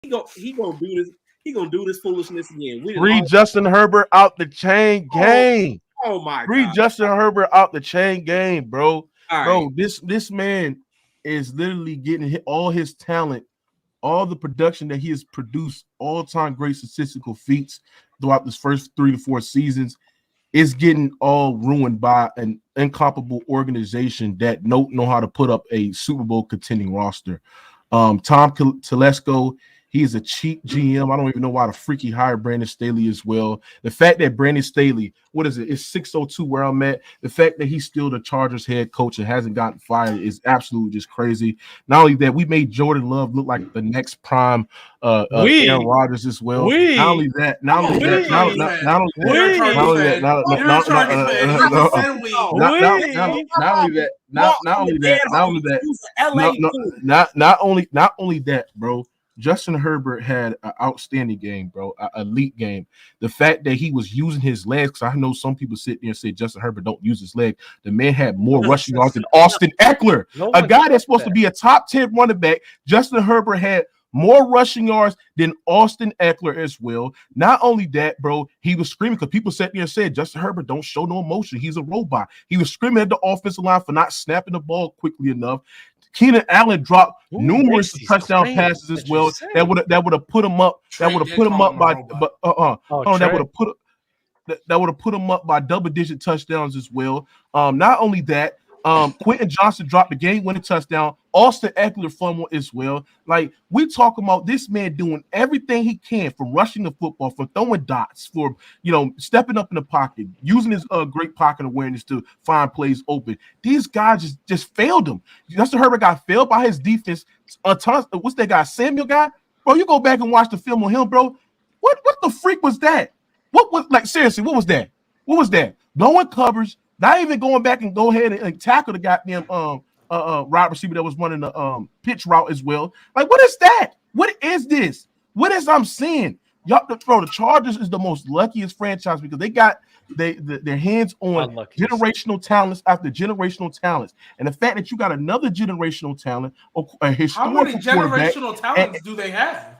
he gonna do this. He gonna do this foolishness again. Free Justin Herbert out the chain game. Oh my Free God. Justin Herbert out the chain game, bro. All Bro, right. this man is literally getting all his talent, all the production that he has produced, all-time great statistical feats throughout this first 3 to 4 seasons is getting all ruined by an incomparable organization that don't know how to put up a Super Bowl contending roster. Tom Telesco, he is a cheap GM. I don't even know why the freak he hired Brandon Staley as well. The fact that Brandon Staley, what is it? It's 602 where I'm at. The fact that he's still the Chargers head coach and hasn't gotten fired is absolutely just crazy. Not only that, we made Jordan Love look like the next prime Aaron Rodgers as well. Not only that, not only that, bro. Justin Herbert had an outstanding game, bro, an elite game. The fact that he was using his legs, because I know some people sit there and say Justin Herbert don't use his leg. The man had more rushing yards than Austin Ekeler, a guy that's supposed to be a top 10 running back. Justin Herbert had more rushing yards than Austin Ekeler as well. Not only that, bro, he was screaming because people sat there and said, Justin Herbert don't show no emotion. He's a robot. He was screaming at the offensive line for not snapping the ball quickly enough. Keenan Allen dropped numerous touchdown passes as well. That would have put him up. That would have put him up by that would have put him up by double-digit touchdowns as well. Not only that, Quentin Johnson dropped the game-winning touchdown. Austin Ekeler fumbled as well. Like, we talking about this man doing everything he can, from rushing the football, for throwing dots, for stepping up in the pocket, using his great pocket awareness to find plays open. These guys just failed him. Justin Herbert got failed by his defense. What's that guy, Samuel guy? Bro, you go back and watch the film on him, bro. What the freak was that? What was, like, seriously, what was that? What was that? No one covers. Not even going back and go ahead and tackle the goddamn wide receiver that was running the pitch route as well. Like, what is that? What is this? What is I'm seeing? Y'all, bro, the Chargers is the most luckiest franchise because they got their hands on generational talents after generational talents. And the fact that you got another generational talent, a historical how many generational talents do they have?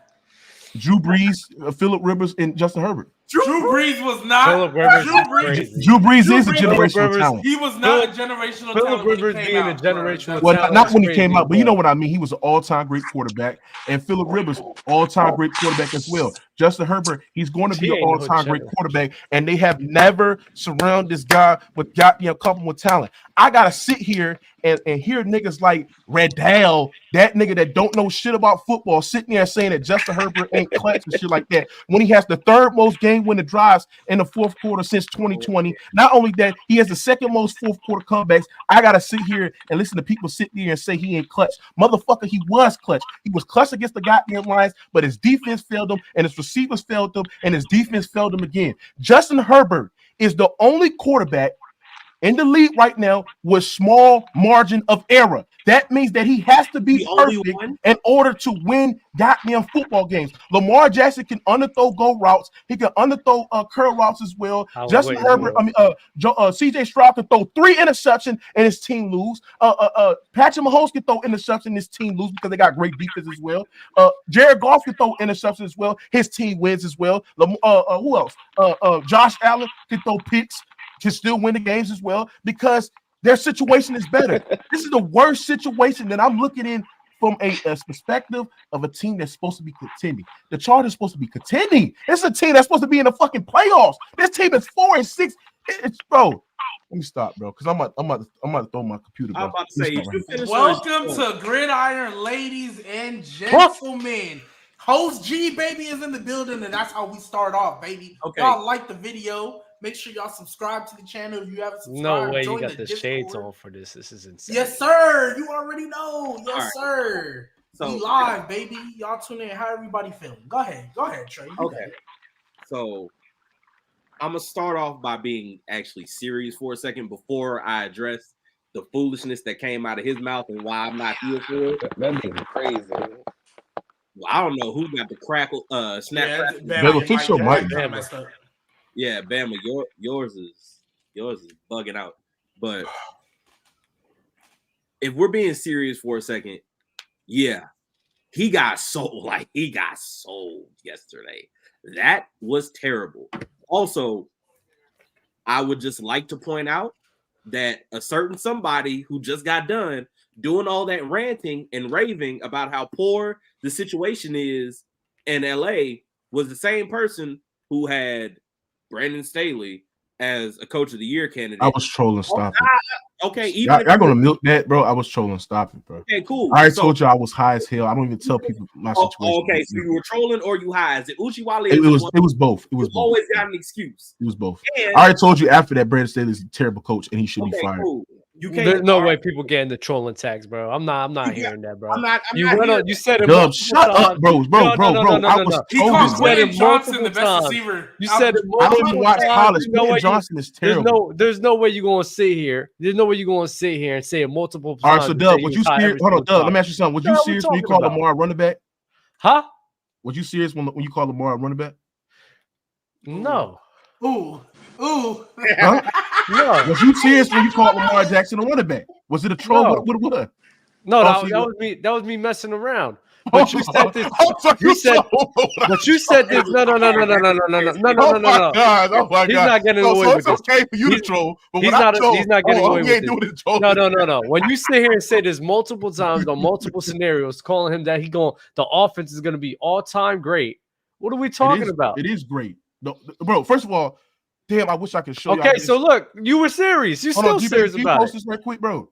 Drew Brees, Phillip Rivers, and Justin Herbert. Drew Brees was not. Drew Brees is a generational talent. He was not a generational talent. Phillip Rivers being a generational talent. Well, not when he came out, but you know what I mean. He was an all-time great quarterback, and Phillip Rivers, all-time great quarterback as well. Justin Herbert, he's going to be an all-time great quarterback, and they have never surrounded this guy with goddamn couple with talent. I gotta sit here and hear niggas like Redell, that nigga that don't know shit about football, sitting there saying that Justin Herbert ain't clutch and shit like that when he has the third most game-winning drives in the fourth quarter since 2020. Not only that, he has the second most fourth quarter comebacks. I gotta sit here and listen to people sit there and say he ain't clutch. Motherfucker, he was clutch. He was clutch against the goddamn Lions, but his defense failed him, and his receivers failed him, and his defense failed him again. Justin Herbert is the only quarterback in the league right now with small margin of error. That means that he has to be perfect in order to win goddamn football games. Lamar Jackson can underthrow go routes. He can underthrow curl routes as well. Justin Herbert, CJ Stroud can throw 3 interceptions and his team lose. Patrick Mahomes can throw interceptions and his team lose because they got great defense as well. Jared Goff can throw interceptions as well. His team wins as well. Who else? Josh Allen can throw picks, can still win the games as well because their situation is better. This is the worst situation that I'm looking in from a perspective of a team that's supposed to be contending. The Chargers supposed to be contending. It's a team that's supposed to be in the fucking playoffs. This team is 4-6. It's bro. Let me stop, bro, because I'm about to throw my computer. Bro. I'm about to say, welcome to Gridiron, ladies and gentlemen. Host G baby is in the building, and that's how we start off, baby. Okay. Y'all like the video. Make sure y'all subscribe to the channel if you haven't subscribed. No way you got the shades on for this. This is insane. Yes, sir. You already know. Yes, right. sir. So we live, baby. Y'all tune in. How everybody feeling? Go ahead, Trey. Okay. So I'm gonna start off by being actually serious for a second before I address the foolishness that came out of his mouth and why I'm not here for it. That nigga crazy. Well, I don't know who got the crackle, snap. Bama, fix your mic. Yeah, Bama, yours is bugging out. But if we're being serious for a second, yeah, he got sold yesterday. That was terrible. Also, I would just like to point out that a certain somebody who just got done doing all that ranting and raving about how poor the situation is in LA was the same person who had Brandon Staley as a coach of the year candidate. I was trolling. Stop it. Okay, y'all gonna milk that, bro. I was trolling. Stop it, bro. Okay, cool. I told you I was high as hell. I don't even tell people my situation. Okay, so you were trolling or you high? Is it Uchiwale? It was both. It was both. Always got an excuse. It was both. And, I already told you after that Brandon Staley is a terrible coach and he should be fired. Cool. There's no way people getting the trolling tags, bro. I'm not hearing that, bro. You said it. Dub, shut up, bro. No. I was He called Quentin Johnson the best receiver. You said it. I don't even watch college. Quentin Johnson is terrible. There's no way you're gonna sit here. There's no way you're gonna sit here and say it multiple times. All right, so Dub, would you serious? Hold on, Dub. Let me ask you something. Would you serious when you call Lamar a running back? Huh? Would you serious when you call Lamar a running back? No. Ooh. Huh? No. Was you serious when you called Lamar Jackson a running back? Was it a troll? No. What? No, that was me messing around. But you said this. But you said this. No. Oh my God. He's not getting away with this. It's okay for you to troll, but he's not getting away with this. No. When you sit here and say this multiple times on multiple scenarios, calling him that the offense is gonna be all-time great. What are we talking about? It is great. No, bro, first of all, damn, I wish I could show you. Okay, so look, you were serious. You're still serious about it. Post this right quick, bro.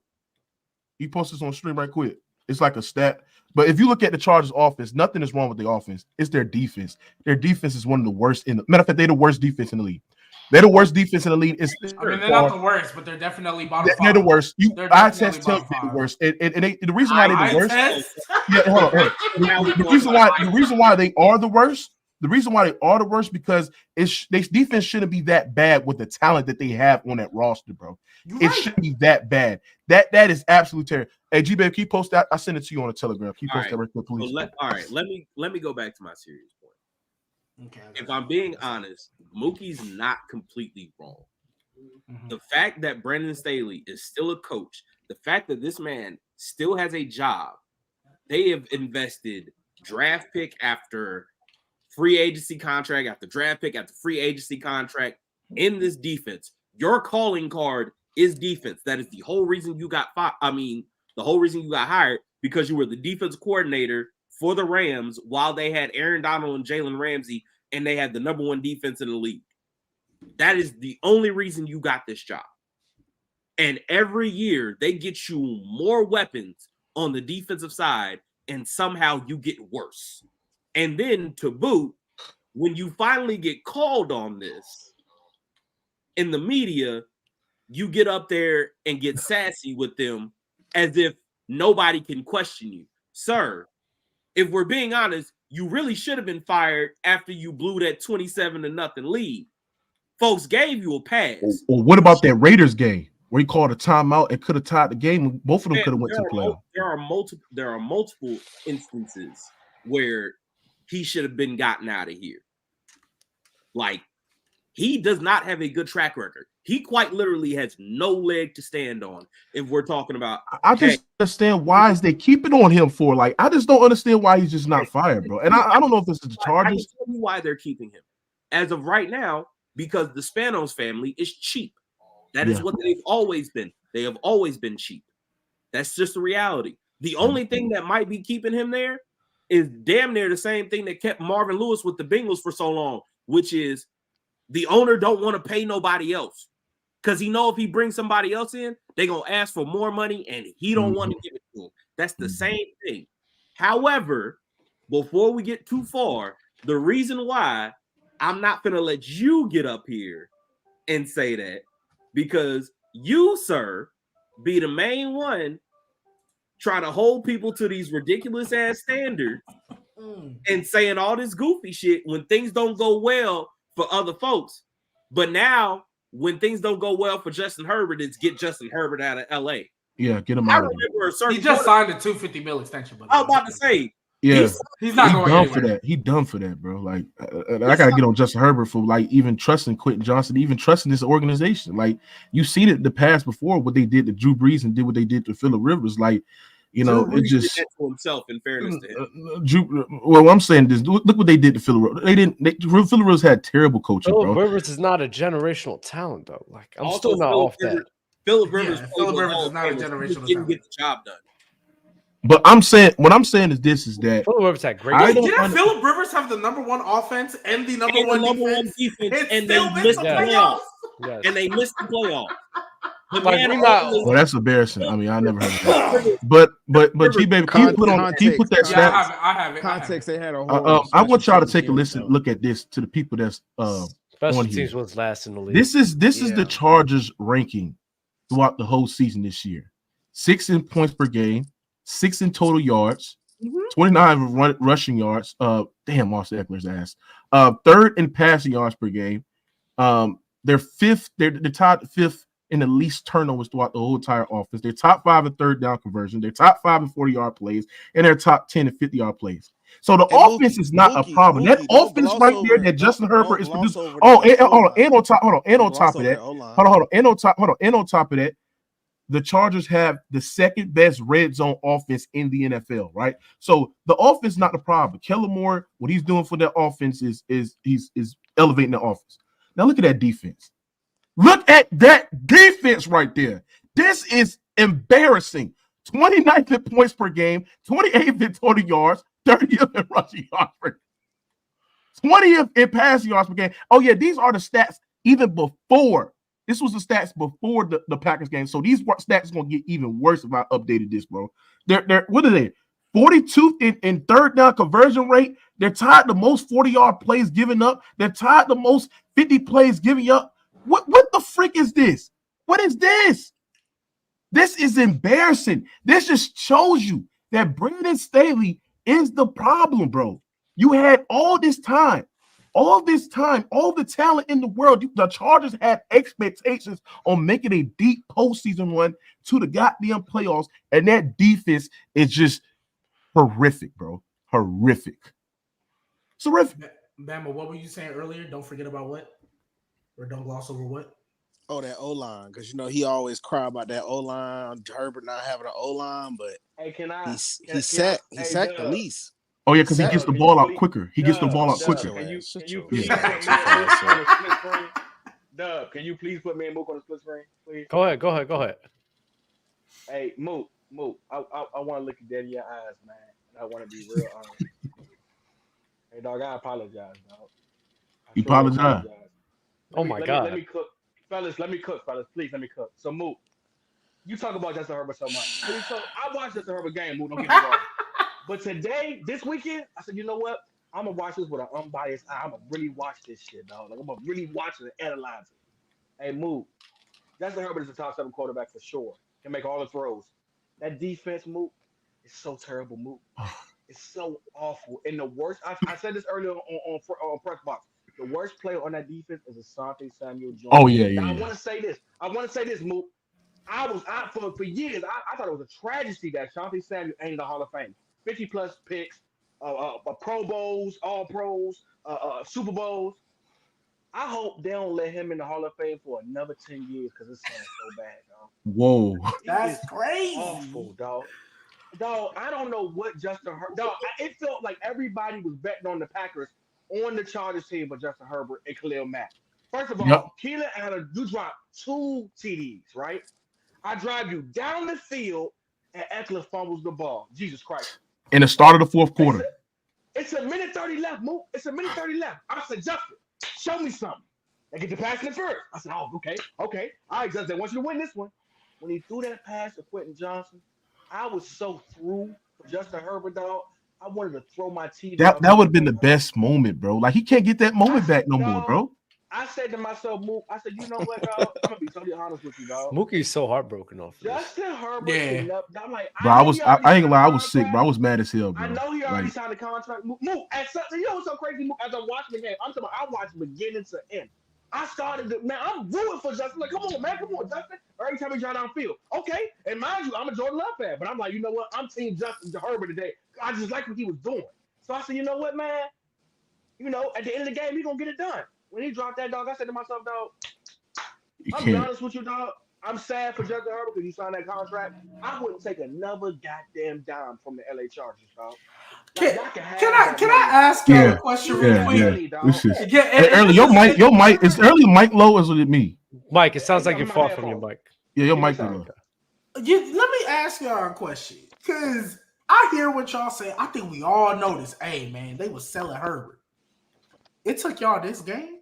You post this on stream right quick. It's like a stat. But if you look at the Chargers offense, nothing is wrong with the offense. It's their defense. Their defense is one of the worst in the matter of fact, they're the worst defense in the league. They're the worst defense in the league. They're not the worst, but they're definitely bottom 5. They're the worst. I test tell you they're the worst. And the reason why they're the worst. Yeah, hold on. The reason why they are the worst. The reason why they are the worst because their defense shouldn't be that bad with the talent that they have on that roster, bro. It shouldn't be that bad. That is absolutely terrible. Hey, G-Babe, can you post that? I sent it to you on a Telegram. Can you post that right quick, please? All right, let me go back to my serious point. Okay. If I'm being honest, Mookie's not completely wrong. Mm-hmm. The fact that Brandon Staley is still a coach, the fact that this man still has a job, they have invested draft pick after free agency contract after draft pick after free agency contract in this defense. Your calling card is defense. That is the whole reason you got the whole reason you got hired, because you were the defense coordinator for the Rams while they had Aaron Donald and Jalen Ramsey, and they had the number 1 defense in the league. That is the only reason you got this job. And every year they get you more weapons on the defensive side, and somehow you get worse. And then to boot, when you finally get called on this in the media, you get up there and get sassy with them as if nobody can question you. Sir, if we're being honest, you really should have been fired after you blew that 27-0 lead. Folks gave you a pass. Or what about that Raiders game where he called a timeout and could have tied the game? Both of them could have went to the playoff. There are multiple instances where he should have been gotten out of here. Like, he does not have a good track record. He quite literally has no leg to stand on. If we're talking about, I just understand why is they keeping on him for. Like, I just don't understand why he's just not fired, bro. And I don't know if this is the Chargers. I can tell you why they're keeping him as of right now, because the Spanos family is cheap. That is what they've always been. They have always been cheap. That's just the reality. The only thing that might be keeping him there is damn near the same thing that kept Marvin Lewis with the Bengals for so long, which is the owner don't want to pay nobody else. Because he know if he brings somebody else in, they're going to ask for more money, and he don't want to give it to him. That's the same thing. However, before we get too far, the reason why I'm not going to let you get up here and say that, because you, sir, be the main one trying to hold people to these ridiculous-ass standards and saying all this goofy shit when things don't go well for other folks. But now, when things don't go well for Justin Herbert, it's get Justin Herbert out of LA. Yeah, get him out of there. He just signed a $250 million extension. I was about to say, he's not going anywhere. For that. He done for that, bro. Like, I gotta get on Justin Herbert for like even trusting Quentin Johnson, even trusting this organization. Like, you've seen it in the past before, what they did to Drew Brees and did what they did to Phillip Rivers. Like, You know, Drew Brees it just did that to himself. In fairness to him, well, I'm saying this. Look what they did to Philip Rivers. Philip Rivers had terrible coaching, Philip bro. Rivers is not a generational talent, though. Like I'm also, still not off that. Philip Rivers is not a generational didn't talent. get the job done. But what I'm saying is this: is that Philip Rivers had great. Didn't Philip Rivers have the number one offense and the number one defense, and they missed the playoffs? Yes. And they missed the playoffs. But like, well, that's embarrassing. I mean, I never heard of that. But G baby, can you put that stat? I have it. Context. They had a whole. I want y'all to take a look at this to the people that's special on teams here. was last in the league. This is the Chargers ranking throughout the whole season this year. 6 in points per game, 6 in total yards, 29 rushing yards. Damn, Austin Ekeler's ass. 3rd in passing yards per game. They're 5th. They're tied 5th in the least turnovers throughout the whole entire offense. They're top 5 in third down conversion. They're top 5 in 40-yard plays, and they're top 10 in 50-yard plays. So the offense is not a problem. That offense right there that Justin Herbert is producing. And on top of that, the Chargers have the 2nd best red zone offense in the NFL, right? So the offense is not the problem. Kellen Moore, what he's doing for that offense is he's elevating the offense. Now look at that defense. Look at that defense right there. This is embarrassing. 29th in points per game, 28th in total yards, 30th in rushing yards per game, 20th in passing yards per game. Oh, yeah, these are the stats even before. This was the stats before the Packers game. So these stats are going to get even worse if I updated this, bro. They're what are they? 42th in third down conversion rate. They're tied the most 40-yard plays given up. They're tied the most 50 plays given up. What the frick is this? What is this? This is embarrassing. This just shows you that Brandon Staley is the problem, bro. You had all this time, all the talent in the world. The Chargers had expectations on making a deep postseason run to the goddamn playoffs, and that defense is just horrific, bro. Horrific. It's horrific. Bama, what were you saying earlier? Don't forget about what? Or don't gloss over what? Oh, that O-line, because he always cry about that O-line, Herbert not having an O-line, but he sacked the least. Oh yeah, because he gets the ball out quicker. He gets the ball out quicker. Can you please Dub, can you please put me and Mook on the split screen, please? Go ahead. Hey, Mook, I want to look you dead in your eyes, man. I want to be real honest. Hey, dog, I apologize, dog. You apologize? Oh my God. Let me cook. Fellas, please let me cook. So, Mook, you talk about Justin Herbert so much. I watched Justin Herbert game, Mook, don't get me wrong. But this weekend, I said, you know what? I'm going to watch this with an unbiased eye. I'm going to really watch this shit, dog. Like, I'm going to really watch it and analyze it. Hey, Mook, Justin Herbert is the top 7 quarterback for sure. Can make all the throws. That defense, Mook, is so terrible, Mook. It's so awful. And the worst, I said this earlier on press box. The worst player on that defense is Asante Samuel Jones. Oh, yeah. Now, I want to say this, Mook. For years, I thought it was a tragedy that Asante Samuel ain't in the Hall of Fame. 50-plus picks, Pro Bowls, All Pros, Super Bowls. I hope they don't let him in the Hall of Fame for another 10 years because it sounds so bad, dog. Whoa. That's crazy. Awful, dog. Dog, I don't know what Justin Herbert. Dog, it felt like everybody was betting on the Packers on the Chargers team but Justin Herbert and Khalil Mack. First of all, Keelan Allen, you dropped 2 TDs, right? I drive you down the field and Ekeler fumbles the ball. Jesus Christ. In the start of the fourth quarter. It's a minute 30 left, Mook. It's a minute 30 left. I said, Justin, show me something. They get the pass in the first. I said, oh, okay. All right, Justin, I want you to win this one. When he threw that pass to Quentin Johnson, I was so through for Justin Herbert, dog. I wanted to throw my TV. That would have been the best moment, bro. Like, he can't get that moment back no more, bro. I said to myself, Mook, I said, you know what, dog? I'm going to be totally honest with you, dog. Mookie's so heartbroken off this. Justin Herbert. I'm like, bro, I ain't gonna lie, I was sick, bro. I was mad as hell, bro. I know he already signed a contract. Mook, you know what's so crazy, Mook? As I'm watching the game, I watched beginning to end. I started to, man, I'm rooting for Justin. Like, come on, Justin. Every time he drive downfield. Okay. And mind you, I'm a Jordan Love fan, but I'm like, you know what? I'm team Justin Herbert today. I just like what he was doing. So I said, you know what, man? You know, at the end of the game, he's going to get it done. When he dropped that, dog, I said to myself, dog, I'm be honest with you, dog. I'm sad for Justin Herbert because he signed that contract. I wouldn't take another goddamn dime from the LA Chargers, dog. Can I ask you a question real quick? Early, your mic is early. Mic low, or is it me? Mike, it sounds like you're far from your mic. Yeah, your mic low. Let me ask y'all a question, because I hear what y'all say. I think we all know this. Hey, man, they was selling Herbert. It took y'all this game.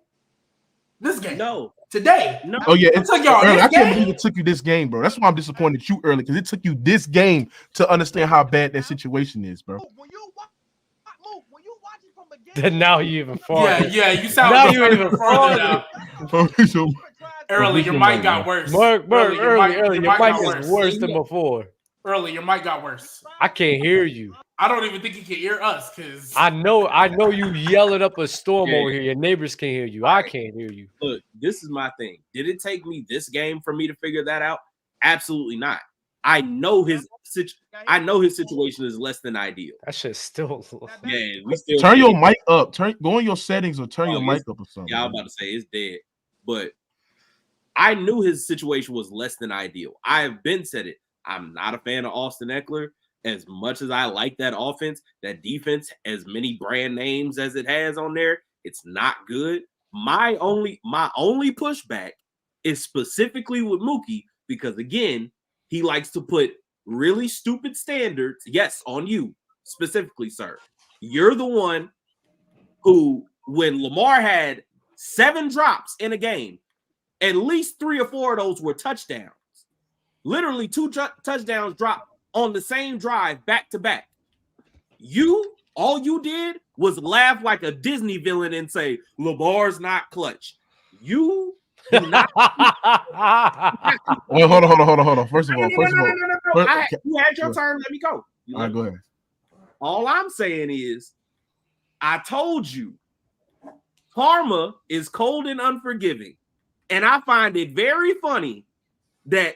No. Today. No. Oh yeah, it took y'all early. this I can't game. believe it took you this game, bro. That's why I'm disappointed at you early, because it took you this game to understand how bad that situation is, bro. When you watch it from beginning, Then now you even farther. Yeah, you sound now you even farther now. So, Early, your mic got worse. Early, your mic is worse than before. Early, your mic got worse. I can't hear you. I don't even think you can hear us, because I know you yelling up a storm over here. Your neighbors can't hear you. I can't hear you. Look, this is my thing. Did it take me this game for me to figure that out? Absolutely not. I know his situation is less than ideal. That shit's still. Yeah, we still turn your mic up. Go in your settings or turn your mic up or something. Yeah, I was about to say it's dead, but I knew his situation was less than ideal. I have been said it. I'm not a fan of Austin Ekeler. As much as I like that offense, that defense, as many brand names as it has on there, it's not good. My only pushback is specifically with Mookie, because again, he likes to put really stupid standards. Yes, on you specifically, sir. You're the one who, when Lamar had 7 drops in a game, at least 3 or 4 of those were touchdowns. Literally 2 touchdowns dropped on the same drive back to back. All you did was laugh like a Disney villain and say, Lamar's not clutch. You do not. Wait, hold on. First of all, you had your turn. Let me go. All right, go ahead. All I'm saying is, I told you, karma is cold and unforgiving. And I find it very funny that,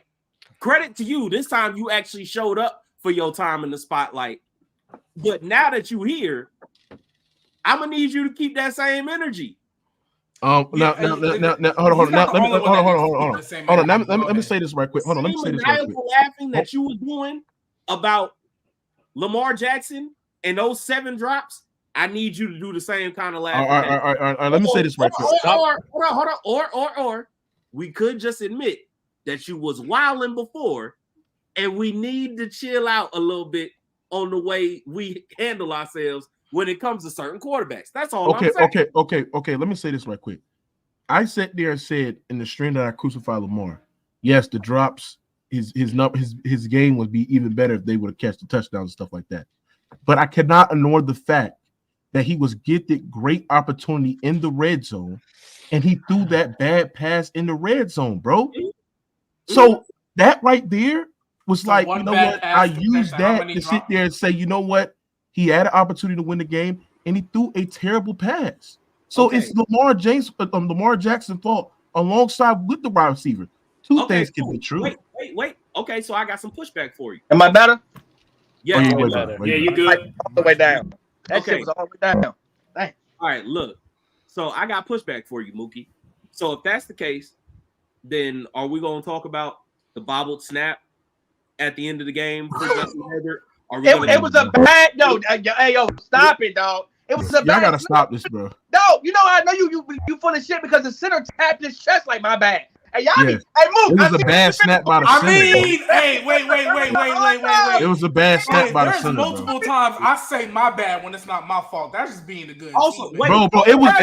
credit to you, this time you actually showed up for your time in the spotlight. But now that you're here, I'm gonna need you to keep that same energy. Now, hold on. Let me say this right quick. Hold on, let me say this right quick. Laughing that you were doing about Lamar Jackson and those 7 drops, I need you to do the same kind of laughing. All right. Let me say this right quick. Hold on. Or we could just admit that you was wilding before, and we need to chill out a little bit on the way we handle ourselves when it comes to certain quarterbacks. That's all I'm saying. Okay. Let me say this right quick. I sat there and said in the stream that I crucified Lamar, yes, the drops, his game would be even better if they would have catch the touchdowns and stuff like that. But I cannot ignore the fact that he was gifted great opportunity in the red zone, and he threw that bad pass in the red zone, bro. So that right there was like, you know what? I used that to sit there and say, you know what? He had an opportunity to win the game, and he threw a terrible pass. So it's Lamar Jackson's fault alongside with the wide receiver. Two things can be true. Wait. Okay, so I got some pushback for you. Am I better? Yeah, you're better. Yeah, you're good. All the way down. That shit was all the way down. Thanks. All right, look. So I got pushback for you, Mookie. So if that's the case, then are we going to talk about the bobbled snap at the end of the game for Justin Herbert? It was a bad hey yo, stop it, dog. It was a bad. Y'all gotta stop this, bro. No, you know I know you full of shit because the center tapped his chest like my bad. Hey, y'all Yeah. hey, move. It was a bad snap by the center. Hey, wait. It was a bad snap by the center. There's multiple times I say my bad when it's not my fault. That's just being a good. Also, wait, bro, it was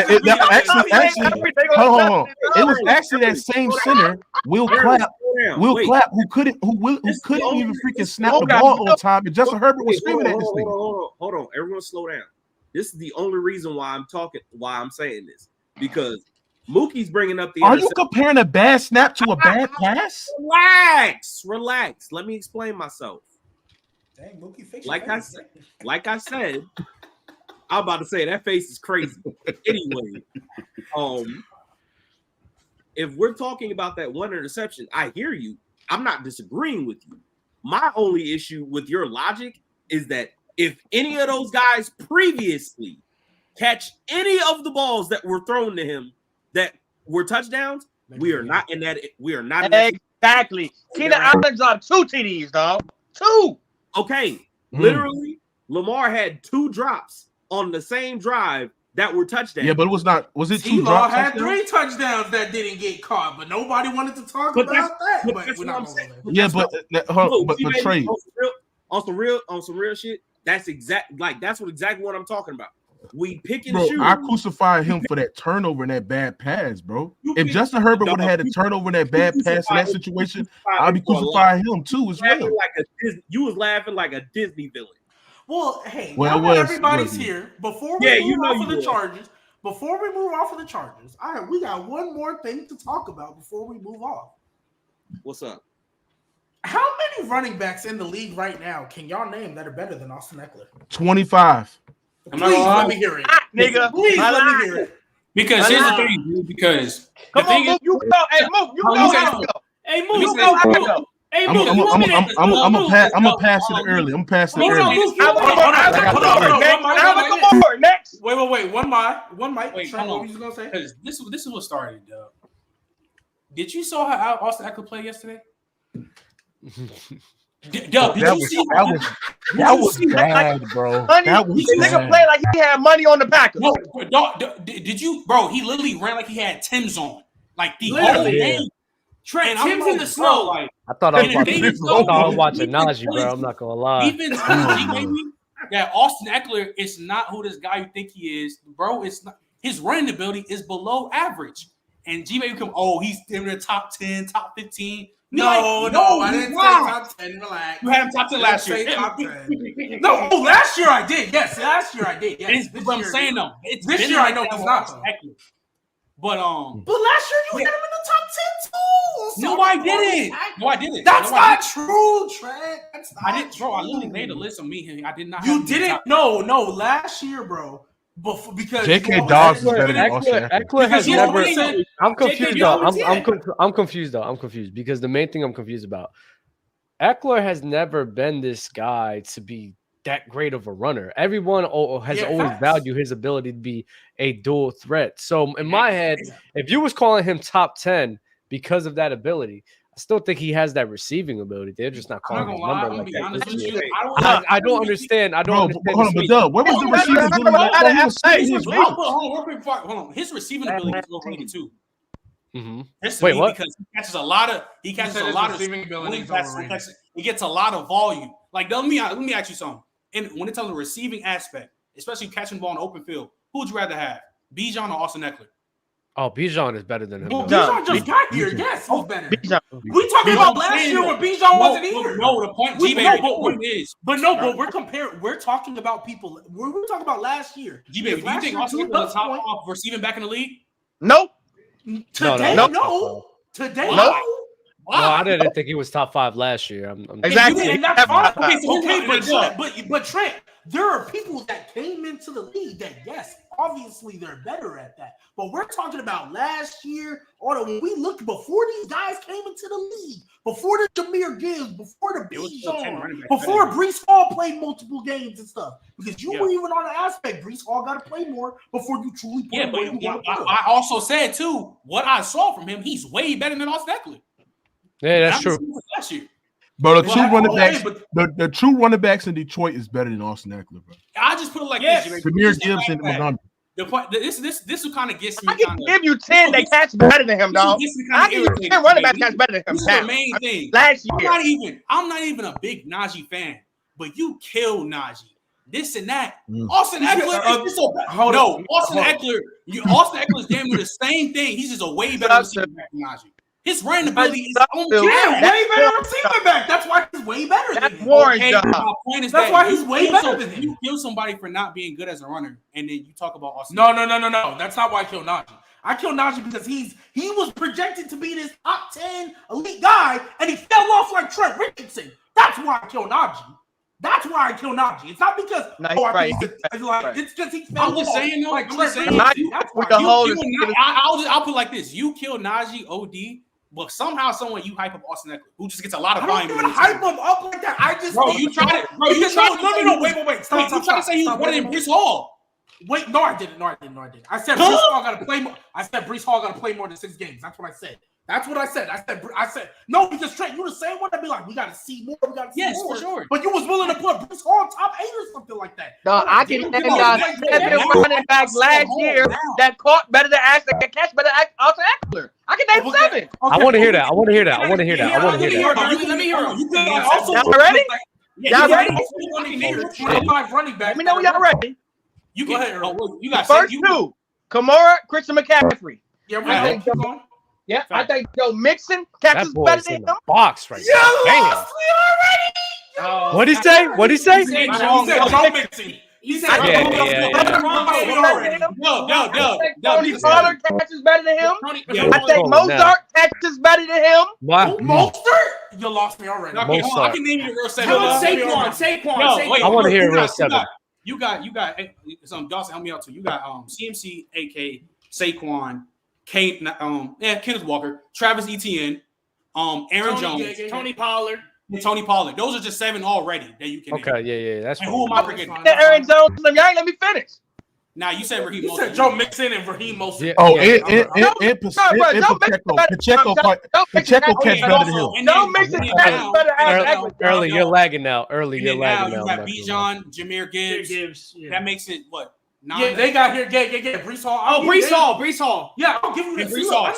actually. Hold on. It was actually that same center, Will Clapp, who couldn't even freaking snap the ball on time, and Justin Herbert was screaming at this thing. Hold on, everyone, slow down. This is the only reason why I'm saying this, because Mookie's bringing up the. Are you comparing a bad snap to a bad pass? Relax. Let me explain myself. Dang, Mookie, fix like I said, I'm about to say that face is crazy. Anyway, if we're talking about that one interception, I hear you. I'm not disagreeing with you. My only issue with your logic is that if any of those guys previously catch any of the balls that were thrown to him that were touchdowns, we are not in that. We are not in that Exactly. Keenan Allen dropped 2 TDs, dog. 2. Okay. Literally, Lamar had 2 drops on the same drive that were touchdowns. Yeah, but it was not. Was it 2 T-Law drops? had 3 touchdowns that didn't get caught, but nobody wanted to talk about that. But we're not going to. Yeah, but Trey, on some real shit. That's exactly what I'm talking about. We pick and bro, shoot. I crucify him for that turnover and that bad pass, bro. If Justin Herbert would have had a turnover and that bad pass in that situation, I'd be crucifying him too as well. You was laughing like a Disney villain. Well, hey, now that everybody's here, before we move off of the Chargers, we got one more thing to talk about before we move off. What's up? How many running backs in the league right now can y'all name that are better than Austin Ekeler? 25. Please let me hear it. Nigga. Please let me hear it. Because here's the thing, dude. Because come on, Mook, you go. Hey, Mook, you go. Hey, Mook, you go. Hey, I'm gonna pass it early. I'm gonna pass it early. Next. Wait. One mic. Wait, Trent, what were you gonna say? Because this is what started, Doug. Did you saw how Austin Ekeler played yesterday? Doug, that was bad, bro. This nigga played like he had money on the Packers. No, did you, bro? He literally ran like he had Tim's on, like the whole game. Trent, Tim's in the snow. Like, I thought I was watching Najee, bro. I'm not gonna lie. Even that Austin Ekeler is not who this guy you think he is, bro. It's not. His running ability is below average, and G-Baby he's in the top 10, top 15. No, I didn't say top 10. Relax. You had him top 10 last year. Top 10. No, last year I did. Yes, last year I did. Yes, this what I'm saying though. This year I know he's not. But last year you had him in the top 10 too. So no, I didn't. That's not true, Trent. That's not I didn't, true. bro. I literally made a list of me. I did not. You didn't? No. Last year, bro. Because J.K. Dobbs is better than Austin Ekeler has never. I'm confused though. I'm confused because the main thing I'm confused about, Ekeler has never been this guy to be that great of a runner. Everyone has always valued his ability to be a dual threat. So in my head, if you was calling him top 10 because of that ability, I still think he has that receiving ability. They're just not calling his number like that. I don't understand. I don't understand. Hold on, but Doug, what was the receiving ability? Hold on. His receiving ability is overrated too. Wait, what? Because he catches a lot of receiving ability. He gets a lot of volume. Like, let me ask you something. And when it comes to the receiving aspect, especially catching the ball in the open field, who would you rather have, Bijan or Austin Ekeler? Oh, Bijan is better than him. Well, Bijan just got here. Yes, he's better. We talking about last year when Bijan wasn't here. No, the point is. But we're comparing. We're talking about people. We're talking about last year. G-Baby, do you think Austin Ekeler is the top receiving back in the league? Nope. Today, no. Today, no. Well, I didn't think he was top 5 last year. Exactly. And that's fine. Okay, but Trent, there are people that came into the league that, yes, obviously they're better at that. But we're talking about last year, or when we looked before these guys came into the league, before the Jahmyr Gibbs, before the Bijan, before Brees Hall played multiple games and stuff. Because you were even on the aspect, Brees Hall got to play more before you truly put him where you want to put him. I also said, too, what I saw from him, he's way better than Austin Ekeler. Yeah, that's true. Last year. But the true running backs in Detroit is better than Austin Ekeler, bro. I just put it like this. Jahmyr Gibbs and Montgomery. The point, this will kind of gets me. I can give you 10 that catch better than him, dog. I can give you 10 running backs catch better than him. This is the main thing. Last year, I'm not even a big Najee fan, but you killed Najee. This and that. Austin Ekeler is just Austin Ekeler is damn near the same thing. He's just a way better receiver back than Najee. His running ability is way better receiving back. That's why he's way better than him. My point is that's why he's way better than him. You kill somebody for not being good as a runner, and then you talk about Austin. No. That's not why I killed Najee. I killed Najee because he was projected to be this top 10 elite guy, and he fell off like Trent Richardson. That's why I killed Najee. It's not because it's because he fell off. I'm just saying, no. Like I'm saying. That's why. I'll put it like this: you kill Najee, OD. But somehow, you hype up Austin Ekeler, who just gets a lot of volume. I don't even hype him up like that. I just you tried it. Bro, you tried. No. Wait. Stop. You tried to say he was better than Brees Hall. Wait, no, I didn't. I said Brees Hall got to play more. I said Brees Hall got to play more than 6 games. That's what I said. That's what I said. I said no, because Trent, you the same one that be like, we got to see more. We got to see more. for sure. But you was willing to put Brees Hall top 8 or something like that. No, I can name y'all 7 running backs last year that caught better than Ashton, that catch better than Austin Ekeler. I can name 7. Okay. I want to hear that. I want to hear that. Let me hear it. Y'all ready? Y'all ready? 25 running backs. Let me know when y'all ready. You go ahead, Earl. You got First 2, Kamara, Christian McCaffrey. Yeah, I think Joe Mixon catches better than him. Box right now. Damn. What'd he say? What'd he say? He said Joe Mixon. He said Tony Pollard catches better than him. I think Mozart catches better than him. Mozart? You lost me already. I can name you real 7. Saquon. I want to hear real 7. You got some Dawson, help me out too. You got CMC, AK, Saquon, Kenneth Walker, Travis Etienne, Aaron Jones, Tony Pollard. Tony Pollard. Those are just 7 already that you can name. Okay, that's and who am I forgetting? Aaron Jones, y'all ain't let me finish. Now you said Raheem Mostert. You said Joe Mixon and Raheem Mostert. Pacheco catch better than him. Joe Mixon catches better than Ekeler. Early, you're lagging now. You got Bijan, Jahmyr Gibbs. That makes it what? 9? Yeah, they got here. Get Brees Hall. Brees Hall. Yeah, I'll give you that. Brees Hall.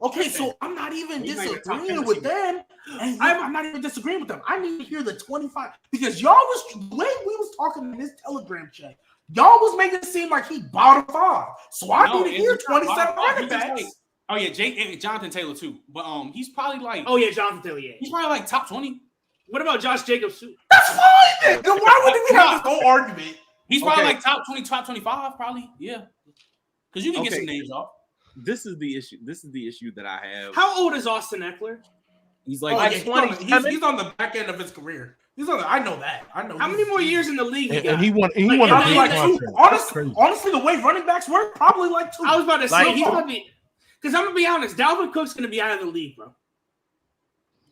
Okay, so I'm not even disagreeing with them. And I'm not even disagreeing with them. I need to hear the 25 because y'all was the way we was talking in this Telegram chat. Y'all was making it seem like he bottom 5. So I need to hear 27 running backs. Oh yeah, Jonathan Taylor too. But he's probably like Jonathan Taylor. Yeah, he's probably like top 20. What about Josh Jacobs too? That's fine then. Then why would we have this whole argument? He's probably like top 20, top 25, probably. Yeah, because you can get some names off. This is the issue. This is the issue that I have. How old is Austin Ekeler? He's like 20. He's on the back end of his career. I know that. I know. How many more years in the league? And he won. He won a big contract. Honestly, the way running backs work, probably like 2. I was about to say he's gonna be. Because I'm gonna be honest, Dalvin Cook's gonna be out of the league, bro.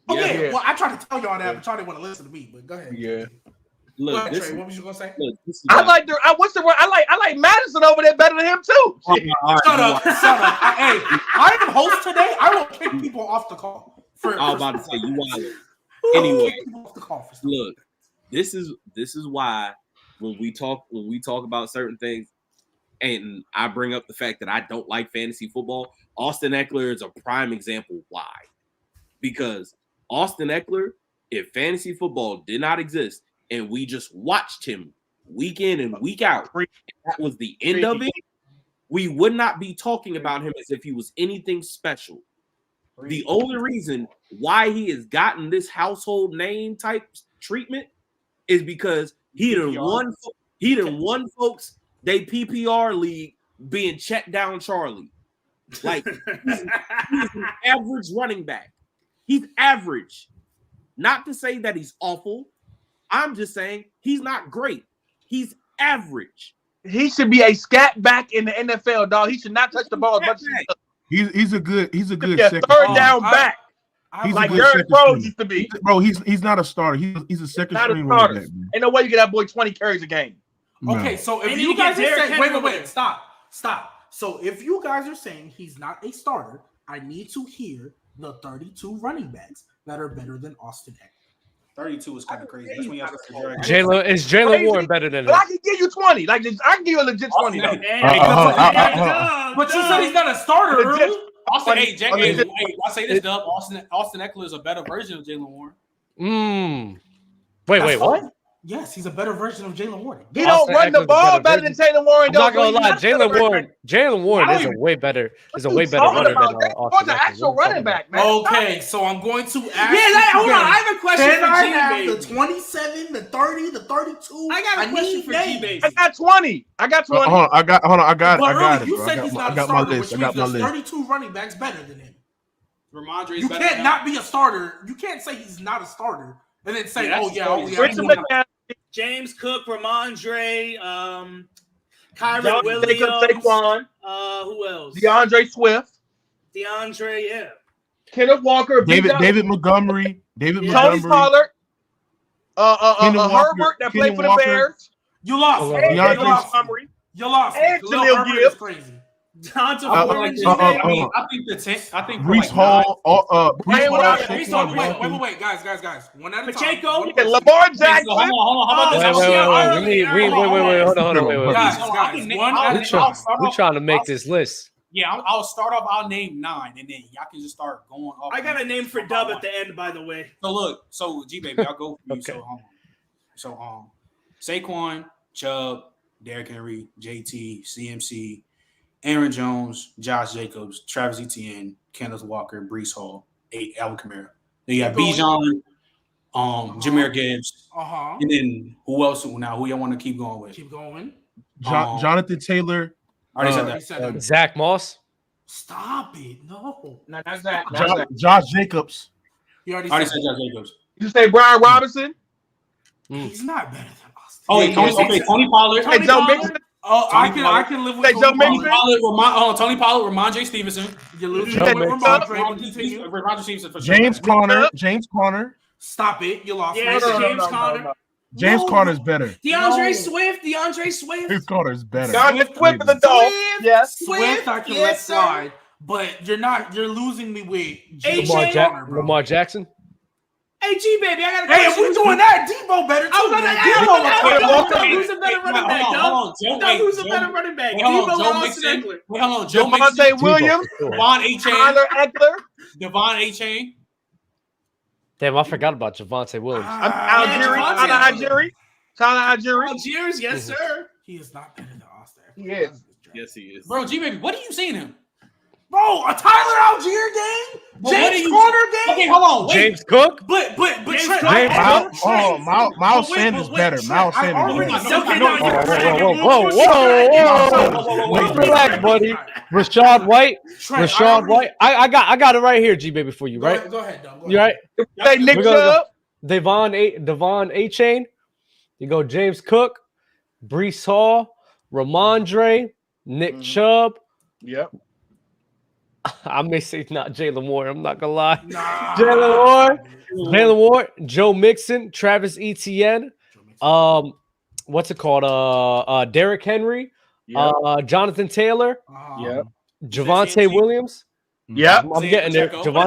Okay, well, I tried to tell y'all that, but y'all didn't want to listen to me. But go ahead. Yeah. Look, Trey, what was you gonna say? I like Madison over there better than him too. Shut up. Hey, I am host today. I will kick people off the call. I was about to say you wild. Anyway, look, this is why when we talk about certain things, and I bring up the fact that I don't like fantasy football, Austin Ekeler is a prime example why. Because Austin Ekeler, if fantasy football did not exist and we just watched him week in and week out, and that was the end of it, we would not be talking about him as if he was anything special. The only reason why he has gotten this household name type treatment is because he done won folks they PPR league being checked down Charlie. Like he's an average running back. He's average. Not to say that he's awful. I'm just saying he's not great. He's average. He should be a scat back in the NFL, dog. He should not touch the ball as much as he does. He's a good second third down back. He's like Derrick Rose used to be. Bro, he's not a starter. He's a second string running back. Ain't no way you get that boy 20 carries a game. Okay, so if you guys are saying, wait, stop. So if you guys are saying he's not a starter, I need to hear the 32 running backs that are better than Austin Ekeler. 32 is kind of crazy. That's when you have to Jalen Warren better than him? I can give you 20. Like I can give you a legit 20. But you said he's not a starter early. Austin, I say this, Dub. Austin Ekeler is a better version of Jalen Warren. Wait, what? Yes, he's a better version of Jalen Warren. He don't run the ball better than Jalen Warren. I'm not gonna lie, Jalen Warren is a way better runner than Austin Ekeler. Actual running back, man. Okay, so I'm going to ask. Hold on. I have a question Can for I G-Baby. have the 27, the 30, the 32? I got a question for G-Baby. I got 20. I got 20. Hold on. I got it. You said he's not a starter, which means there's 32 running backs better than him. Ramondre's you better can't than not be a starter. You can't say he's not a starter and then say, James Cook, Ramondre, Kyron Williams, Saquon, who else? DeAndre Swift, yeah. Kenneth Walker, David Montgomery, Tony Pollard, Herbert that played for the Bears. You lost. You lost. You lost. And Jaleel Gibbs. Crazy. I think the 10. I think Brees Hall. Wait, guys. One at a Pacheco, time. Lamar Jackson. Hold on. How about this? Wait. Hold on. Guys. We're trying to make this list. Yeah, I'll start off. I'll name 9, and then y'all can just start going off. I got a name for Dub at the end, by the way. So G baby, I'll go for you. Okay. So Saquon, Chubb, Derrick Henry, JT, CMC, Aaron Jones, Josh Jacobs, Travis Etienne, Kenneth Walker, Brees Hall, 8, Alvin Kamara. Then you got Bijan, Jahmyr Gibbs, and then who else? Now who y'all want to keep going with? Keep going. Jonathan Taylor. Already said that. Zach Moss. Stop it! No, that's Zach. Josh Jacobs. You already said Josh Jacobs. You say Brian Robinson? He's not better than Austin. Tony Pollard. Hey, Joe Mixon. I can live with Tony Pollard. Tony Pollard, Ramondre Stevenson. You lose Ramondre Stevenson for sure. James Conner. Stop it. You lost. Yes, James Conner. James Conner's better. DeAndre Swift. James Conner's better. DeAndre Swift is the dog. Yes. Swift, I can let slide. But you're losing me with Lamar Jackson. Hey, G baby, I got a question. Hey, if we're doing that, Debo better too. Who's a better running back? Who's a better running back? Hold on, Joe Devontae Williams, Tyler Ekeler, Devon A-Chain. Damn, I forgot about Javonte Williams. Tyler Algieri. Algiers, yes, sir. He is not better than Austin. He is. Yes, he is. Bro, G baby, what are you seeing him? Bro, a Tyler Algier game? James Conner game? Okay, hold on. Wait. James Cook? But Miles Sanders better. Miles Sanders. Whoa. Relax, buddy. Rashad White. I got it right here, G baby, for you, right? Go ahead, Doug. You right? Hey, Nick Chubb. Devon A-Chain. You go James Cook, Brees Hall, Ramondre, Nick Chubb. Yep. I may say not Jalen Ward. I'm not gonna lie. Jalen Ward, Joe Mixon, Travis Etienne. What's it called? Derrick Henry. Yep. Jonathan Taylor. Yep. Javonte Williams. Yep. I'm getting there. Hold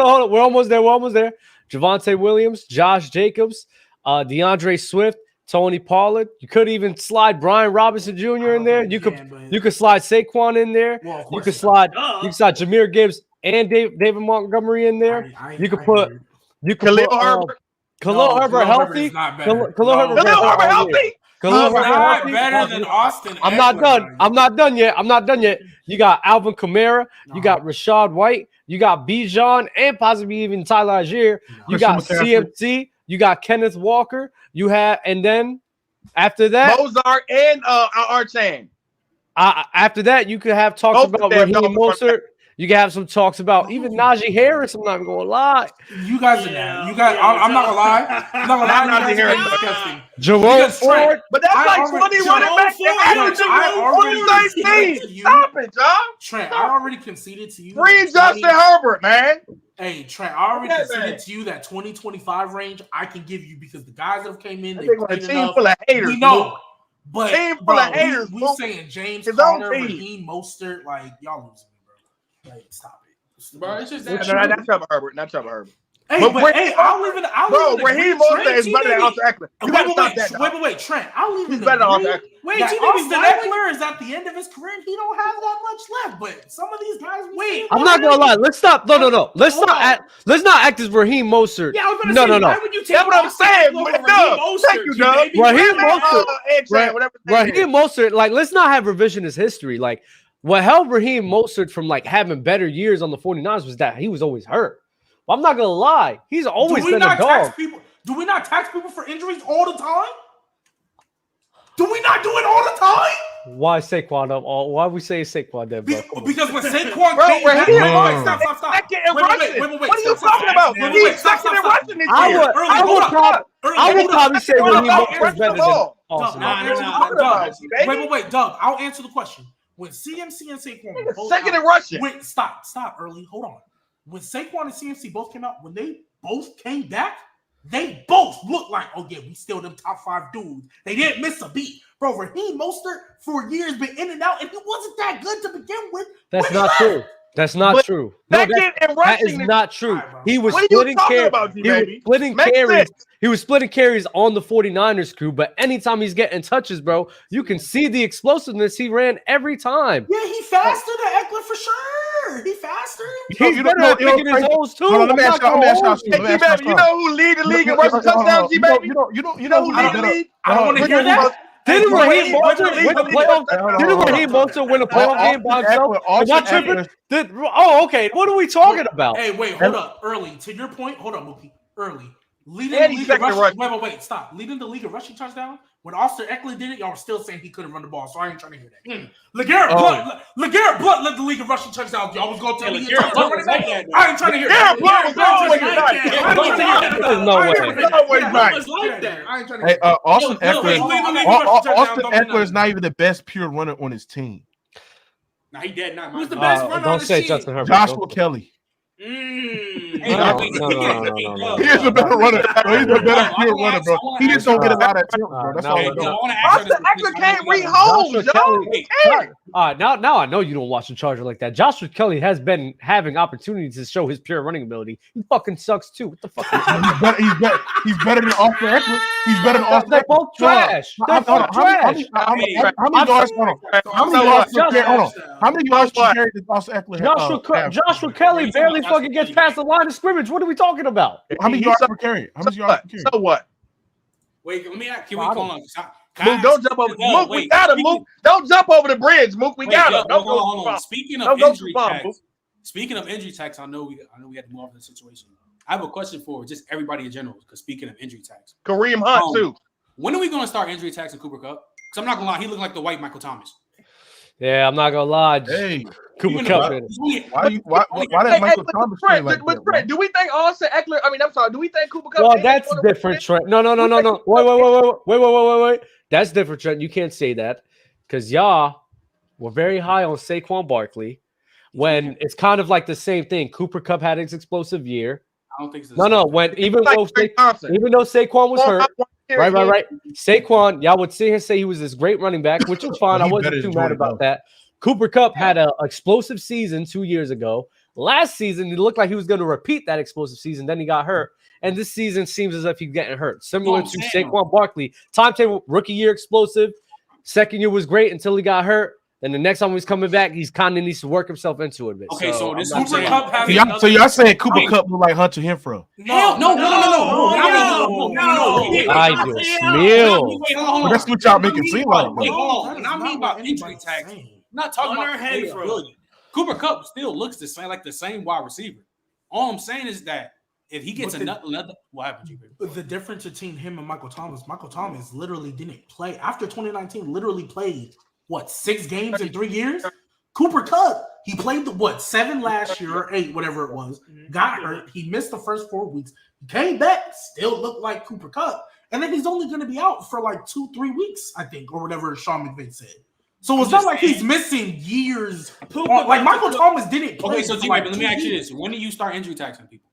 on. We're almost there. Javonte Williams, Josh Jacobs, DeAndre Swift, Tony Pollard. You could even slide Brian Robinson Jr. in there. You could slide Saquon in there. You could slide Jahmyr Gibbs and David Montgomery in there. You could put Khalil Herbert healthy. Khalil Herbert healthy. Better than Austin. I'm not done yet. You got Alvin Kamara. You got Rashad White. You got Bijan and possibly even Tyler Algier. You got CMC. You got Kenneth Walker. You have, and then after that, Mozart and Archan. After that, you could have talks about Raheem Mostert. You can have some talks about even Najee Harris. I'm not even gonna lie. You guys are now. You guys, I'm not gonna lie. Najee Harris is disgusting. Jerome Ford, but that's like 20 running backs. Stop it, John. Trent, I already conceded to you. Free Justin Herbert, man. Hey, Trent, I already conceded to you that 2025 range I can give you because the guys that have came in, they're a team full of haters. We know. But team full of haters. We saying James Conner, Raheem Mostert, like y'all losing me, bro. Like, stop it, bro. It's just that. Not Trevor Herbert. Hey, I'll leave it. Bro, Raheem Mostert is better than Austin Ekeler. You gotta stop that. Wait, Trent. I'll leave it. He's better than Austin Ekeler. Wait, Austin Ekeler is at the end of his career and he don't have that much left. But some of these guys, I'm not gonna lie. Let's stop. No. Let's not act as Raheem Mostert. Yeah, I was gonna say, no. Why would you take That's what I'm saying. Thank you, Doug. Raheem Mostert. Like, let's not have revisionist history. Like, what held Raheem Mostert from like having better years on the 49ers was that he was always hurt. I'm not gonna lie. He's always been a dog. Do we not tax people for injuries all the time? Do we not do it all the time? Why Saquon up? Why we say Saquon then, bro? Because when Saquon came back, stop. Wait. What are you talking about? He's second in rushing this year. I would probably say Raheem Mostert is better than Austin. Wait, Doug. I'll answer the question. When CMC and Saquon both second in rushing. Wait, stop, early. Hold on. When Saquon and CMC both came out, when they both came back, they both look like, oh yeah, we still them top 5 dudes. They didn't miss a beat. Bro, Raheem Mostert for years been in and out, and he wasn't that good to begin with. That's not true. That's not true. No, that is not true. He was splitting carries. He was splitting carries on the 49ers crew, but anytime he's getting touches, bro, you can see the explosiveness he ran every time. Yeah, he faster than Ekeler for sure. He faster. He's better at picking his holes too. You know who lead the league in rushing touchdowns, G-Baby? You know who lead the league? I don't want to hear that. Didn't Raheem Mostert win a playoff? Didn't Raheem Mostert win a playoff game by himself? Am I tripping? Oh, okay. What are we talking about? Hey, wait, hold up. Early, to your point, hold up, Mookie. Early. Leading the league of rushing. Wait, stop. Leading the league of rushing touchdown. When Austin Ekeler did it, y'all were still saying he couldn't run the ball, so I ain't trying to hear that. LeGarrette Blount led the league of rushing touchdowns. Y'all was going to tell me I ain't trying to hear that. Hey, Austin Ekeler is not even the best pure runner on his team. Nah, he dead. Not who's the best runner on the say team? Justin Herbert. Joshua Kelly. No. He is a better runner. He's a better pure runner, bro. He just don't get a lot of attempt, bro. That's all I know. Austin Ekeler can't read holes, yo. Now I know you don't watch the Charger like that. Joshua Kelly has been having opportunities to show his pure running ability. He fucking sucks too. What the fuck? He's better than Austin Ekeler. He's better than Austin Ekeler. They're both trash. They're both trash. How many yards carried did Austin Ekeler have? Joshua Kelly barely fucking gets past the line of scrimmage. What are we talking about? How many yards per carry? So what? Wait, let me ask. Can we call on? Mook, don't jump over. Mook, we got him. Mook, don't jump over the bridge. Mook, we got him. Hold on. Speaking of injury tax, I know we had to move on to the situation. I have a question for just everybody in general. Because speaking of injury tax, Kareem Hunt too. When are we going to start injury tax in Cooper Kupp? Because I'm not gonna lie, he looked like the white Michael Thomas. Yeah, I'm not gonna lie. Hey, Cooper Kupp. Why did Michael Thomas play like that? Do we think Austin Ekeler? I mean, I'm sorry. Do we think Cooper Kupp? Well, that's different, Trent. No. Wait. That's different, Trent. You can't say that because y'all were very high on Saquon Barkley when it's kind of like the same thing. Cooper Kupp had his explosive year. I don't think so. No. When even though Saquon was hurt, right. Saquon, y'all would sit here and say he was this great running back, which was fine. I wasn't too mad about that. Cooper Kupp had an explosive season 2 years ago. Last season, it looked like he was going to repeat that explosive season. Then he got hurt. And this season seems as if he's getting hurt. Similar to Saquon Barkley. Timetable, rookie year explosive. Second year was great until he got hurt. And the next time he's coming back, he's kind of needs to work himself into it a bit. Okay, so this Cooper Kupp having so y'all saying Cooper Kupp look like Hunter Henfro? No. I do. Smell. That's what y'all make it seem like. Wait, hold on. When I mean about injury tax, I'm not talking about ability. Cooper Kupp still looks the same, like the same wide receiver. All I'm saying is that if he gets another, what happened, the difference between him and Michael Thomas literally didn't play after 2019. Literally played 6 games in 3 years. Cooper Kupp, he played 7 last year or 8, whatever it was. Got hurt. He missed the first 4 weeks. He came back, still looked like Cooper Kupp, and then he's only going to be out for 2-3 weeks, I think, or whatever Sean McVay said. So it's not like he's missing years. Like Michael Thomas didn't play. Okay, so G-Baby, let me ask you this: when do you start injury taxing people?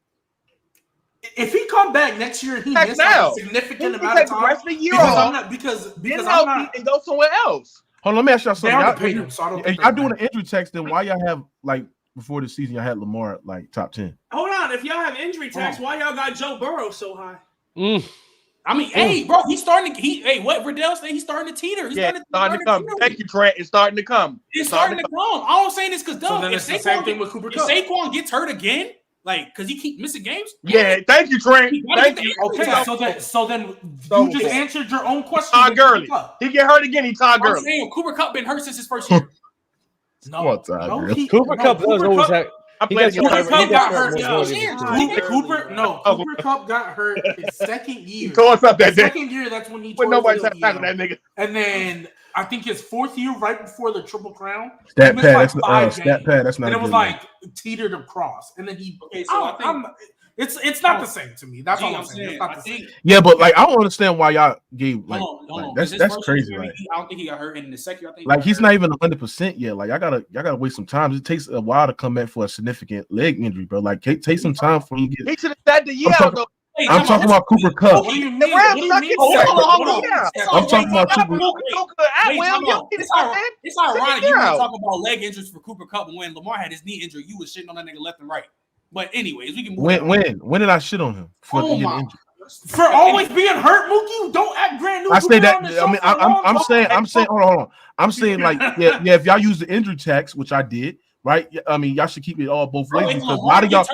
If he come back next year and he misses a significant amount of time, because I'm not, and go somewhere else. Hold on, let me ask y'all something. If y'all doing an injury tax, then why y'all have before the season y'all had Lamar top 10? Hold on, if y'all have injury tax, why y'all got Joe Burrow so high? I mean, hey, bro, he's starting to. What Riddell say? He's starting to teeter. He's starting to come. Thank you, Trent. It's starting to come. It's starting to come. All I'm saying is because it's the same thing with Cooper Kupp. If Saquon gets hurt again, because he keep missing games. Yeah, thank you, Trent. Thank you. Okay, so then you just answered your own question. Todd Gurley. He get hurt again. He's Todd Gurley. I'm saying Cooper Kupp been hurt since his first year. Cooper Kupp does always have. Cooper Kupp got hurt his second year. Second year, that's when he tore his ACL. And then I think his 4th year, right before the Triple Crown, stat pad. That's not. And it was teetered across. And then he. Okay, so I think it's not the same to me. That's all I'm saying. It's not the same. Yeah, but I don't understand why y'all gave that's crazy. I don't think he got hurt in the second. I think he's not even 100% yet. Y'all gotta wait some time. It takes a while to come back for a significant leg injury, bro. Take some time for him. He should have sat the year out though. I'm talking about Cooper Kupp. What do you mean? The Rams suck it. Hold on. I'm talking about Cooper. It's ironic you want to talk about leg injuries for Cooper Kupp when Lamar had his knee injury. You was shitting on that nigga left and right. But anyways, we can move when did I shit on him for getting injured? For always being hurt, Mookie, don't act brand new. I say that. I'm saying. Hold on. I'm saying like, yeah. If y'all use the injury tax, which I did, right? I mean, y'all should keep it all both ways because a lot of y'all.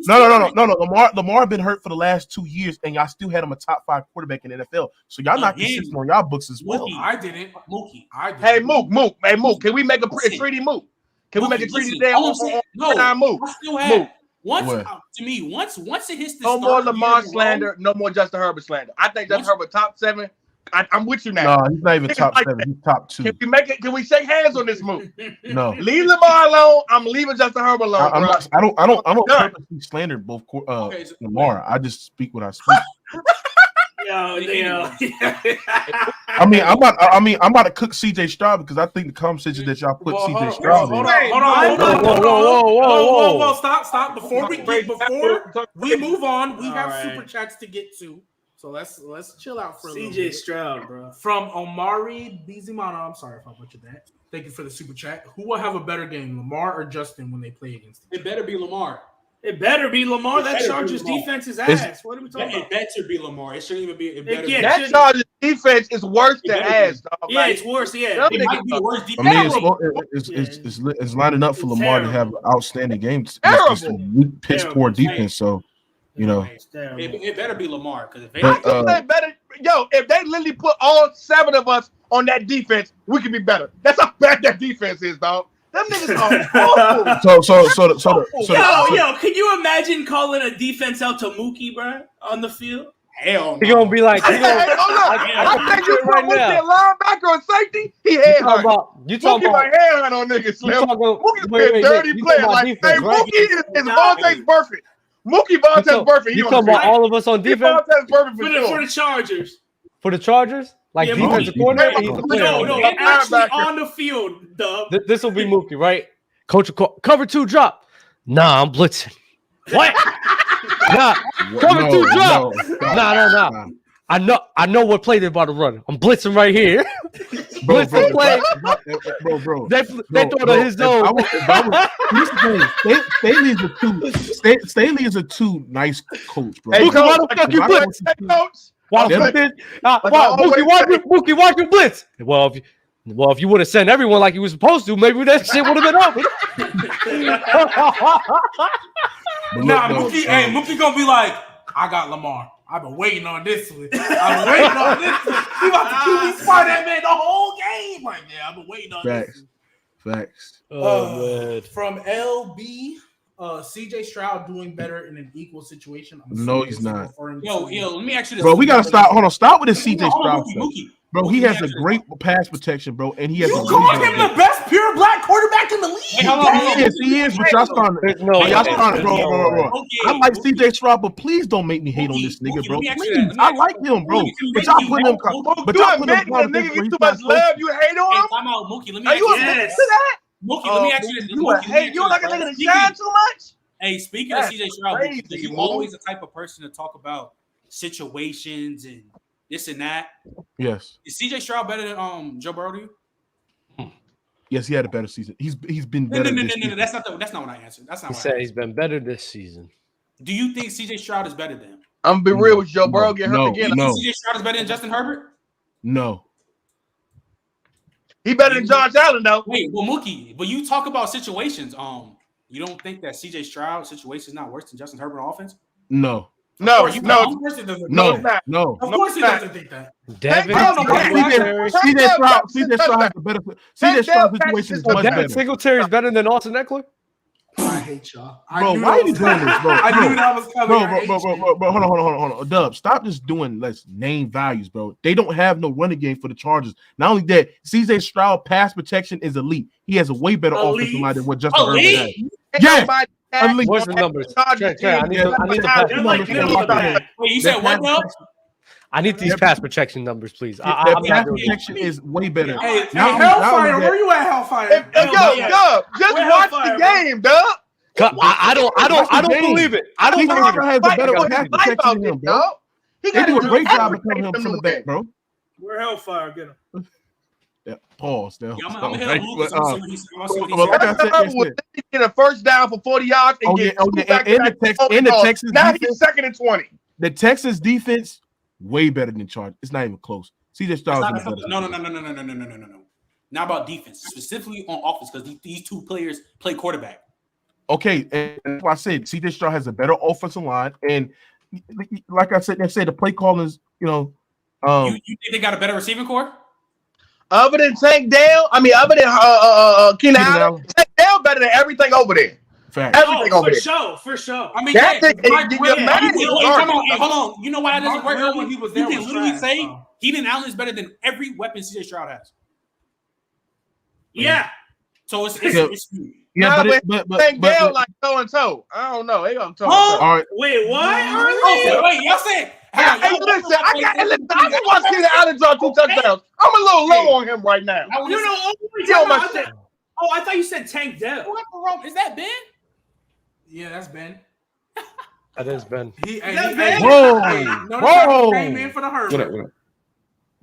No. Lamar been hurt for the last 2 years, and y'all still had him a top 5 quarterback in the NFL. So y'all not consistent on y'all books as well. I didn't. Mookie. Hey, Mook. Hey, Mook. Can we make a treaty, Mook? Can we make a treaty today on Mook? I still have. Once it hits the no more Lamar slander, no more Justin Herbert slander. I think Justin Herbert top 7. I'm with you now. No, he's not even top 7. He's top 2. Can we make it? Can we shake hands on this move? No. Leave Lamar alone. I'm leaving Justin Herbert alone. I don't purposely slander both Lamar. I just speak what I speak. Yo. I'm about to cook CJ Stroud because I think the conversation that y'all put CJ Stroud in. Hold on. Stop. Before we move on, we have super chats to get to. So let's chill out for a little bit. CJ Stroud, bro. From Omari Bizimana. I'm sorry if I butchered that. Thank you for the super chat. Who will have a better game, Lamar or Justin, when they play against each other? It better be Lamar. It better be Lamar. That Chargers defense is ass. What are we talking about? It better be Lamar. It shouldn't even be. It better that Chargers defense is worse than ass, dog. Yeah, it's worse. Yeah, it might be the worst defense. I mean, it's lining up for Lamar to have an outstanding game. It's piss poor defense. So, you know, it better be Lamar because if they literally put all 7 of us on that defense, we could be better. That's how bad that defense is, dog. Them niggas are awful. Yo, can you imagine calling a defense out to Mookie, bro, on the field? Hell no. He gonna be like, I think you put that linebacker or safety. He head hunt. You talking about head hunt on niggas, Slim. Mookie's a dirty player. Like, hey, Mookie is Vontae's perfect. Mookie Vontae's perfect. You talking about all of us on defense? Vontae's perfect for the Chargers. For the Chargers? Like defensive coordinator? No, actually on the field, Dub. This will be Mookie, right? Coach, cover 2 drop. Nah, I'm blitzing. What? Nah, cover 2 drop. Nah. I know what play they're about to run. I'm blitzing right here. Blitzing play. Bro. They throw to his zone. Staley is a too nice coach, bro. Hey, why the fuck you blitz? Coach. Mookie, watch you blitz. Well, if you would have sent everyone like you were supposed to, maybe that shit would have been over. Mookie gonna be like, I got Lamar. I've been waiting on this one. He about to QB spy that man the whole game. Like, yeah, I've been waiting on this one. Facts. Man. From LB, CJ Stroud doing better in an equal situation. No, he's not. Yo, let me ask you this. Bro, we gotta stop. Hold on, stop with this CJ Stroud. Bro, he has a great pass protection, bro, and he has. You call him the best pure black quarterback in the league? He is. But y'all starting, bro. I like CJ Stroud, but please don't make me hate on this nigga, bro. Please, I like him, bro. But y'all put him. But y'all put him. Nigga, you too much love. You hate on him. I'm out, Mookie. Let me ask you that. Mookie, let me ask you this. You don't like a nigga to shine too much. Hey, speaking of CJ Stroud, are you always the type of person to talk about situations and this and that? Yes. Is CJ Stroud better than Joe Burrow to you? Yes, he had a better season. He's been better. No. That's not what I answered. That's not. He said he's been better this season. Do you think CJ Stroud is better than him? I'm gonna be real with Joe Burrow. Get hurt again. No. CJ Stroud is better than Justin Herbert? No. He better than Josh Allen though. Wait, well, Mookie, but you talk about situations. You don't think that CJ Stroud situation is not worse than Justin Herbert offense? No. No. Of course he doesn't think that. CJ Stroud has a better. CJ Stroud's situation is much better. Singletary is better than Austin Ekeler. I hate y'all. Bro, why are you doing this, bro? I knew that was coming. Bro, hold on. Dub, stop just doing let's name values, bro. They don't have no running game for the Chargers. Not only that, CJ Stroud pass protection is elite. He has a way better offensive line than what Justin Herbert has. Yeah. What's the numbers? I need the pass protection. Wait, you said what now? I need these pass protection numbers, please. Pass protection is way better. Hey, Hellfire, where you at, Hellfire? Dub, just watch the game, Dub. I don't believe it. I don't believe it. Has a better pass protection than him, bro. They do a great job of covering him from the back, bro. We're Hellfire. Get him. Yeah, pause. Now. Yeah, I'm gonna hit him. Get a first down for 40 yards and get the Texas now defense, he's second and 20. The Texas defense way better than Chargers. It's not even close. CJ Stroud. No. Not about defense, specifically on offense, because these two players play quarterback. Okay, and that's why I said CJ Stroud has a better offensive line, and like I said, the play calling is, you think they got a better receiving core? Other than Tank Dell, other than Keenan Allen, Tank Dell better than everything over there. Fact. Everything over there. For sure. I mean, hold on. You know why that doesn't work? When he was there, you can literally say Keenan Allen is better than every weapon CJ Stroud has. Yeah. So it's but Tank Dell like toe and toe. I don't know. They gonna toe. All right. Wait, what? Wait, y'all said. Hey, listen, I just want to see the Allen draw 2 touchdowns. I'm a little low on him right now. I thought you said Tank Dell. Is that Ben? Yeah, that's Ben. That is Ben. Whoa! Came in for the Herbert.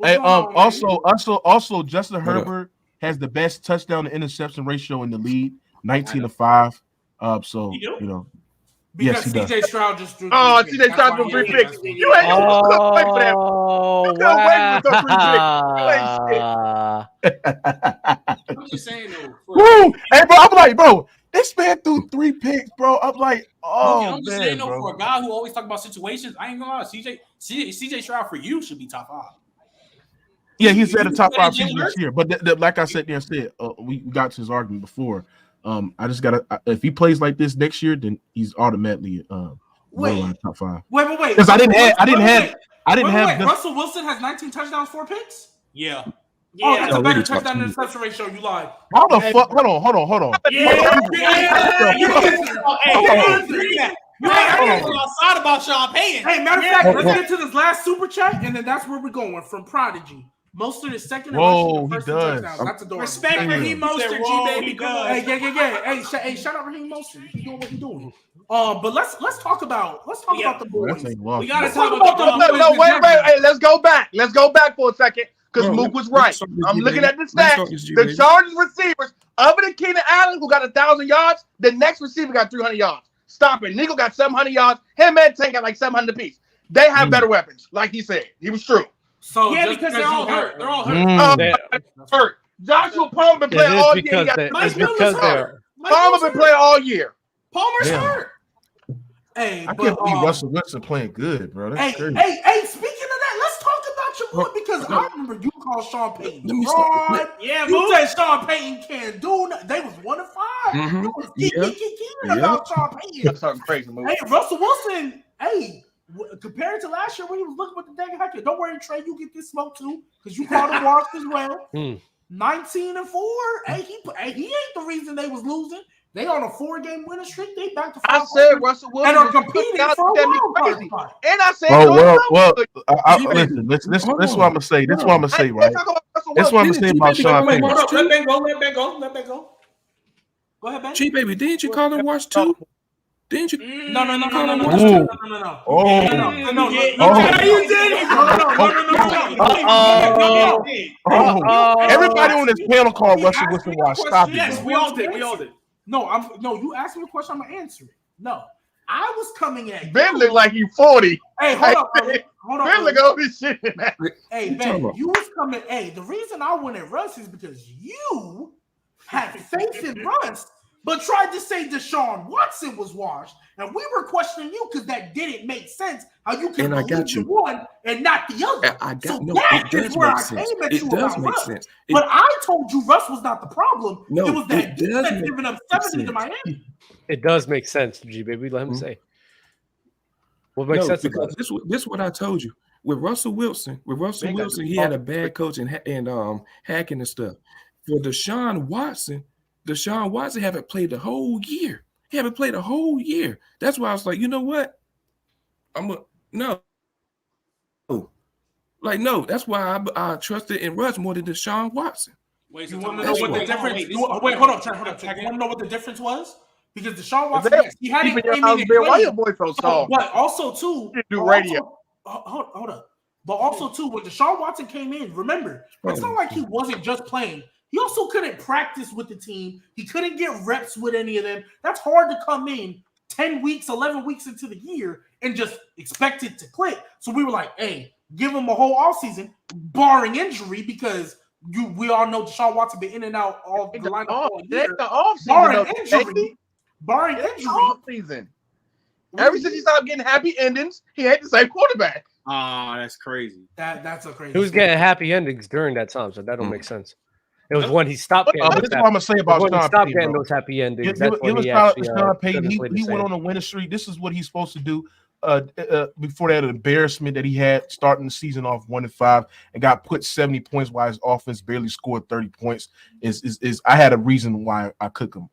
Hey, also, Justin Herbert has the best touchdown to interception ratio in the league, 19-5. So you know. Because yes, CJ Stroud just threw. CJ Stroud threw 3 picks. You ain't gonna wait for that. You couldn't wait for those 3 picks. I'm just saying though. Woo! Hey, bro, I'm like, bro, this man threw 3 picks, bro. I'm like, I'm just saying though, for a guy who always talk about situations, I ain't gonna lie. CJ Stroud for you should be top 5. Yeah, he's at the top 5 season this year. But like I said, we got to his argument before. I just gotta. If he plays like this next year, then he's automatically top 5. Wait. Because I didn't have. Russell Wilson has 19 touchdowns, 4 picks. Yeah. Oh, that's a better touchdown than interception ratio. You lied. How the fuck? Hold on. Outside about Sean Payton. Hey, matter of fact, let's get to this last super chat, and then that's where we're going from Prodigy. Mostert is second. Whoa, he does. That's adorable. Respect Raheem Mostert, G baby. Hey, shout out Raheem Mostert. He's doing what he's doing. But let's talk about the boys. We gotta talk about the wait. Hey, let's go back. Let's go back for a second because Mook was right. I'm looking at the stats. The Chargers receivers, other than Keenan Allen, who got 1,000 yards, the next receiver got 300 yards. Stop it. Nico got 700 yards. Him and Tank got like 700 apiece. They have better weapons, like he said. He was true. So yeah, because they're all hurt. They're all hurt. Hurt. Joshua Palmer been playing all year. Palmer been playing all year. Palmer's hurt. Hey, I can't believe Russell Wilson playing good, bro. That's crazy. Hey, speaking of that, let's talk about your boy because I remember you called Sean Payton. You said Sean Payton can't do nothing. They was 1-5. You was geeking about Sean Payton. That's something crazy, man. Hey, Russell Wilson, compared to last year when he was looking with the dang hacker, don't worry, Trey, you get this smoke too because you called him washed as well. 19-4. Hey, he ain't the reason they was losing. They on a 4-game winning streak. They back to 5. I said Russell Wilson and are competing for a wild card spot. And I said, listen. This is what I'm gonna say. This is what I'm gonna say, right? This is what I'm gonna say about Sean Payton. Let Ben go. Go ahead, Ben. G-Baby, didn't you call him Wash too? Didn't you? No. Everybody on this panel called Russell Wilson Wash. Stop it. Yes, we all did. No, you asked me a question, I'm gonna answer it. No, I was coming at Ben look like you 40. Hey, hold on. Ben look all this shit in that. Hey, Ben, you was coming. Hey, the reason I went at Russ is because you had faith in Russ, but tried to say Deshaun Watson was washed, and we were questioning you because that didn't make sense. How you can believe the one and not the other? It does make sense. But I told you Russ was not the problem. No, it was that defense giving up 70 to Miami. It does make sense, G baby. Let him say. What makes sense? Because this is what I told you. With Russell Wilson, he had a bad coach and hacking and stuff. For Deshaun Watson haven't played the whole year. He haven't played a whole year. That's why I was like, you know what? No. That's why I trusted in Russ more than Deshaun Watson. Wait, you want to know what the difference? Wait, hold on. You want to know what the difference was? Because Deshaun Watson, yes, he had it. Why your boy so soft? But also too, do radio. Hold up. But also too, when Deshaun Watson came in, remember, it's not like he wasn't just playing. He also couldn't practice with the team. He couldn't get reps with any of them. That's hard to come in 10 weeks, 11 weeks into the year and just expect it to click. So we were like, hey, give him a whole offseason, barring injury, because we all know Deshaun Watson been in and out all the lineup all year. Barring injury. Ever since he started getting happy endings, he had the same quarterback. That's crazy. That's a crazy. He was getting happy endings during that time, so that don't make sense. It was when he stopped getting. This is what I'm gonna say about Sean Payton. Getting those happy endings. Sean Payton. He went on a winning streak. This is what he's supposed to do. Before that embarrassment that he had starting the season off 1-5 and got put 70 points while his offense barely scored 30 points. Is I had a reason why I cook him.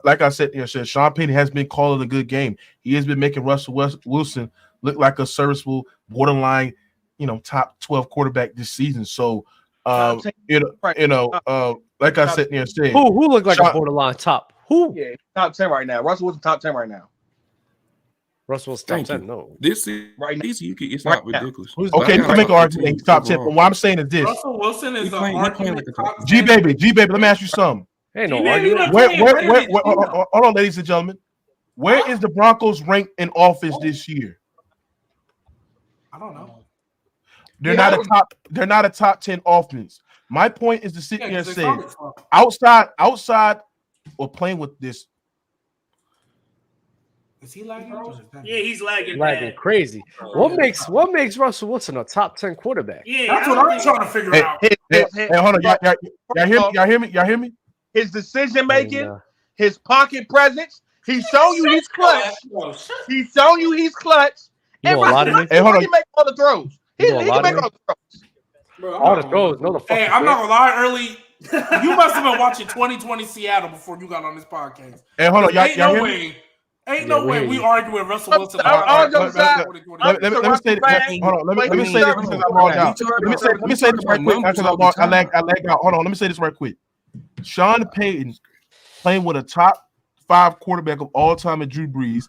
Like I said, Sean Payton has been calling a good game. He has been making Russell Wilson look like a serviceable, borderline, top 12 quarterback this season. So, like I said, who looked like a borderline top? Who? Yeah, top 10 right now. Russell Wilson top 10 right now. Russell's top 10. No, this is right now. It's not ridiculous. Okay, you can make an argument he's top 10. But what I'm saying is this: Russell Wilson is G baby. Let me ask you something. Ain't no argument. Hold on, ladies and gentlemen. Where is the Broncos ranked in offense this year? I don't know. They're not a top 10 offense. My point is to sit there and say, outside or playing with this. Is he lagging? Yeah, he's lagging. Lagging crazy. What makes Russell Wilson a top 10 quarterback? Yeah, that's what I'm trying to figure out. Hey, hold on, y'all hear me? His decision making, his pocket presence. He's showing you he's clutch. He's showing you he's clutch. Hey, hold on. He make all the throws. He can make all the throws. Bro, all the throws. No, the fuck. Hey, I'm not gonna lie. Early, you must have been watching 2020 Seattle before you got on this podcast. Hey, hold on, y'all hear me? Ain't no way we argue with Russell Wilson. Let me say this. Hold on. Let me say this because I logged out. Let me say this right quick because I lagged out. Hold on. Let me say this right quick. Sean Payton playing with a top 5 quarterback of all time at Drew Brees.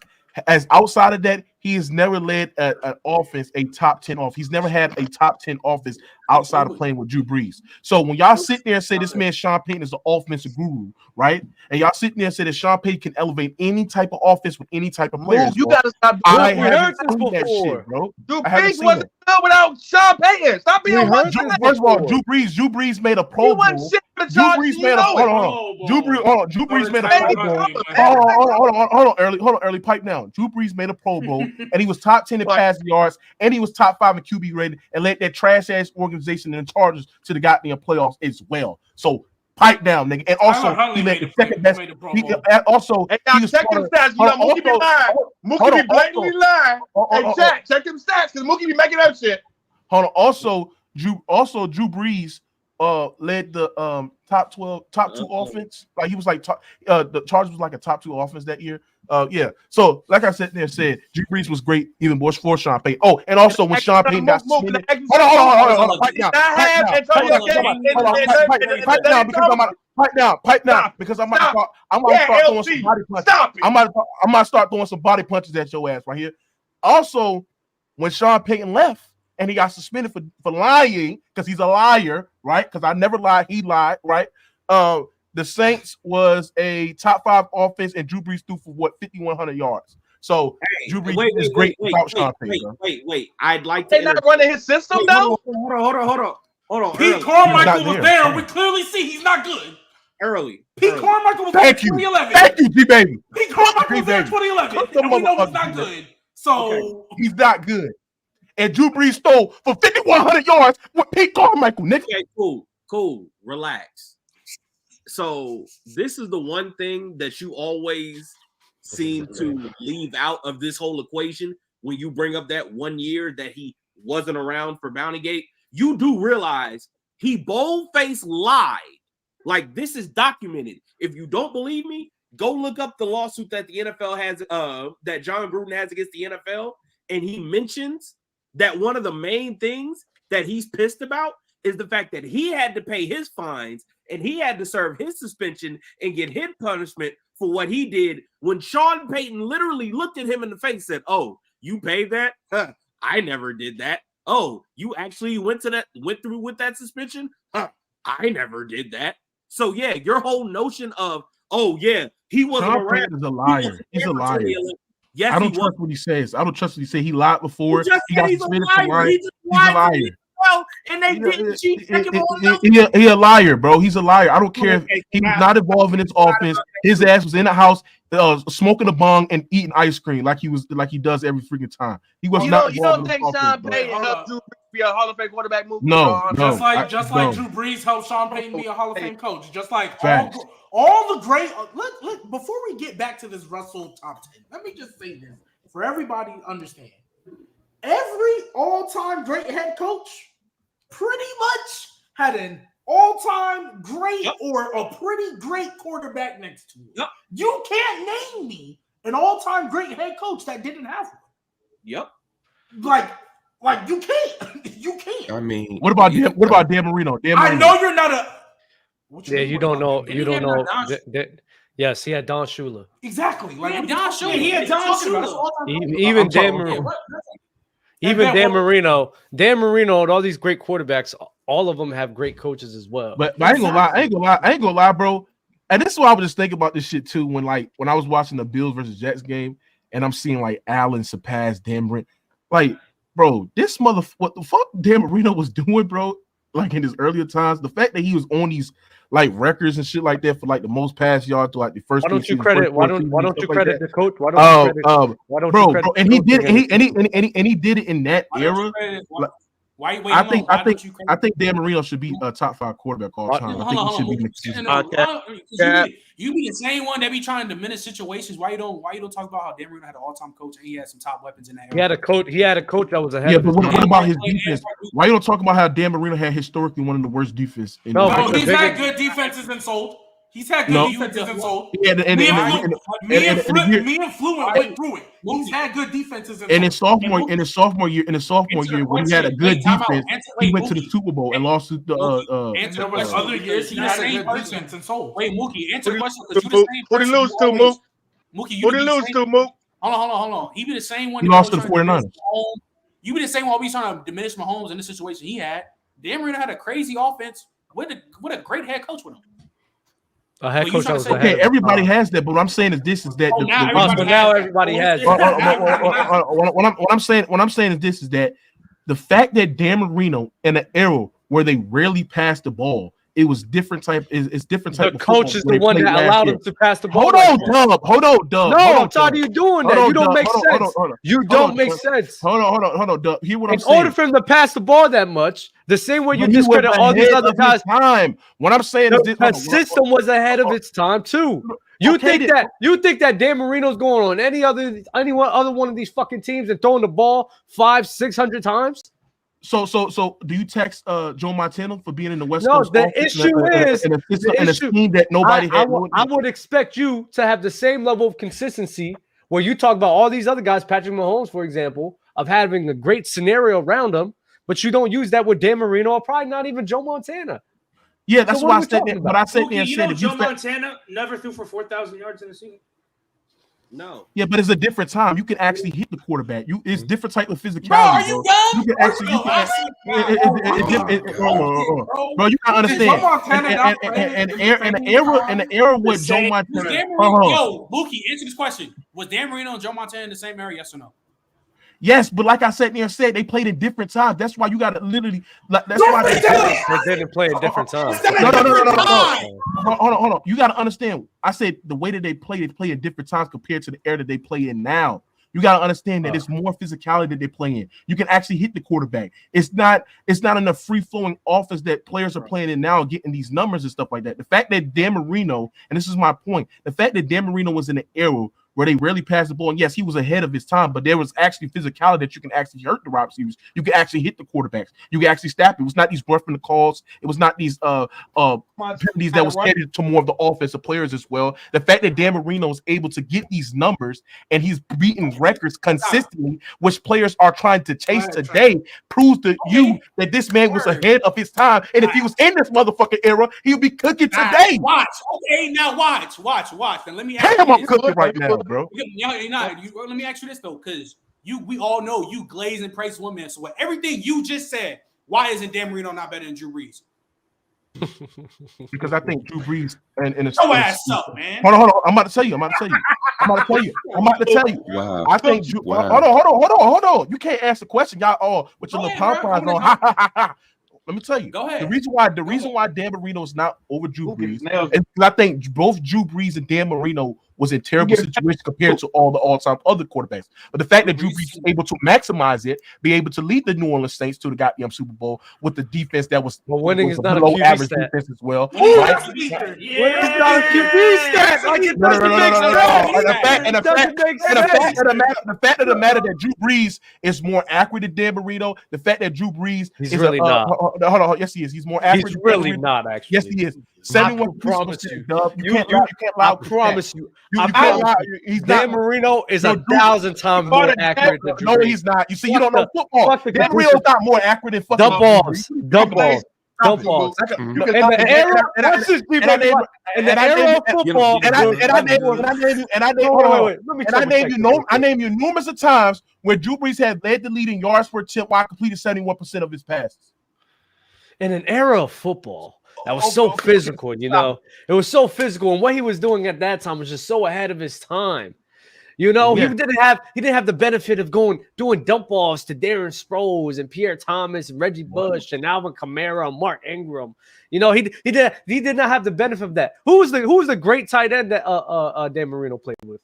As outside of that, he has never led an offense a top 10 off. He's never had a top 10 offense outside of playing with Drew Brees. So when y'all sit there and say this man Sean Payton is the offensive guru, right? And y'all sit there and say that Sean Payton can elevate any type of offense with any type of players. You gotta stop. I haven't seen that shit, bro. Drew Brees wasn't good without Sean Payton. Stop being one. First of all, Drew Brees made a Pro Bowl. Drew Brees made a Drew Brees made a Pro Bowl. Hold on, early pipe down. Drew Brees made a Pro Bowl, and he was top 10 in passing yards, and he was top 5 in QB rating, and led that trash ass organization and Chargers to the goddamn playoffs as well. So pipe down, nigga. And also, he led the second best. Also, check them stats. You know, Mookie be lying. Mookie be blatantly lying. Hey, check them stats because Mookie be making up shit. Hold on. Also, Drew Brees led the top 2 offense. Like he was like the Chargers was like a top 2 offense that year. Yeah. So like I said, Drew Brees was great even before Sean Payton. Oh, and also when Sean Payton got suspended. Hold on. Pipe down because I'm about to start throwing some body punches. I'm about to start throwing some body punches at your ass right here. Also, when Sean Payton left and he got suspended for lying because he's a liar, right? Because I never lied, he lied, right? The Saints was a top 5 offense, and Drew Brees threw for 5,100 yards. So Drew Brees is great without Sean Payton. Wait. I'd like to. They not running his system though. Hold on. Pete Carmichael was there. We clearly see he's not good. Pete Carmichael was there in 2011. Thank you, G baby. Pete Carmichael was there in 2011, and we know he's not good. So he's not good. And Drew Brees stole for 5,100 yards with Pete Carmichael, nigga. Okay, cool. Relax. So this is the one thing that you always seem to leave out of this whole equation when you bring up that 1 year that he wasn't around for Bountygate. You do realize he bold-faced lied. Like, this is documented. If you don't believe me, go look up the lawsuit that the NFL has, that John Gruden has against the NFL, and he mentions that one of the main things that he's pissed about is the fact that he had to pay his fines and he had to serve his suspension and get his punishment for what he did when Sean Payton literally looked at him in the face and said, "Oh, you paid that? Huh, I never did that. Oh, you actually went through with that suspension? Huh, I never did that." So yeah, your whole notion of, oh yeah, he wasn't Sean around. Payton is a liar. He's a liar. Yes, I don't trust what he says. I don't trust what he said. He lied before. He got suspended for lying. He's a liar. Well, and they didn't cheat. He a liar, bro. He's a liar. I don't care if he was not involved in his offense. His ass was in the house smoking a bong and eating ice cream like he does every freaking time. He was not. You don't think Sean Payton helped Drew Brees be a Hall of Fame quarterback? No. Just like Drew Brees helped Sean Payton be a Hall of Fame coach. Just like all the great. Look, before we get back to this Russell top 10, let me just say this for everybody to understand. Every all-time great head coach pretty much had an all-time great or a pretty great quarterback next to him. Yep. You can't name me an all-time great head coach that didn't have one. Yep. Like you can't. You can't. I mean, what about Dan Marino? I know you're not a. You don't know. You don't know. Yes, he had Don Shula. Exactly. Like Don Shula. He had Don Shula. Even Dan Marino. Even Dan Marino, and all these great quarterbacks, all of them have great coaches as well. But I ain't gonna lie, bro. And this is why I was just thinking about this shit too. When I was watching the Bills versus Jets game, and I'm seeing like Allen surpass Dan Marino. Like, bro, what the fuck Dan Marino was doing, bro? Like in his earlier times, the fact that he was on these like records and shit like that for like the most pass yards to like the first. Why don't you credit the coach? Bro, and he did it. And he did it in that era. I think Dan Marino should be a top 5 quarterback all time. I think he should be next season. You be the same one that be trying to diminish situations. Why you don't talk about how Dan Marino had an all-time coach and he had some top weapons in that era? He had a coach that was ahead. Yeah, but what about his defense? Why you don't talk about how Dan Marino had historically one of the worst defense? No, he's had good defenses and sold. He's had good defenses and sold. Me and Fluent went through it. He's had good defenses and in his sophomore year, when he had a good defense, he went to the Super Bowl and lost to the other years he had a good defense and sold. Wait, Mookie, answer the question because you the same. Who did he lose to, Mook? Mookie, who did he lose to, Mook? Hold on. He be the same one. He lost to the 49ers. You be the same one. We trying to diminish Mahomes in the situation he had. Dan Marino had a crazy offense with a great head coach with him. A head coach was okay, everybody has that, but what I'm saying is now everybody has it. What I'm saying is that the fact that Dan Marino in an era where they rarely passed the ball, it was different type. It's different type. The coach is the one that allowed him to pass the ball. Hold on, Dub. No, I'm tired of you doing that. You don't make sense. You don't make sense. Hold on, Dub. Hear what I'm saying. In order for him to pass the ball that much, the same way you discredit all these other guys. What I'm saying is the system was ahead of its time too. You think that Dan Marino's going on any other one of these fucking teams and throwing the ball 500-600 times? So do you text Joe Montana for being in the West Coast? No, the issue is a scheme that nobody had. I would expect you to have the same level of consistency where you talk about all these other guys, Patrick Mahomes, for example, of having a great scenario around them, but you don't use that with Dan Marino or probably not even Joe Montana. Yeah, that's why I said that. But I said there and said Joe Montana never threw for 4,000 yards in a season. No. Yeah, but it's a different time. You can actually hit the quarterback. It's different type of physicality. Bro, are you dumb? You can actually. Bro, you gotta understand. And the era with Joe Montana. Yo, Mookie, answer this question: was Dan Marino and Joe Montana in the same era? Yes or no? Yes, but like I said there said, they played at different times. That's why you got to literally. That's why they didn't play at different times. No. Hold on. You got to understand. I said the way that they play at different times compared to the era that they play in now. You got to understand that it's more physicality that they play in. You can actually hit the quarterback. It's not enough free flowing offense that players are playing in now, getting these numbers and stuff like that. The fact that Dan Marino, and this is my point, the fact that Dan Marino was in an era where they rarely passed the ball. And yes, he was ahead of his time, but there was actually physicality that you can actually hurt the wide receivers. You can actually hit the quarterbacks. You can actually snap it. It was not these roughing the calls. It was not these penalties that was catered to more of the offensive players as well. The fact that Dan Marino is able to get these numbers and he's beating records consistently, which players are trying to chase today, proves to you that this man was ahead of his time. And if he was in this motherfucking era, he would be cooking today. Watch. Okay, now watch. And let me ask you I'm cooking right now, bro. Let me ask you this though, because we all know you glaze and praise one man. So with everything you just said, why isn't Dan Marino not better than Drew Brees? Because I think Drew Brees and Your ass up, man. Hold on. I'm about to tell you. Wow. I think hold on. You can't ask the question, y'all all with your little pom-poms on. Let me tell you. Go ahead. The reason why Dan Marino is not over Drew Brees is I think both Drew Brees and Dan Marino was in terrible situations compared to all the all-time other quarterbacks. But the fact that Drew Brees was able to maximize it, be able to lead the New Orleans Saints to the goddamn Super Bowl with the defense that was winning is not below a average stat. Defense as well. Winning is not a QB stat. Like it doesn't make sense. The fact of the matter that Drew Brees is more accurate than Dan Marino. The fact that Drew Brees is really not. Hold on. Yes, he is. He's more accurate. He's really not actually. Yes, he is. 71%. Promise you. You can't lie. I promise you. Dan Marino is 1,000 times more accurate than Drew Brees. No, he's not. You see, you don't know football. Dan Marino's not more accurate than fucking dump balls. In the era of football, I name you numerous of times where Drew Brees had led the lead in yards per attempt while completed 71% of his passes. In an era of football that was so physical, it was so physical, and what he was doing at that time was just so ahead of his time. He didn't have the benefit of doing dump balls to Darren Sproles and Pierre Thomas and Reggie Bush and Alvin Kamara and Mark Ingram. He did not have the benefit of that. Who was the great tight end that Dan Marino played with?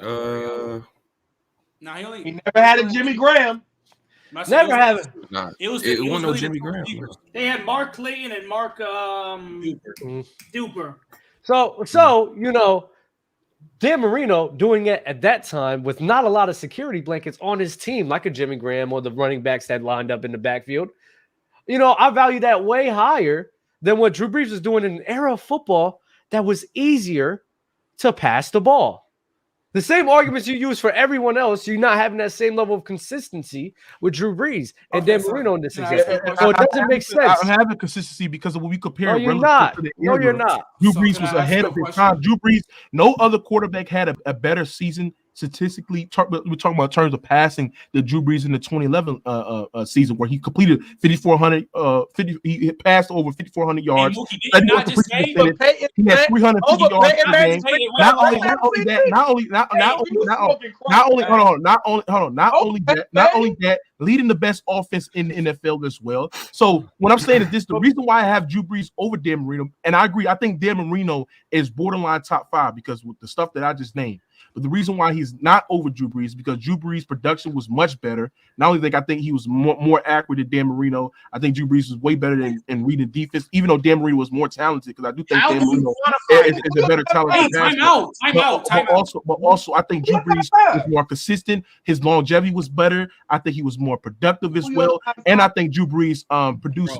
He never had a Jimmy Graham. Never have it. It wasn't no Jimmy Graham. They had Mark Clayton and Mark Duper. So Dan Marino doing it at that time with not a lot of security blankets on his team, like a Jimmy Graham or the running backs that lined up in the backfield. I value that way higher than what Drew Brees was doing in an era of football that was easier to pass the ball. The same arguments you use for everyone else, you're not having that same level of consistency with Drew Brees and Dan Marino in this example. So it doesn't make sense. I'm having consistency because when we compare, you're not. No, you're not. Drew Brees was ahead of his time. Drew Brees, no other quarterback had a better season statistically. We're talking about in terms of passing the Drew Brees in the 2011 season, where he completed 5,400. He passed over 5,400 yards. He had 350 yards per game. Not only that, leading the best offense in the NFL as well. So what I'm saying is this: the reason why I have Drew Brees over Dan Marino, and I agree, I think Dan Marino is borderline top 5 because with the stuff that I just named. But the reason why he's not over Drew Brees is because Drew Brees' production was much better. Not only I think he was more accurate than Dan Marino. I think Drew Brees was way better in reading defense, even though Dan Marino was more talented. Because I do think Dan Marino is a better talent. Time out. But also, I think Drew Brees was more consistent. His longevity was better. I think he was more productive as well. And I think Drew Brees produced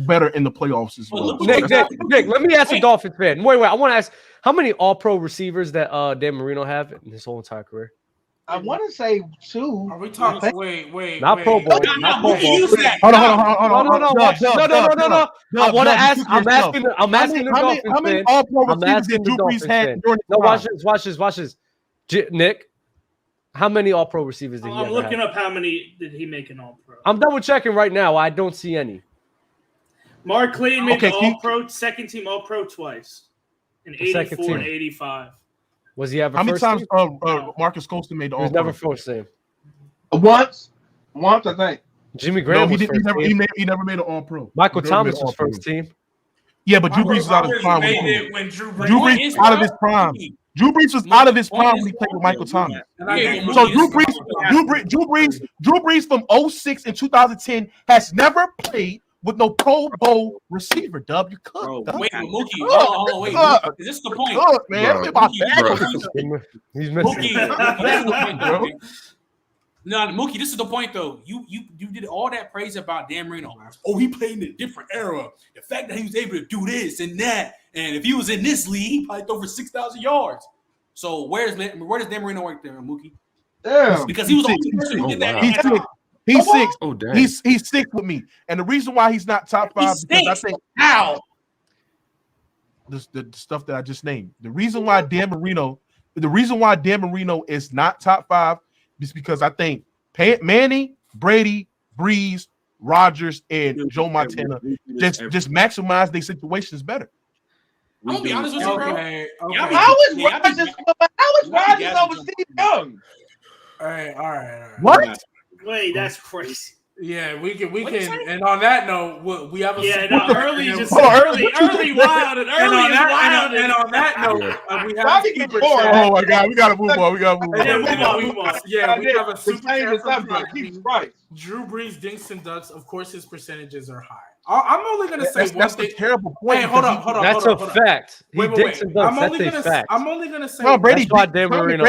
better in the playoffs as well. Nick, let me ask a Dolphins fan. Wait. I want to ask, how many All-Pro receivers that Dan Marino have in his whole entire career? I want to say 2. Are we talking? Wait. Not Pro Bowl. Not Pro Bowl. Hold on. No. I want to ask. I'm asking the Dolphins fan. How many All-Pro receivers did Drew Brees have during his prime? Watch this. Nick, how many All-Pro receivers did he have? I'm looking up how many did he make an All-Pro. I'm double checking right now. I don't see any. Mark Clayton made an All-Pro, second team All-Pro twice. In 84 and 85. Was he ever how many first times team? Marcus Colston made the All-Pro? He was never first team. Once, I think. Jimmy Graham he never made an All-Pro. Michael Thomas was first team. Yeah, but Drew Brees was out of his prime. Drew Brees out of his prime. Drew Brees was out of his prime when he played with Michael Thomas. So Drew Brees from 06 and 2010 has never played with no Pro Bowl receiver, Dub. You cooked. Wait, Mookie. Hold on, wait. Is this the point? Cook, man. He's missing. Mookie, no, Mookie, this is the point, though. You did all that praise about Dan Marino. Oh, he played in a different era. The fact that he was able to do this and that, and if he was in this league, he probably throw for 6,000 yards. So where does Dan Marino work there, Mookie? Damn. Because he was the only person who did that. He's six. Oh, damn. He's six with me. And the reason why he's not top five because I think the stuff that I just named. The reason why Dan Marino is not top five is because I think Manning, Brady, Brees, Rodgers, and Joe Montana just maximize their situations better. I'm gonna be honest with you, bro. How is Rodgers over Steve Young? All right. What? Wait, that's crazy. Yeah, we can, and on that note, we have a early wild, and on that note, we have a super chat. Oh my God, we gotta move on. Move on. Yeah, we have a super chat from right. Drew Brees, dinks and ducks. Of course, his percentages are high. I'm only gonna say that's a terrible point. Hey, hold up. That's a fact. Wait. That's a fact. I'm only gonna say. No, Brady, that's why Dan Marino.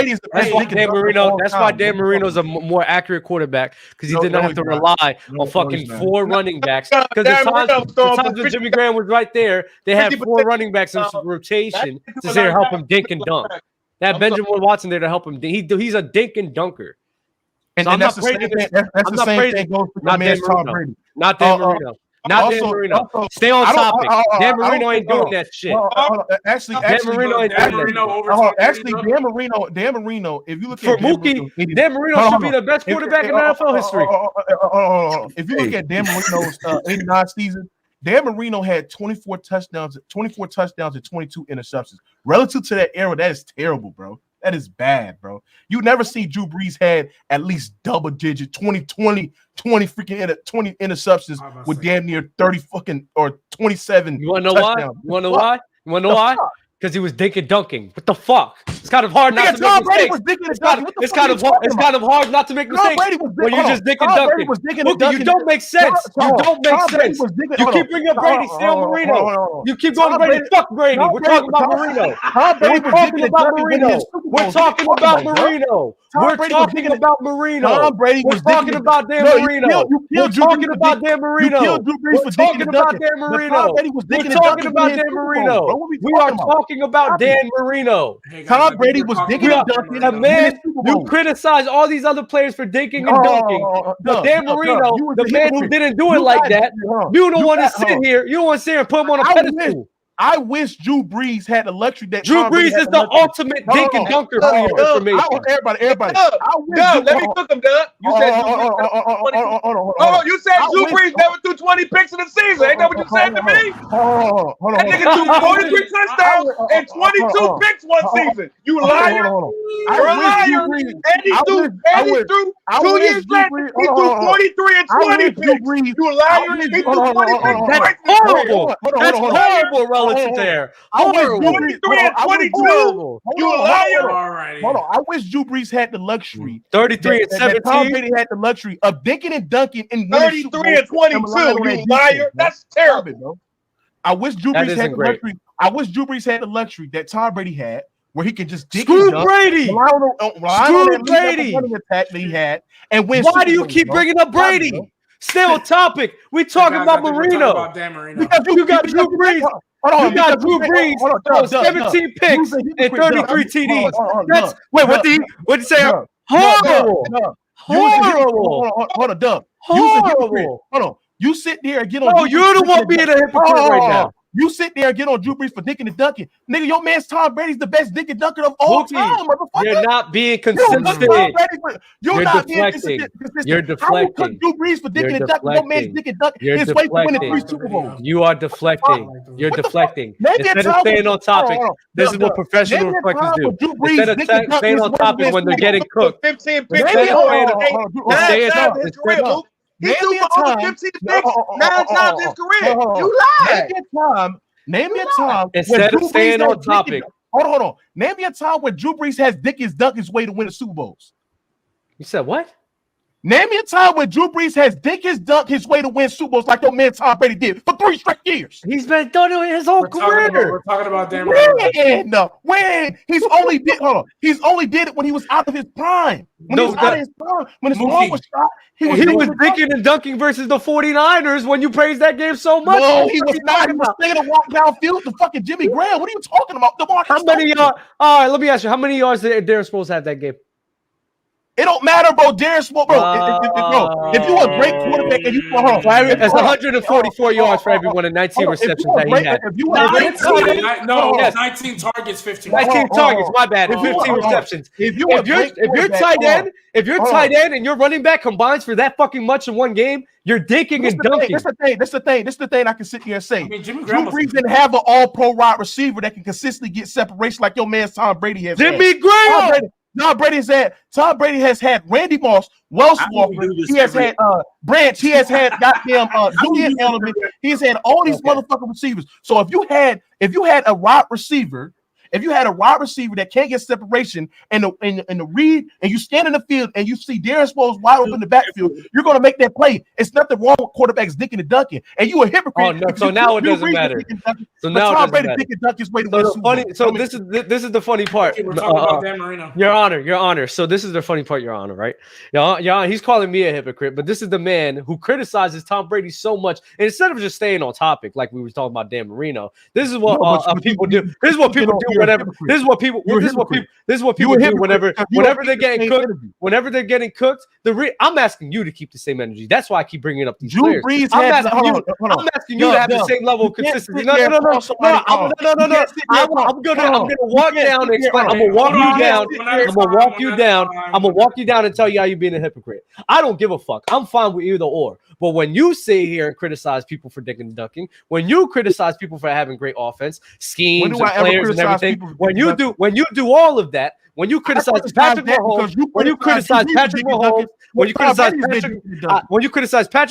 That's why Dan Marino's a more accurate quarterback because he did not have to rely on fucking 4 running backs. Because the times when Jimmy Graham was right there, they had 4 running backs in rotation to help him dink and dunk. They had Benjamin Watson there to help him. He's a dink and dunker. And that's the same thing. That's the same thing goes with the man Tom Brady. Not Dan Marino. Not Dan Marino. Stay on topic. Dan Marino ain't doing that shit. Dan Marino ain't doing that. Dan Marino. If you look at Mookie, Dan Marino should be the best quarterback in NFL history. If you look at Dan Marino's 89 season, Dan Marino had 24 touchdowns and 22 interceptions. Relative to that era, that is terrible, bro. That is bad, bro. You never see Drew Brees had at least double digit 20 interceptions with damn near 30 fucking or 27. You want to know why? You want to know why? Because he was dink and dunking. What the fuck? It's kind of hard not to make mistakes. It's kind of hard not to make mistakes when you just dink and dunking. You don't make sense. You don't make sense. You keep bringing up Brady, stay on Marino. You keep going to Brady. Fuck Brady. We're talking about Marino. We're talking about Marino. We're talking about Marino. We're talking about Marino. We're talking about Dan Marino. We're talking about Dan Marino. We're talking about Dan Marino. We're talking about Dan Marino. We are talking about Dan Marino. Tom Brady was digging and dunking. Man, you criticize all these other players for dinking and dunking. But Dan Marino, the man who didn't do it like that, you don't want to sit here. You don't want to sit here and put him on a pedestal. I wish Drew Brees had the luxury that Drew Brees is the ultimate dink and dunker for your information. Everybody. Doug, let me cook him, Doug. You said you said Drew Brees never threw 20 picks in the season. Ain't that what you said to me? That nigga threw 43 touchdowns and 22 picks one season. You liar. You're a liar. And he threw 2 years later. He threw 43 and 20 picks. You liar. He threw 20 picks. That's horrible. That's horrible relative there. Horrible. 23 and 22. You liar. Hold on. I wish Drew Brees had the luxury. 33 and 17. Tom Brady had the luxury of dinking and dunking in 33 and 22. You liar. That's terrible, bro. I wish Drew Brees had the luxury. I wish Drew Brees had the luxury that Tom Brady had, where he could just dink and dunk. Brady. Screw Brady. Attack that he had. And win. Why do you keep bringing up Brady? Stay on topic. We talking about Marino. Because you got Drew Brees. You got Drew Brees, 17 picks and 33 TDs. That's wait. What did he say? Horrible. Horrible. Hold on, Doug. Horrible. Hold on. You sit there and get on. Oh, you're the one being a hypocrite right now. You sit there and get on Drew Brees for dinking and dunking. Nigga, your man's Tom Brady's the best dinking dunker of all time, motherfucker. You're not being consistent. You're not being consistent. You're deflecting. Drew Brees for dinking and dunking. Your man's dinking and dunking. His way for winning 3 Super Bowls. You are deflecting. You're deflecting. Instead of staying on topic, this is what professional reflectors do. Instead of staying on topic when they're getting cooked. 15 picks. He threw for over 15 picks 9 times in his career. You lied. Name your time. Instead of staying on topic. Hold on. Name your time when Drew Brees has Dickens dunk his way to win the Super Bowls. You said what? Name me a time when Drew Brees has dunk his way to win Super Bowls like your man Tom Brady did for 3 straight years. He's been doing it his whole career. We're talking about Dan Marino. When he's only did it when he was out of his prime. When he was out of his prime, when his arm was shot, he was dinking and dunking versus the 49ers when you praised that game so much. No, he was not. He was staying to walk downfield to fucking Jimmy Graham. What are you talking about? How many yards? All right, let me ask you. How many yards did Darren Sproles have that game? It don't matter, bro. Darren Sproles, bro. If you're a great quarterback and you it's 144 yards for everyone and 19 receptions that he had. It's 19 targets, 15. 19 targets. My bad. 15 receptions. If you're tight end and your running back combines for that fucking much in one game, you're dinking and dunking. That's the thing. I can sit here and say. Drew Brees didn't have an all-pro wide receiver that can consistently get separation like your man Tom Brady has. Jimmy Graham. Tom Brady has had Randy Moss, Wells Walker. He has had Branch. He has had goddamn Julian Edelman. He's had all these motherfucking receivers. So if you had a wide receiver. If you had a wide receiver that can't get separation and the read, and you stand in the field and you see Darren Sproles wide open in the backfield, you're going to make that play. It's nothing wrong with quarterbacks dinking and dunking. And you a hypocrite. Oh, no, so now it doesn't matter. So now Tom Brady dink and dunk his way to win. So this is the funny part. We're talking about Dan Marino. Your Honor. So this is the funny part, Your Honor, right? Yeah, he's calling me a hypocrite, but this is the man who criticizes Tom Brady so much. And instead of just staying on topic, like we were talking about Dan Marino, this is what people do. This is what people do whenever. This is what people do whenever they're getting cooked. Whenever they're getting cooked, I'm asking you to keep the same energy. That's why I keep bringing up these players. I'm asking you to have the same level of consistency. No. I'm gonna walk down and explain. I'm gonna walk you down and tell you how you're being a hypocrite. I don't give a fuck. I'm fine with either or. But when you sit here and criticize people for dinking and dunking, when you criticize people for having great offense, schemes, and players and everything, when you do all of that, when you criticize Patrick Mahomes, when you criticize Patrick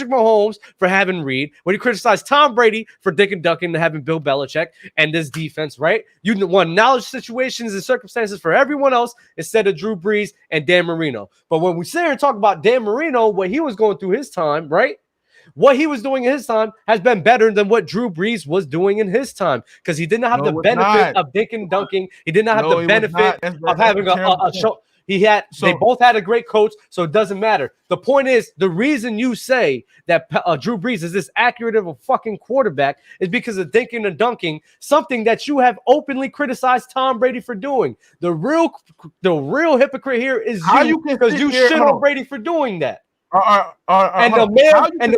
Mahomes for having Reed, when you criticize Tom Brady for dick and dunking and having Bill Belichick and this defense, right? You want knowledge situations and circumstances for everyone else instead of Drew Brees and Dan Marino. But when we sit here and talk about Dan Marino, what he was going through his time, right? What he was doing in his time has been better than what Drew Brees was doing in his time because he did not have the benefit of dick and dunking. He did not have the benefit of having a show. They both had a great coach, so it doesn't matter. The point is, the reason you say that Drew Brees is this accurate of a fucking quarterback is because of dinking and dunking, something that you have openly criticized Tom Brady for doing. The real hypocrite here is you because you shit on Brady for doing that. And the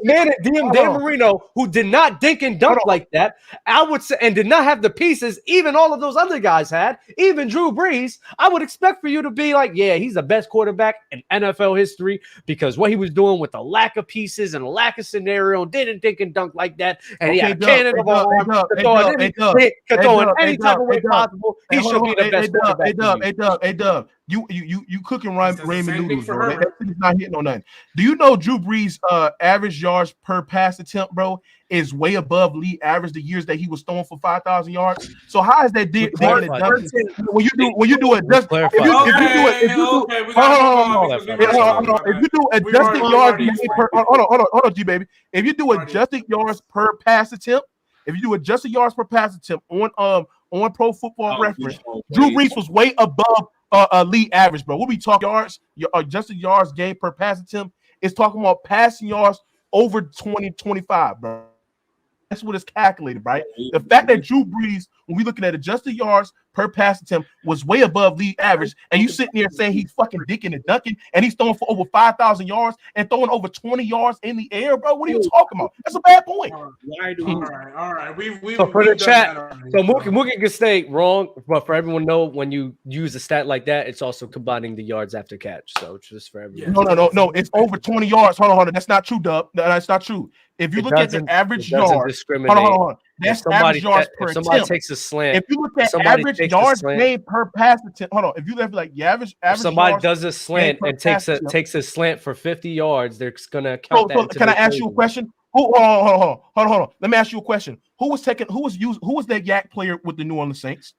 man at Dan Marino, who did not dink and dunk like that, I would say, and did not have the pieces, even all of those other guys had, even Drew Brees, I would expect for you to be like, yeah, he's the best quarterback in NFL history because what he was doing with the lack of pieces and a lack of scenario, didn't dink and dunk like that, and he had a cannon of arm, could throw in any type of way possible. He should be the best quarterback. Hey, Dub. You cooking ramen noodles, bro. That thing's not hitting on nothing. Do you know Drew Brees' average yards per pass attempt, bro, is way above league average the years that he was throwing for 5,000 yards? So how is that when you do adjusted yards per hold on, G baby. If you do adjusted yards per pass attempt, on Pro Football Reference, Drew Brees was way above league average, bro. What we talk yards, your adjusted yards game per pass attempt is talking about passing yards over 20-25, bro. That's what it's calculated, right? The fact that Drew Brees, when we looking at adjusted yards per pass attempt, was way above league average, and you sitting there saying he's fucking dicking and dunking, and he's throwing for over 5,000 yards and throwing over 20 yards in the air, bro. What are you talking about? That's a bad point. All right. So for the chat, so Mookie can stay wrong, but for everyone know when you use a stat like that, it's also combining the yards after catch. So just for everyone. No. It's over 20 yards. Hold on. That's not true, Dub. That's not true. If you look at the average yards, hold on. That's average yards per attempt. Somebody takes a slant. If you look at average yards made per pass attempt, hold on. If you look like the average somebody does a slant and takes a slant for 50 yards, they're gonna count that. Can I ask you a question? Hold on. Let me ask you a question. Who was that Yak player with the New Orleans Saints?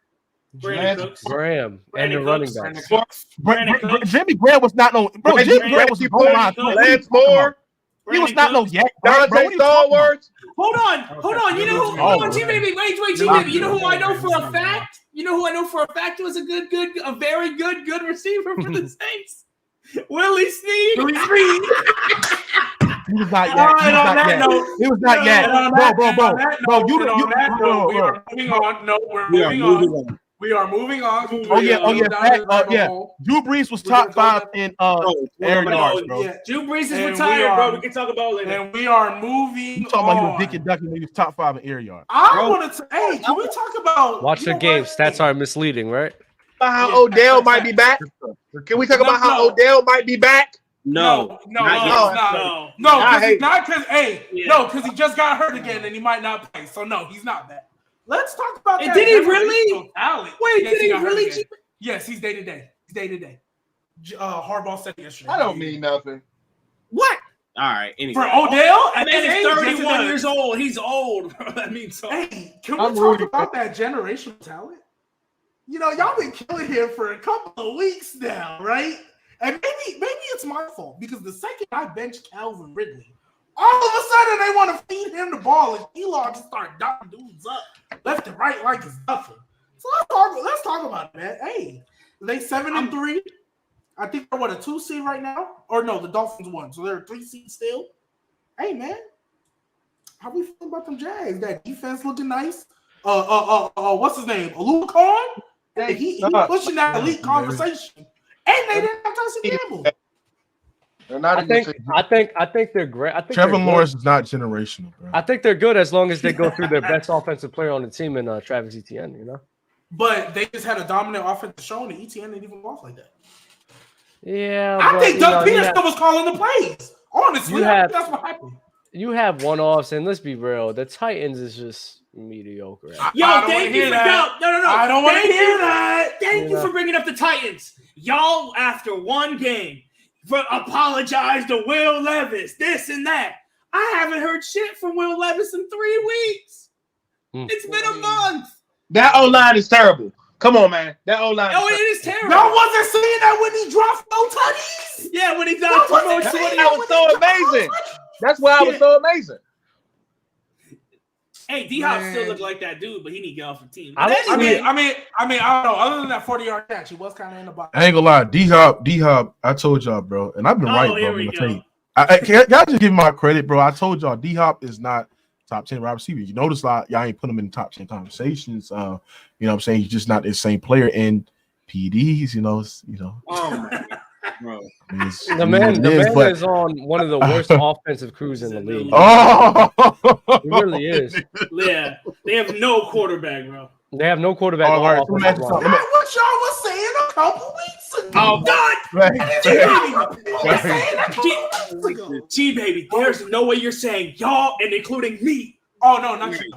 Graham and the running backs. Jimmy Graham was not no bro. Jimmy Graham was a goal line. Lance Moore. He was not no yak. Dante Stallworth. Hold on. You know who? Hold on, G-Baby. Wait, G-Baby. You know who I know for a fact? Was a very good receiver for the Saints? Willie Snead. He was not yet. He was not yet. Bro. We're moving on. We are moving on. Drew Brees was top 5 in air yards, bro. Yeah. Drew Brees is retired, bro. We can talk about later. And we are moving. You talking about you Dick and Ducky when he was top 5 in air yards? I want to. Hey, can we talk about? Watch the game. Stats are misleading, right? How Odell might be back? Can we talk about how Odell might be back? No, because he's not. Because he just got hurt again and he might not play. So no, he's not back. Let's talk about that. Did he really? Wait, did he really? Yes, he's day to day. Hardball said yesterday. I don't mean nothing. What? All right. Anyway. For Odell, and then he's 31 years old. He's old. That means so. Hey, can we talk about that generational talent? You know, y'all been killing him for a couple of weeks now, right? And maybe it's my fault because the second I bench Calvin Ridley, all of a sudden they want to feed him the ball and Elon just start knocking dudes up left and right like it's nothing. So let's talk about that. Hey, they 7-3. I think they're a 2 seed right now, or no, the Dolphins won, so they're a 3 seed still. Hey man, how we feeling about them Jags? That defense looking nice. What's his name? Alucon? He pushing that elite conversation, and they didn't have Tyson Campbell. I think they're great. I think Trevor Lawrence is not generational, bro. I think they're good as long as they go through their best offensive player on the team in Travis Etienne. You know, but they just had a dominant offensive show, and the Etienne didn't even walk like that. Yeah, I think Doug Peterson was calling the plays. Honestly, that's what happened. You have one-offs, and let's be real, the Titans is just mediocre. Thank you for no. I don't want to hear that. Thank you for bringing up the Titans. Y'all, after one game, apologize to Will Levis, this and that. I haven't heard shit from Will Levis in 3 weeks. It's been a month. That O-line is terrible. Come on, man. That O-line. Oh, it is terrible. Y'all wasn't saying that when he dropped no tutties. Yeah, when he dropped that was so amazing. That's why I was so amazing. Hey, D-Hop still look like that dude, but he need to get off the team. I mean, I don't know. Other than that 40-yard catch, he was kind of in the box. I ain't gonna lie, D-Hop. I told y'all, bro, and I've been right, bro. I'm gonna tell you. Can y'all just give me my credit, bro? I told y'all D-Hop is not top 10 wide receiver. You notice y'all ain't put him in the top 10 conversations. You know what I'm saying? He's just not the same player. And PDs, you know. Oh my God. Bro. The man is on one of the worst offensive crews in the league. Oh, he really is. Yeah, they have no quarterback, bro. They have no quarterback. All right, what y'all was saying a couple weeks ago. Oh, God. G-Baby, there's no way you're saying y'all and including me. Oh, no, not you.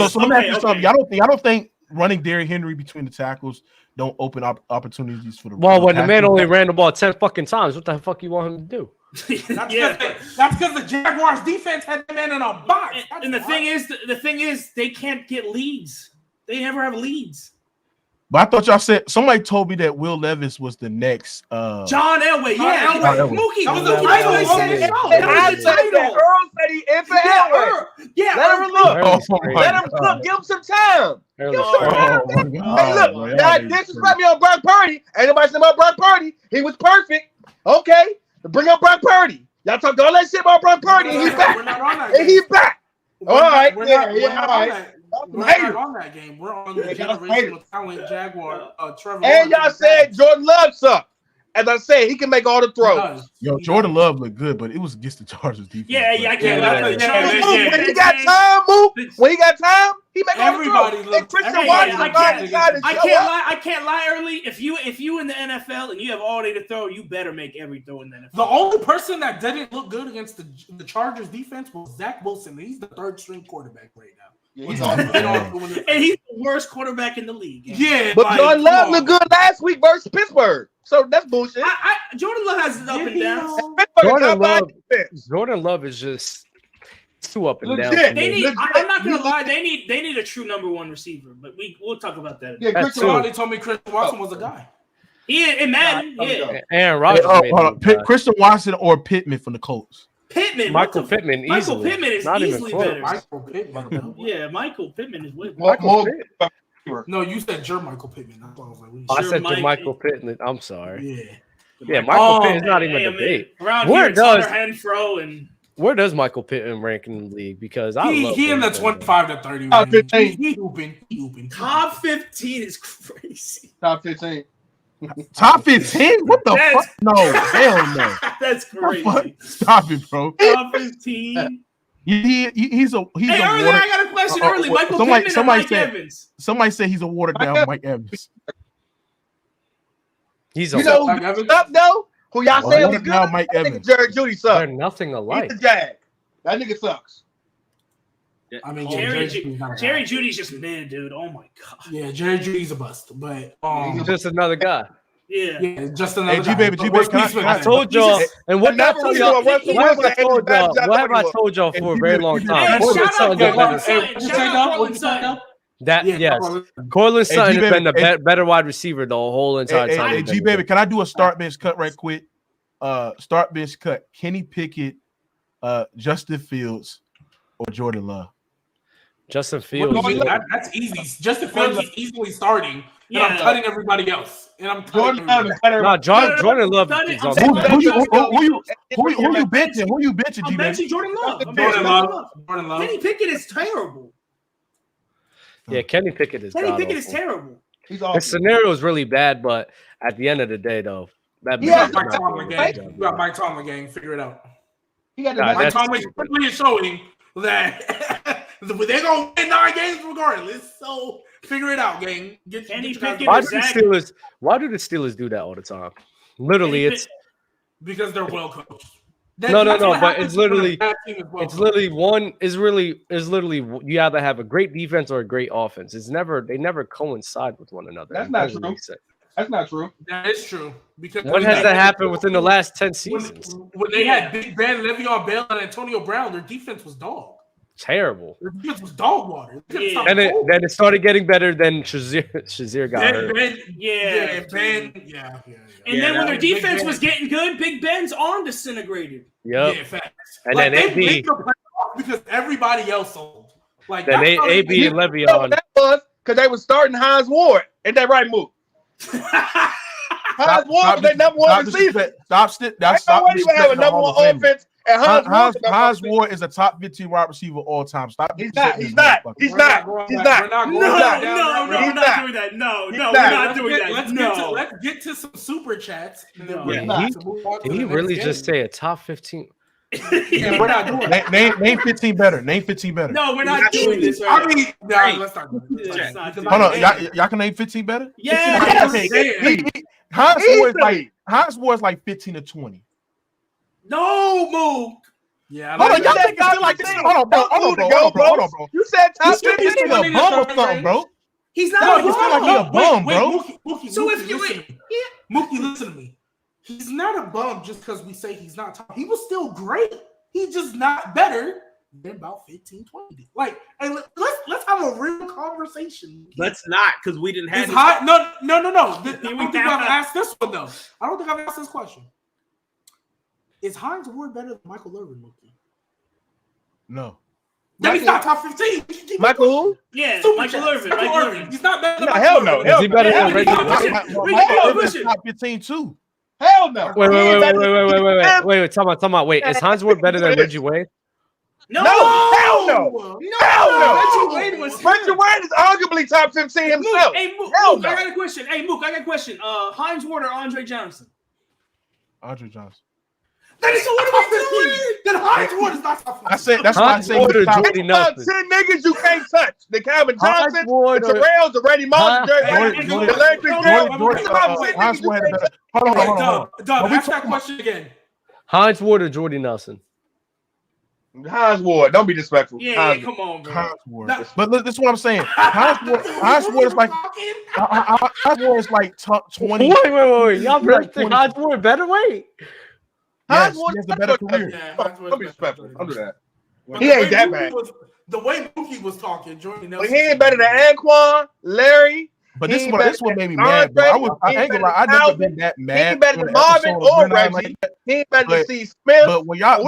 So let me ask you something. Y'all don't think running Derrick Henry between the tackles don't open up opportunities for the when the man only ran the ball 10 fucking times, what the fuck you want him to do? That's because the Jaguars defense had the man in a box. And the thing is, they can't get leads. They never have leads. But I thought y'all said somebody told me that Will Levis was the next John Elway. Yeah, Mookie. That was the title. I said that Earl said he in for Elway. Yeah, let him look. Let him cook. Give him some time. Give him some time. Hey, look. Now disrespect me on Brock Purdy. Ain't nobody saying about Brock Purdy. He was perfect. Okay, bring up Brock Purdy. Y'all talk all that shit about Brock Purdy, and he's back. And he's back. All right, all right. We're not on that game. We're on the generational talent Jaguar. Trevor. And y'all said Jordan Love sucked. As I said, he can make all the throws. Yo, Jordan Love looked good, but it was against the Chargers defense. Yeah, I can't. When he got time, when he got time, he make all the throws. I can't lie, Early. If you in the NFL and you have all day to throw, you better make every throw in the NFL. The only person that didn't look good against the Chargers defense was Zach Wilson. He's the third string quarterback right now. And he's the worst quarterback in the league. Yeah, but Jordan Love looked good last week versus Pittsburgh. So that's bullshit. Jordan Love has his up and downs. Jordan Love is just It's too up and down. I'm not gonna lie. They need a true number one receiver, but we'll talk about that. Yeah, Christian Watson told me Christian Watson was a guy. In Madden, yeah. Aaron Rodgers. Christian Watson or Pittman from the Colts. Pittman, Michael Pittman, Michael Pittman is not easily better. Michael Pittman. Yeah, Michael Pittman is way better. No, you said Michael Pittman. I said Michael Pittman. I'm sorry. Yeah, Michael Pittman's not even a debate. Where does Michael Pittman rank in the league? Because he in the 25 to 30 range. Top 15. He hooping. Top 15 is crazy. Top 15. Top 15? What the fuck? No, hell no. That's crazy. Stop it, bro. Top 15. He's a I got a question early. Michael Pittman or Mike Evans? Somebody said he's a watered down Mike Evans. He's up though. Who y'all say was good? Mike Evans. Jerry Judy sucks. They're nothing alike. He's a jag. That nigga sucks. I mean, Jerry Judy's just mid, dude. Oh my god. Yeah, Jerry Judy's a bust, but he's just another guy. Yeah, just another guy. G-Baby, I told y'all, and what have I told y'all for a very long time? Cortland Sutton has been the better wide receiver the whole entire time. Hey, G-Baby, can I do a start bench cut right quick? Start bench cut. Kenny Pickett, Justin Fields, or Jordan Love? Justin Fields. That's easy. Justin Fields is easily starting. And I'm cutting everybody else. And I'm cutting Jordan Love. Who you benching? Who you benching, I'm benching Jordan Love. Kenny Pickett is terrible. Yeah, Kenny Pickett is terrible. The scenario is really bad, but at the end of the day, though, you got Mike Tomlin gang. Figure it out. Mike Tomlin is showing that they're gonna win 9 games regardless. So figure it out, gang. Kenny Pickett. Why do the Steelers do that all the time? Literally, it's because they're well coached. No, but it's literally you either have a great defense or a great offense. They never coincide with one another. That's not true. That's not true. That is true. Because when has that happened within the last 10 seasons? When they had Big Ben, Le'Veon Bell, and Antonio Brown, their defense was dog. Terrible. Their defense was dog water. Yeah. Then it started getting better. Then Shazier got hurt. Ben. And then when their defense was getting good, Big Ben's arm disintegrated. Yep. Yeah, facts. And then AB because everybody else sold. Like then AB and Le'Veon. That was because they were starting Hines Ward. Ain't that right, Mook? Hines Ward was their number one receiver. Stop. Even have a number one offense. And Hines Ward is a top 15 wide receiver all time. Stop. He's not. No, we're not doing that. No, we're not doing that. Let's get to some super chats. Did he really just say a top 15? We're not doing that. Name 15 better. Name 15 better. No, we're not doing this. I mean, let's talk about this. Hold on, y'all can name 15 better? Yeah. Hines Ward's like 15 to 20. No, Mook. Yeah, hold on, y'all think it's like this? Hold on, bro. You said top 15. He's a bum or something, bro. He's not a bum. It's not like he's a bum, bro. Mookie, listen to me. He's not a bum just because we say he's not top. He was still great. He's just not better than about 15, 20. Like, hey, let's have a real conversation. Let's not, because we didn't have No. I don't think I've asked this one, though. I don't think I've asked this question. Is Hines Ward better than Michael Irvin, Mookie? No. Then he's not top 15. Michael who? Yeah, Michael Irvin. He's not better than hell no. Is he better than Reggie? Top 15 too. Hell no. Wait. Time out. Wait, is Hines Ward better than Reggie Wade? No. Hell no. Reggie Wade is arguably top 15 himself. Hey, Mook, I got a question. Hines Ward or Andre Johnson? Andre Johnson. Then Hines Ward is not top 15. That's why I say Jordy Nelson. 10 niggas you can't touch. The Calvin Johnson, the Terrells, the Randy Moss, Hines Ward. Hold on. Doug, ask that question again. Hines Ward or Jordy Nelson? Hines Ward. Don't be disrespectful. Yeah, come on, bro. Hines Ward. But look, this is what I'm saying. Hines Ward is like Hines Ward is like top 20. Wait. Y'all really think Hines Ward better? Wait. Yes, he has a better career. Don't be disrespectful. Don't do that. He ain't that bad. The way Mookie was talking, Jordy Nelson. But he ain't better than Anquan, Larry. But this what made me mad, bro. I ain't gonna lie, I never been that mad. He ain't better than Marvin or Reggie. He ain't better than Steve Smith. But when y'all,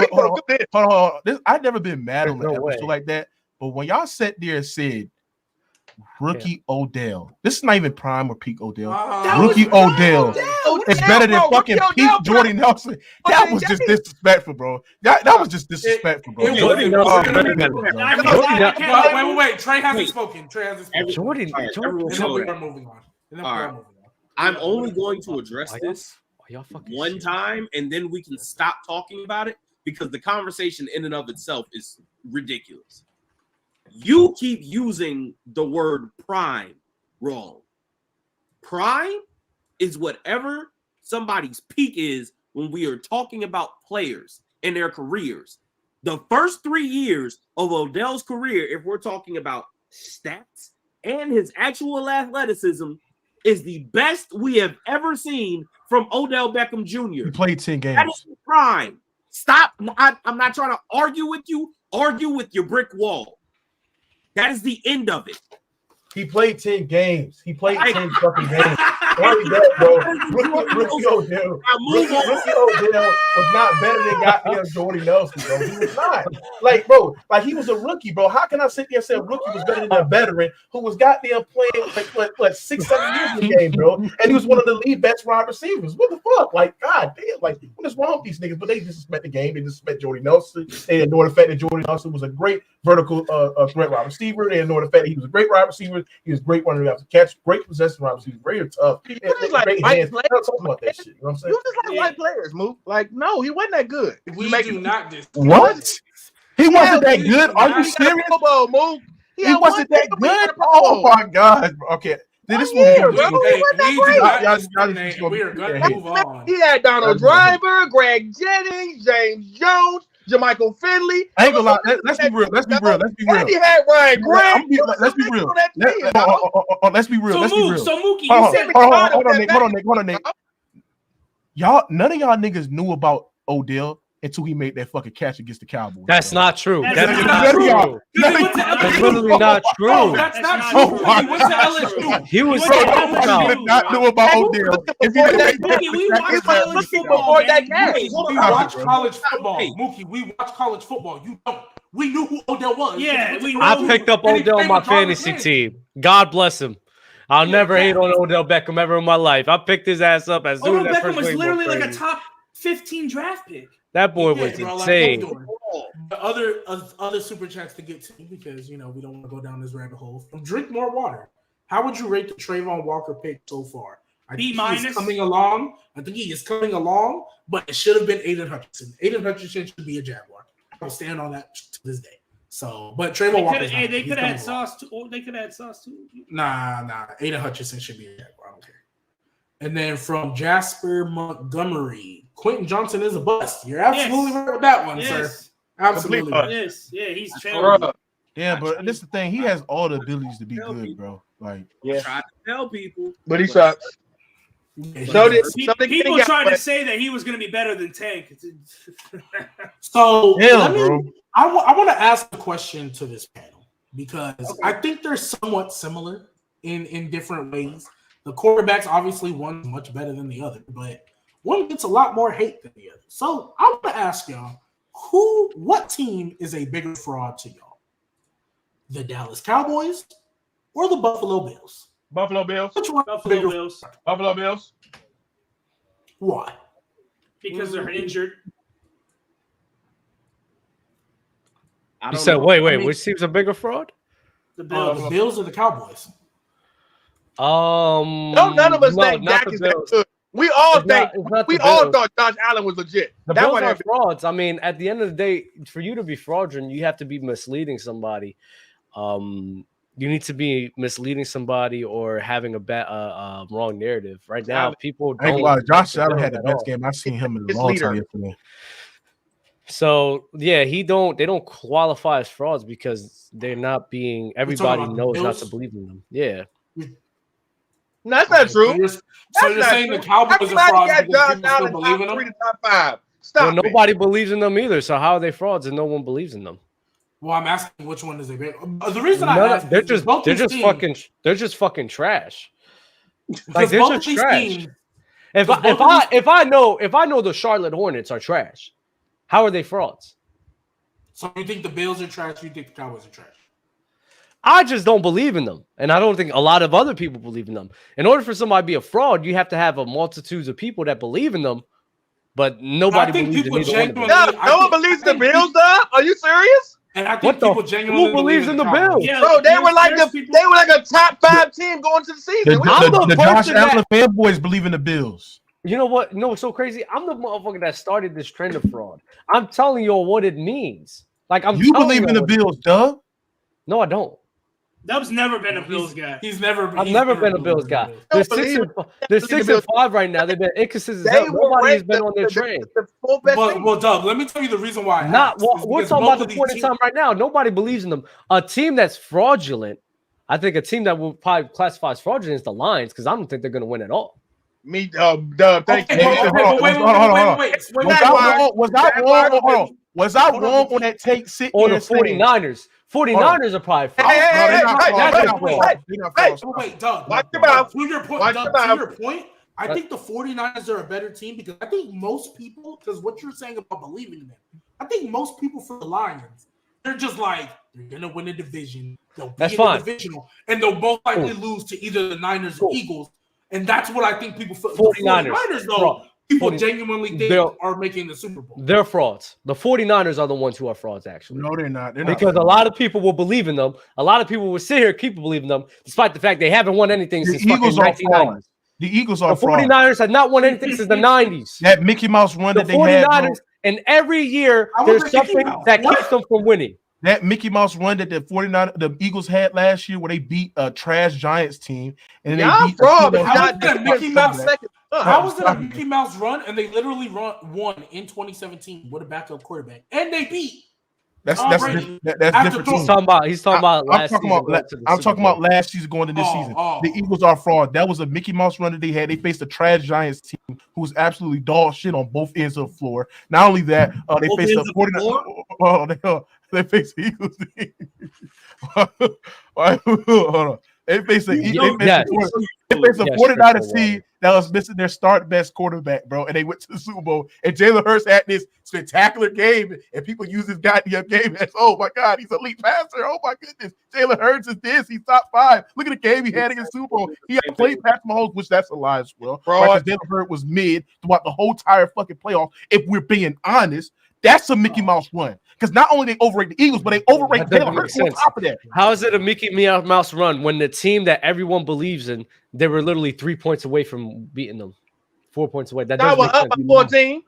hold on. I never been mad on the episode like that. But when y'all sat there and said rookie Odell, this is not even prime or peak Odell. Rookie Odell is better than fucking peak Jordy Nelson. That was just disrespectful, bro. That was just disrespectful, bro. Wait. Trey hasn't spoken. Jordy. All right. I'm only going to address this one time, and then we can stop talking about it because the conversation in and of itself is ridiculous. You keep using the word prime wrong. Prime is whatever somebody's peak is when we are talking about players and their careers. The first 3 years of Odell's career, if we're talking about stats and his actual athleticism, is the best we have ever seen from Odell Beckham Jr. He played 10 games. That is prime. Stop. I'm not trying to argue with you. Argue with your brick wall. That is the end of it. He played 10 games. He played 10 fucking games. Rookie Odell was not better than goddamn Jordy Nelson, bro. He was not. Like he was a rookie, bro. How can I sit there and say a rookie was better than a veteran who was goddamn playing like 6-7 years in the game, bro? And he was one of the lead best wide receivers. What the fuck? Like, god damn, like what is wrong with these niggas? But they disrespect the game. They disrespect Jordy Nelson. They ignore the fact that Jordy Nelson was a great vertical threat wide receiver. They ignore the fact that he was a great wide receiver. He was great running after catch, great possession wide receiver, very tough. You just like white players. About that shit, you know what I'm saying? You just like white players, Mook. Like, no, he wasn't that good. We do not this. What? He wasn't that good? Are you serious? He wasn't that good? Oh my god. Okay. This one. We are gonna move on. He had Donald Driver, Greg Jennings, James Jones, Jermichael Finley. I ain't gonna lie. Let's be real. And he had Ryan Grant. Let's be real. Let's be real. So Mookie, you said hold on, Nick. Y'all, none of y'all niggas knew about Odell until he made that fucking catch against the Cowboys. That's not true. That's literally not true. That's not true. He went to LSU. He was not knew about Odell. If you we watched college football before that catch. We watch college football. Mookie, we watch college football. You don't. We knew who Odell was. Yeah, I picked up Odell on my fantasy team. God bless him. I'll never hate on Odell Beckham ever in my life. I picked his ass up as soon as that Beckham was literally like a top 15 draft pick. That boy was insane. The other super chats to get to, because we don't want to go down this rabbit hole. From Drink More Water, how would you rate the Trayvon Walker pick so far? B-. He's coming along. I think he is coming along, but it should have been Aiden Hutchinson. Aiden Hutchinson should be a Jaguar. I'll stand on that to this day. So, but Trayvon Walker. They could add sauce too. Or they could add sauce too. Nah. Aiden Hutchinson should be a Jaguar. I don't care. And then from Jasper Montgomery, Quentin Johnson is a bust. You're absolutely right with that one, sir. Absolutely. Yes. Yeah, he's challenging. Yeah, but this is the thing. He has all the abilities to be good, bro. Like, try to tell people, but he sucks. People tried to say that he was going to be better than Tank. So bro. I want to ask a question to this panel because I think they're somewhat similar in different ways. The quarterbacks, obviously, one's much better than the other, but one gets a lot more hate than the other. So I want to ask y'all, what team is a bigger fraud to y'all? The Dallas Cowboys or the Buffalo Bills? Buffalo Bills. Which one? Buffalo Bills. Buffalo Bills. Why? Because they're injured. You said, wait, which team's a bigger fraud? The Bills or the Cowboys? None of us think Dak is that good. We all thought Josh Allen was legit. The Bills are frauds. I mean, at the end of the day, for you to be fraudulent, you have to be misleading somebody. You need to be misleading somebody or having a wrong narrative. Right now, people don't. Josh Allen had the best game I've seen him in a long time yesterday. So yeah, they don't qualify as frauds because they're not being. Everybody knows not to believe in them. Yeah. No, that's not true. So you're saying the Cowboys are frauds because people still believe in them? Top 5. Well, nobody believes in them either. So how are they frauds and no one believes in them? Well, I'm asking which one is it? The reason I ask they're just fucking trash. Like they're just trash. If I know the Charlotte Hornets are trash, how are they frauds? So you think the Bills are trash? You think the Cowboys are trash? I just don't believe in them, and I don't think a lot of other people believe in them. In order for somebody to be a fraud, you have to have a multitude of people that believe in them, but nobody believes in either one of them. No one believes in the Bills, though. Are you serious? And I think people genuinely who believes in the Bills? Yeah, bro, they were like a top 5 team going to the season. The Josh Allen fanboys believe in the Bills. You know what? You know what's so crazy? I'm the motherfucker that started this trend of fraud. I'm telling you what it means. Like you believe in the Bills, duh? No, I don't. Dub's never been a Bills guy. I've never been a Bills guy. They're 6-5 right now. They've been inconsistent. Nobody has been on their train. Well, Dub, let me tell you the reason why. We're talking about the point in time right now. Nobody believes in them. A team that's fraudulent, I think a team that will probably classify as fraudulent is the Lions, because I don't think they're going to win at all. Me, Dub, thank you. Wait. Was I wrong on that take? Or the 49ers. 49ers are probably Wait, Doug. Watch your mouth. To your point, I think the 49ers are a better team because I think most people, because what you're saying about believing in them, I think most people for the Lions, they're just like, they're going to win a division. They'll be in the divisional, and they'll both likely lose to either the Niners or Eagles. And that's what I think people feel. 49ers though, people genuinely think are making the Super Bowl. They're frauds. The 49ers are the ones who are frauds, actually. No, they're not. Because a lot of people will believe in them. A lot of people will sit here keep believing them, despite the fact they haven't won anything since fucking 1990s. The Eagles are the 49ers have not won anything since the 90s. That Mickey Mouse run that they had. 49ers, and every year there's something that keeps them from winning. That Mickey Mouse run that the Eagles had last year, where they beat a trash Giants team, and they beat How was it a Mickey Mouse run, and they literally won in 2017 with a backup quarterback, and they beat? That's different. He's talking about last season. I'm talking about last season going to this season. The Eagles are fraud. That was a Mickey Mouse run that they had. They faced a trash Giants team who was absolutely dog shit on both ends of the floor. Not only that, they faced a 49ers. They faced the Eagles. Hold on. They faced a 49ers team that was missing their start best quarterback, bro, and they went to the Super Bowl. And Jalen Hurts had this spectacular game, and people use this goddamn game as, oh my God, he's an elite passer. Oh my goodness, Jalen Hurts is this. He's top 5. Look at the game he had against Super Bowl. He had played Patrick Mahomes, which that's a lie as well. Right? Jalen Hurts was mid throughout the whole entire fucking playoff. If we're being honest, that's a Mickey Mouse run. Because not only they overrate the Eagles, but they overrate Jalen Hurts on top of that. How is it a Mickey Mouse run when the team that everyone believes in, they were literally 3 points away from beating them? 4 points away. That doesn't make sense. 14.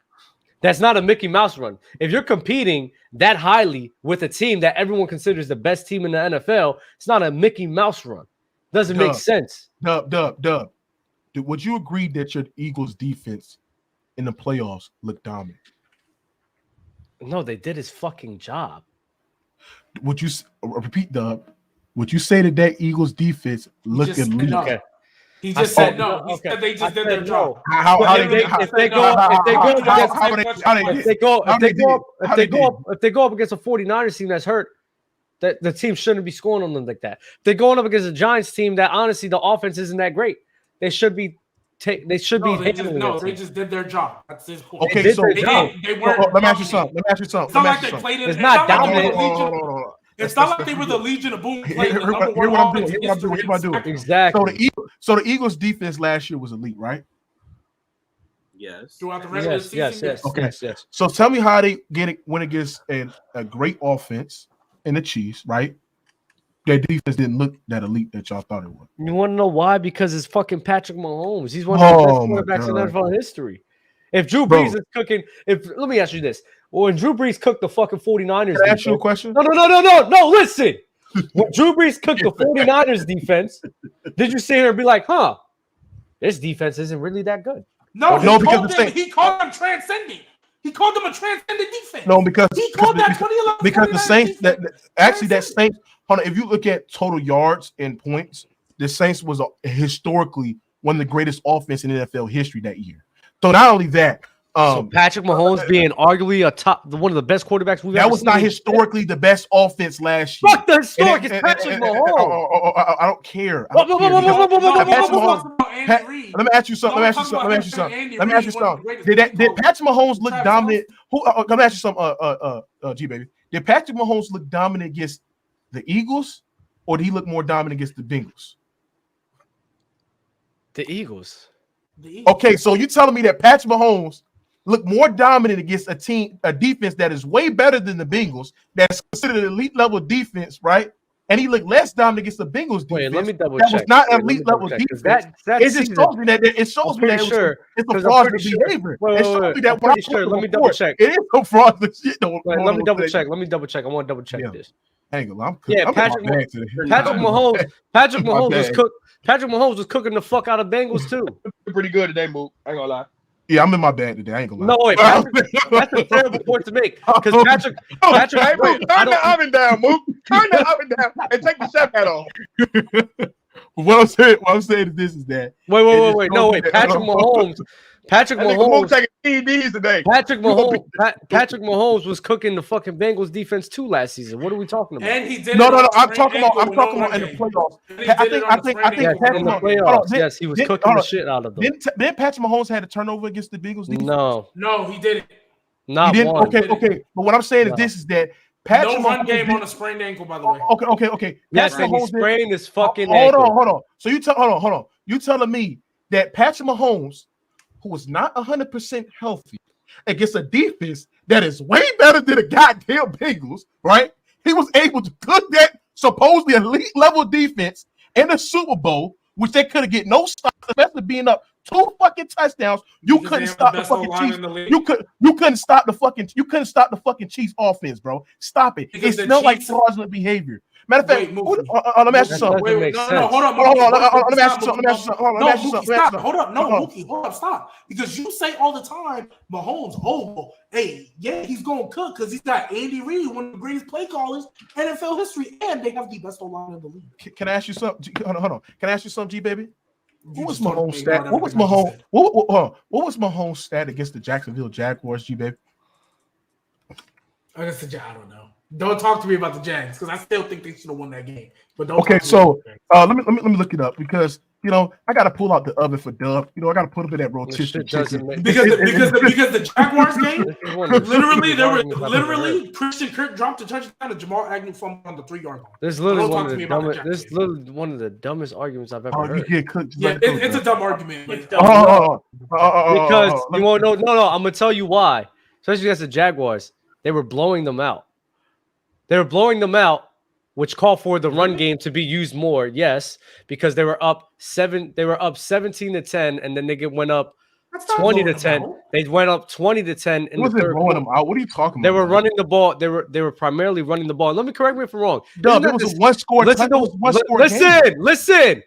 That's not a Mickey Mouse run. If you're competing that highly with a team that everyone considers the best team in the NFL, it's not a Mickey Mouse run. Doesn't make sense. Dub. Would you agree that your Eagles defense in the playoffs looked dominant? No, they did his fucking job. Would you repeat, Dub? Would you say that Eagles defense looked elite? Okay. He just said no. He said they just did their job. If they go up against a 49ers team that's hurt, that the team shouldn't be scoring on them like that. If they're going up against a Giants team that honestly the offense isn't that great, they should be. They just did their job. That's his point. Okay, so let me ask you something. It's not like they played it. It's not dominant. It's not like they were the Legion of Boom. Here's what I'm doing. Exactly. So the Eagles defense last year was elite, right? Yes. Throughout the regular season. Yes. Okay. Yes. So tell me how they went against a great offense in the Chiefs, right? Their defense didn't look that elite that y'all thought it would. You want to know why? Because it's fucking Patrick Mahomes. He's one of the best quarterbacks in NFL history. If Drew Brees is cooking, let me ask you this. When Drew Brees cooked the fucking 49ers, can I ask you a question? No, listen. When Drew Brees cooked the 49ers defense, did you sit here and be like, this defense isn't really that good? No, he called them transcending. He called them a transcendent defense. No, because he called that 2011 because the Saints that Saints. Hold on, if you look at total yards and points, the Saints was historically one of the greatest offense in NFL history that year. So not only that, So Patrick Mahomes being arguably one of the best quarterbacks we've ever seen. That was not historically the best offense last year. Fuck the historic. It's Patrick Mahomes. I don't care. Let me ask you something. Did Patrick Mahomes look dominant? Let me ask you something, G baby. Did Patrick Mahomes look dominant against the Eagles, or did he look more dominant against the Bengals? The Eagles. Okay, so you telling me that Patrick Mahomes look more dominant against a defense that is way better than the Bengals, that's considered an elite level defense, right? And he looked less dominant against the Bengals defense. Wait, let me double check. That was not elite level defense. It shows me that it's a fraudulent behavior. It shows me that when let me double check. It is some fraudulent shit. Let me double check. I want to double check this. Hang on, Patrick Mahomes. Patrick Mahomes was cooking the fuck out of Bengals too. Pretty good today, Mook. I ain't gonna lie. Yeah, I'm in my bag today. I ain't gonna lie. No, wait, that's a terrible point to make. Because Patrick, hey, Mook, turn the oven down, Mook. Turn the oven down and take the chef hat off. What I'm saying is that. Wait. No, wait. Patrick Mahomes taking PEDs today. Patrick Mahomes was cooking the fucking Bengals defense too last season. What are we talking about? And he did. No. I'm talking about in the playoffs. I think in the playoffs. Yes, he was cooking the shit out of them. Then Patrick Mahomes had a turnover against the Bengals defense. No, he didn't. Not one. Okay. But what I'm saying is that Patrick no run game on a sprained ankle, by the way. Okay. Yes, and he sprained his fucking ankle. Hold on. So hold on. You telling me that Patrick Mahomes, who was not 100% healthy, against a defense that is way better than the goddamn Bengals, right? He was able to cook that supposedly elite level defense in the Super Bowl, which they couldn't get no stops, especially being up 2 fucking touchdowns. You couldn't stop the fucking Chiefs. You couldn't stop the fucking Chiefs offense, bro. Stop it. It smelled like fraudulent behavior. Matter of fact, let me ask you something. Hold on. Let me ask you something. Hold up, stop. Because you say all the time, Mahomes, he's going to cook because he's got Andy Reid, one of the greatest play callers in NFL history, and they have the best O-line in the league. Can I ask you something? Hold on. Can I ask you something, G baby? What was Mahomes' stat? What was Mahomes' stat against the Jacksonville Jaguars, G baby? I don't know. Don't talk to me about the Jags because I still think they should have won that game. But don't. Okay, so let me look it up because I got to pull out the oven for Dub. I got to put up in that rotisserie chicken because the Jaguars game literally Christian Kirk dropped a touchdown and Jamal Agnew fumbled on the 3-yard line. This is literally one of the dumbest arguments I've ever heard. It's a dumb argument. Because you won't know. No, I'm gonna tell you why. Especially against the Jaguars, they were blowing them out. Which called for the run game to be used more. Yes, because they were up 17-10, and then they went up 20-10. They went up 20-10 in the third quarter. Them out? What are you talking about? They were running the ball. They were primarily running the ball. Let me correct me if I'm wrong. No, there was a one-score. Listen.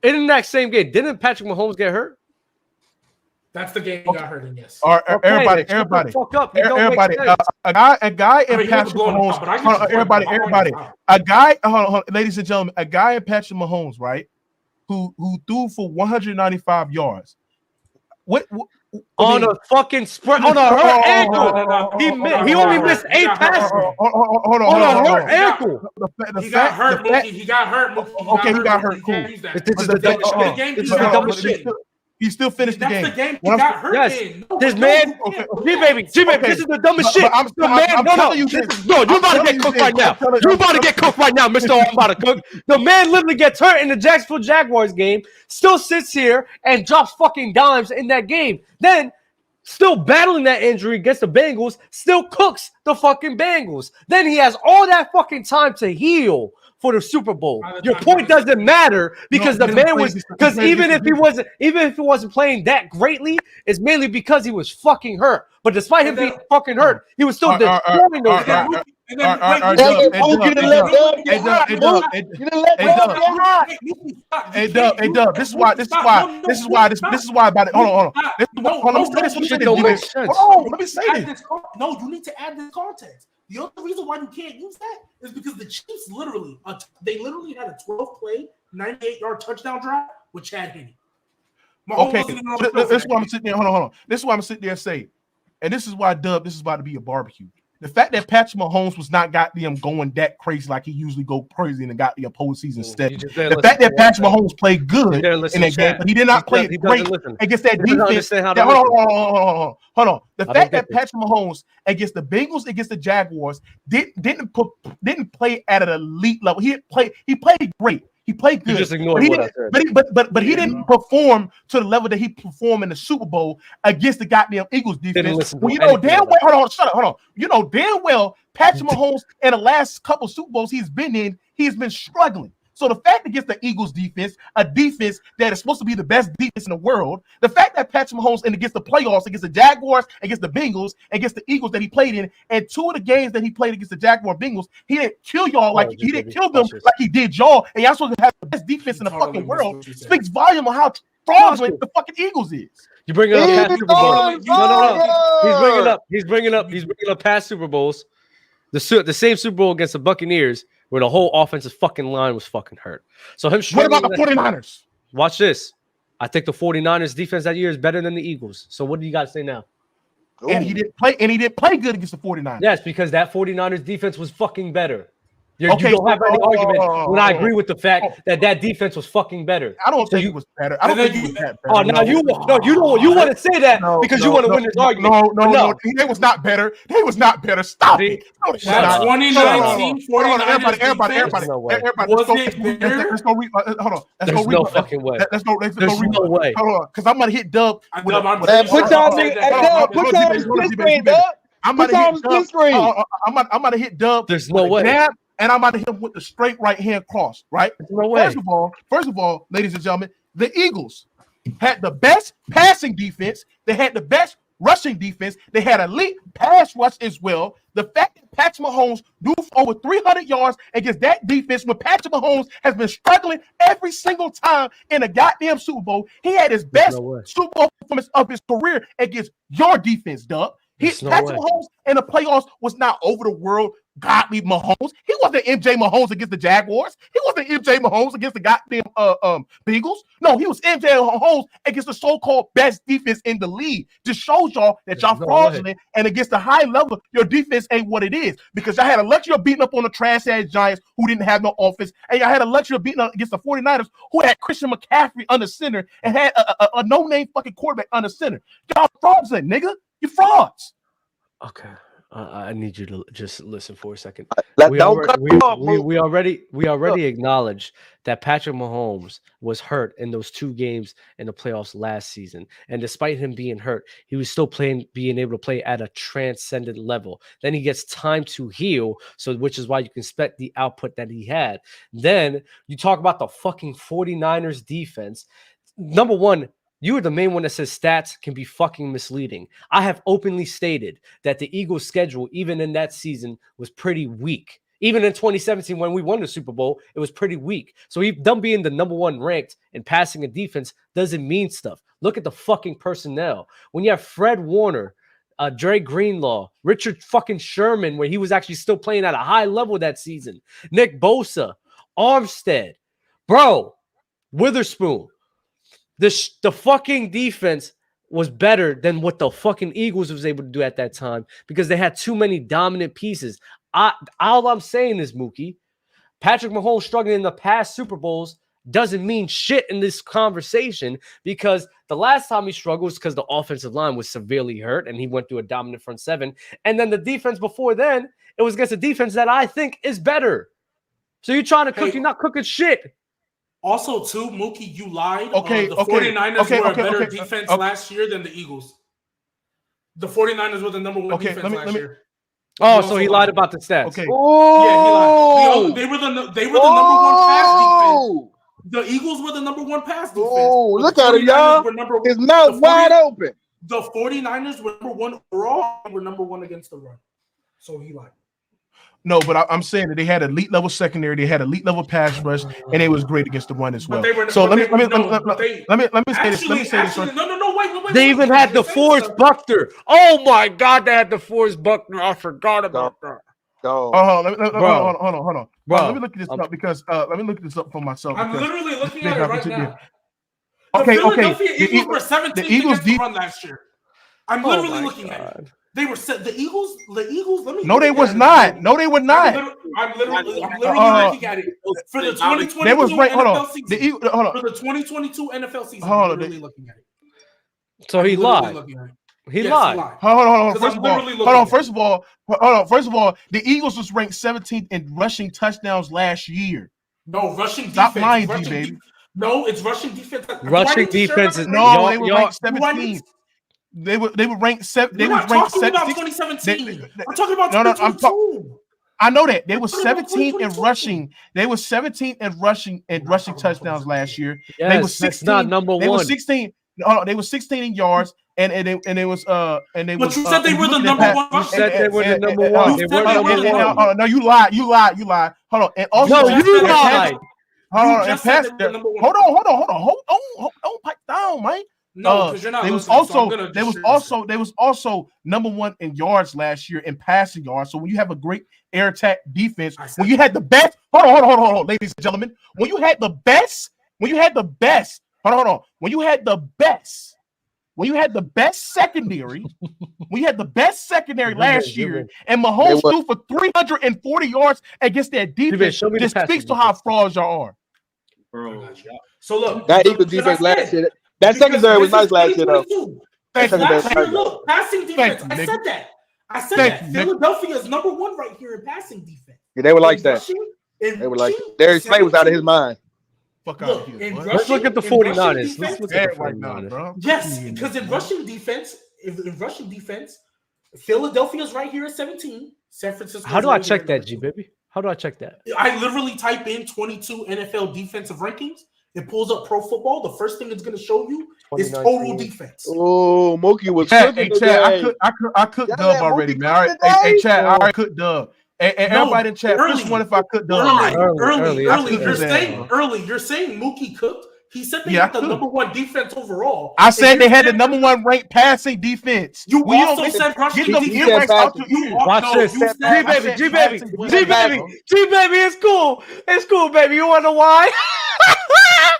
In that same game, didn't Patrick Mahomes get hurt? That's the game he got hurt in, yes. Everybody. A guy in Patrick Mahomes. Everybody. A guy, ladies and gentlemen, a guy in Patrick Mahomes, right? Who threw for 195 yards. On a fucking sprint, on a hurt ankle. He only missed 8 passes. Hold on. On a hurt ankle. He got hurt. Okay, he got hurt. Cool. This is the dumbest shit. He still finished the game. That's the game he got hurt in. This man, G-Baby, this is the dumbest shit. I'm telling you this. No, you're about to get cooked right now. You're about to get cooked right now, Mr. I'm about to cook. The man literally gets hurt in the Jacksonville Jaguars game, still sits here and drops fucking dimes in that game. Then, still battling that injury against the Bengals, still cooks the fucking Bengals. Then he has all that fucking time to heal for the Super Bowl. Your point doesn't matter because the man was even if he wasn't playing that greatly, it's mainly because he was fucking hurt. But despite him being fucking hurt, he was still destroying those guys. Hey Dub, this is why about it. Hold on. Let me say this. No, you need to add this context. The only reason why you can't use that is because the Chiefs literally had a 12-play, 98-yard touchdown drive with Chad Henne. Okay, this is why I'm sitting there. Hold on. This is why I'm sitting there and say, and this is why this is about to be a barbecue. The fact that Patrick Mahomes was not goddamn going that crazy like he usually go crazy and got the postseason step. The fact that Patrick Mahomes played good in that game, but he did not play great against that defense. Hold on. The fact that Patrick Mahomes against the Bengals, against the Jaguars, didn't play at an elite level. He played great. He played good. Just ignored what I said. But he didn't perform to the level that he performed in the Super Bowl against the goddamn Eagles defense. Well, you know damn well. Hold on. You know damn well Patrick Mahomes in the last couple Super Bowls he's been struggling. So the fact against the Eagles defense, a defense that is supposed to be the best defense in the world, the fact that Patrick Mahomes against the playoffs, against the Jaguars, against the Bengals, against the Eagles that he played in, and 2 of the games that he played against the Jaguar Bengals, he didn't kill y'all like he didn't kill them like he did y'all, and y'all supposed to have the best defense in the fucking world. Speaks volume on how fraudulent the fucking Eagles is. You bring up past Super Bowls. No. He's bringing up past Super Bowls. The same Super Bowl against the Buccaneers, where the whole offensive fucking line was fucking hurt. So what about the 49ers? Watch this. I think the 49ers defense that year is better than the Eagles. So what do you guys say now? And he didn't play good against the 49ers. Yes, because that 49ers defense was fucking better. You don't have any argument when I agree with the fact that defense was fucking better. I don't think it was better. I don't think it was that better. Oh, now you want to say that because you want to win this argument. No. They was not better. They was not better. Stop it. That 2019 Everybody. Let's go read. Hold on. There's no fucking way. Let's go read. No way. Hold on, because I'm gonna hit Dub. Put y'all split screen, Dub. I'm gonna hit Dub. There's no way. And I'm about to hit him with the straight right hand cross, right? No way. First of all, ladies and gentlemen, the Eagles had the best passing defense. They had the best rushing defense. They had elite pass rush as well. The fact that Patrick Mahomes threw over 300 yards against that defense when Patrick Mahomes has been struggling every single time in a goddamn Super Bowl. He had his best Super Bowl performance of his career against your defense, Doug. Patrick Mahomes in the playoffs was not over the world godly Mahomes. He wasn't MJ Mahomes against the Jaguars. He wasn't MJ Mahomes against the goddamn Bengals. No, he was MJ Mahomes against the so-called best defense in the league. Just shows y'all that y'all fraudulent, and against the high level, your defense ain't what it is. Because y'all had a luxury of beating up on the trash-ass Giants who didn't have no offense, and y'all had a luxury of beating up against the 49ers who had Christian McCaffrey under center and had a no-name fucking quarterback under center. Y'all fraudulent, nigga. You frauds. Okay. I need you to just listen for a second. We already acknowledged that Patrick Mahomes was hurt in those 2 games in the playoffs last season. And despite him being hurt, he was still being able to play at a transcendent level. Then he gets time to heal, which is why you can expect the output that he had. Then you talk about the fucking 49ers defense. Number one, you are the main one that says stats can be fucking misleading. I have openly stated that the Eagles' schedule, even in that season, was pretty weak. Even in 2017, when we won the Super Bowl, it was pretty weak. So them being the number 1 ranked in passing and defense doesn't mean stuff. Look at the fucking personnel. When you have Fred Warner, Dre Greenlaw, Richard fucking Sherman, where he was actually still playing at a high level that season, Nick Bosa, Armstead, bro, Witherspoon. The fucking defense was better than what the fucking Eagles was able to do at that time because they had too many dominant pieces. All I'm saying is, Mookie, Patrick Mahomes struggling in the past Super Bowls doesn't mean shit in this conversation because the last time he struggled was because the offensive line was severely hurt and he went through a dominant front 7. And then the defense before then, it was against a defense that I think is better. So you're trying to cook, you're not cooking shit. Also, too, Mookie, you lied. The 49ers were a better defense last year than the Eagles. The 49ers were the number 1 defense last year. Oh, so he lied about the stats. Okay. Yeah, he lied. They were the number 1 pass defense. The Eagles were the number 1 pass defense. Oh, look at him, y'all. His mouth wide open. The 49ers were number 1 overall. They were number 1 against the run. So he lied. No, but I'm saying that they had elite level secondary, they had elite level pass rush, and it was great against the run as well. So let me say this. No, wait. They even had the Forrest Buckner. Oh my God, they had the Forrest Buckner. I forgot about that. Hold on. Bro, let me look at this up because let me look this up for myself. I'm literally looking at it right now. Okay. Philadelphia Eagles were 17th the Eagles against the run last year. I'm literally looking at it. They were the Eagles. Let me. No, they was not. No, they were not. I'm literally looking at it for the 2022 they was ranked. NFL season. Hold on. For the 2022 NFL season. Hold on. I'm literally looking at it. So he lied. He lied. Hold on. First of all, the Eagles was ranked 17th in rushing touchdowns last year. No, rushing defense. Stop lying, G, baby. No, it's rushing defense. Rushing defense is they were ranked 17th. They were ranked 7. They were ranked 2017. I'm talking about 2022. I know that they were 17th in rushing. They were 17th in rushing touchdowns last year. Yes, they were 16. That's not number one. They were 16. They were 16 in yards, and they was. But you said they were the number one. You said they were the number one. They were number one. No, you lied. Hold on. And also, you lied. Hold on. Pipe down, Mike. No, because you're not. They was also number one in yards last year in passing yards. So when you have a great air attack defense, when you had the best, hold on, ladies and gentlemen, when you had the best secondary, last year, and Mahomes threw for 340 yards against that defense, this speaks to how frauds y'all are. Bro. So look, that Eagles defense last year. That secondary was nice last year, though. Look, passing defense. I said that. Philadelphia is number one right here in passing defense. Yeah, they were like that. They were like Darius Slay was out of his mind. Fuck out of here. Let's look at the 49ers. Let's look at the 49ers. Bro. Yes, because in rushing defense, Philadelphia's right here at 17. San Francisco. How do I check that, G baby? How do I check that? I literally type in 22 NFL defensive rankings. It pulls up Pro Football. The first thing it's going to show you is total defense. Oh, Mookie was cooking today. I cooked Dub already, man. All right, hey, Chad, I already cooked Dub. And everybody in chat, this one if I cooked Dub. Early. You're saying Mookie cooked. He said they had the number one defense overall. I said they had the number one ranked passing defense. You also said rushing defense. Watch this. G baby, it's cool. It's cool, baby. You want to know why?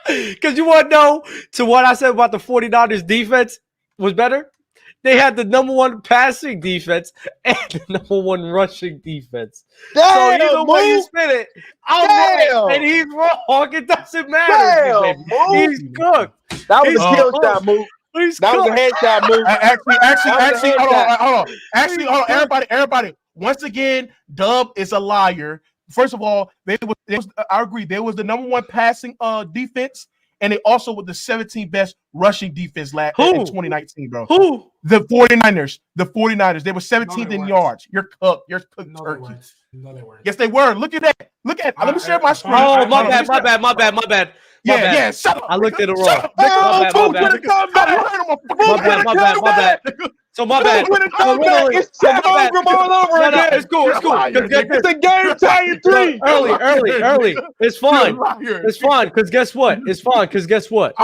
Because you want to know to what I said about the 49ers defense was better? They had the number one passing defense and the number one rushing defense. Damn, so either way you spin it, I'm right and he's wrong. It doesn't matter. He's cooked. That was a kill shot move. That was a headshot move. Actually, hold on. Everybody. Once again, Dub is a liar. First of all, I agree. There was the number one passing defense, and they also were the 17th best rushing defense in 2019, bro. Who? The 49ers. They were 17th in yards. You're cooked. Turkey. No, they weren't. Yes, they were. Look at that. Let me share my screen. Oh, my bad. Yeah, shut up. I looked at it wrong. My bad. So my bad. It's cool. It's a game tying 3. Early. It's fine. Because guess what? I'm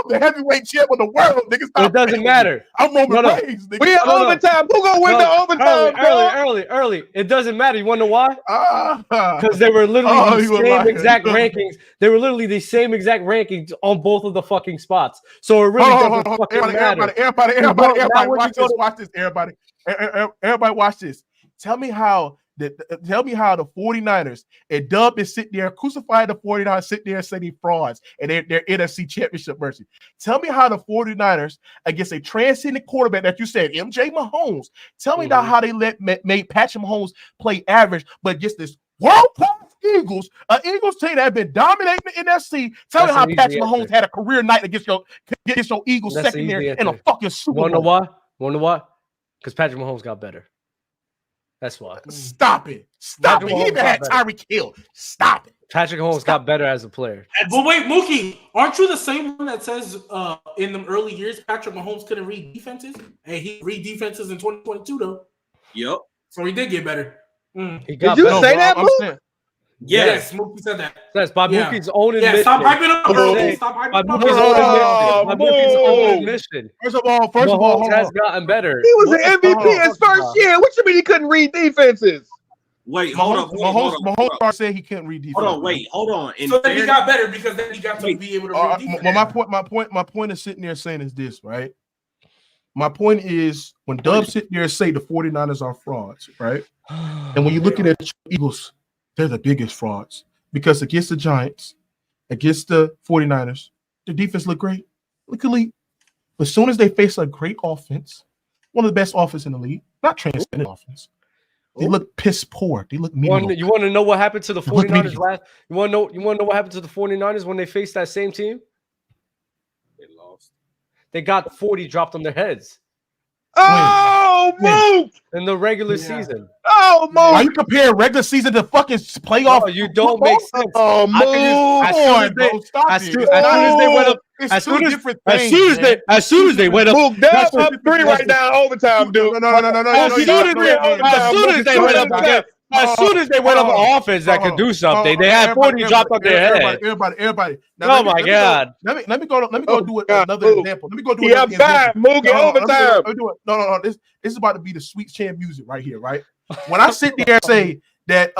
the heavyweight champ of the world, nigga. It doesn't matter. I'm Roman Reigns, nigga. We in overtime. Who gonna win the overtime? Early. It doesn't matter. You want to know why? Because they were literally the same exact rankings. They were literally the same exact rankings on both of the fucking spots. So it really doesn't fucking matter. Everybody, watch this. Everybody watch this. Tell me how the 49ers and Dub is sitting there, crucifying the 49ers, sit there and say they frauds and they're NFC Championship mercy. Tell me how the 49ers against a transcendent quarterback that you said, MJ Mahomes, tell me now how they made Patrick Mahomes play average, but against this world-class Eagles, an Eagles team that have been dominating the NFC. Tell me how Patrick Mahomes had a career night against your Eagles secondary in a fucking Super Bowl. Want to know why? Because Patrick Mahomes got better. That's why. Stop it. He even had Tyreek Hill. Stop it. Patrick Mahomes got better as a player. But wait, Mookie, aren't you the same one that says in the early years Patrick Mahomes couldn't read defenses? And he read defenses in 2022 though. Yep. So he did get better. Did you say that, Mookie? Yes, Mookie said that. That's Bob Mookie's own admission. Yeah, stop hyping up, bro. Stop hyping up. Mookie's own admission. First of all, Mahomes has gotten better. He was an MVP his first year. What you mean he couldn't read defenses? Wait, hold on. Mahomes said he couldn't read defense. Hold on. So then he got better because then he got to be able to read defense. Well, my point is sitting there saying is this, right? My point is when Dubs sit there and say the 49ers are frauds, right? And when you look at the Eagles, they're the biggest frauds because against the Giants, against the 49ers, the defense look great, look elite. But as soon as they face a great offense, one of the best offense in the league, not transcendent offense, they look piss poor. They look mediocre. You want to know what happened to the 49ers last? You want to know what happened to the 49ers when they faced that same team? They lost. They got 40 dropped on their heads. Oh, Mook! In the regular season. Oh, Mook! Why you compare regular season to fucking playoff? No, you don't make sense. Oh, Mook! As soon as they went up, as soon as they went up, Mook, that's up 3 right now, overtime, dude. No. As soon as they went up on offense that could do something, they had 40 dropped on their head. Everybody. Oh my God! Let me go do another example. Let me go do another example. Mook in overtime. No. This is about to be the sweet chin music right here, right? When I sit there and say that,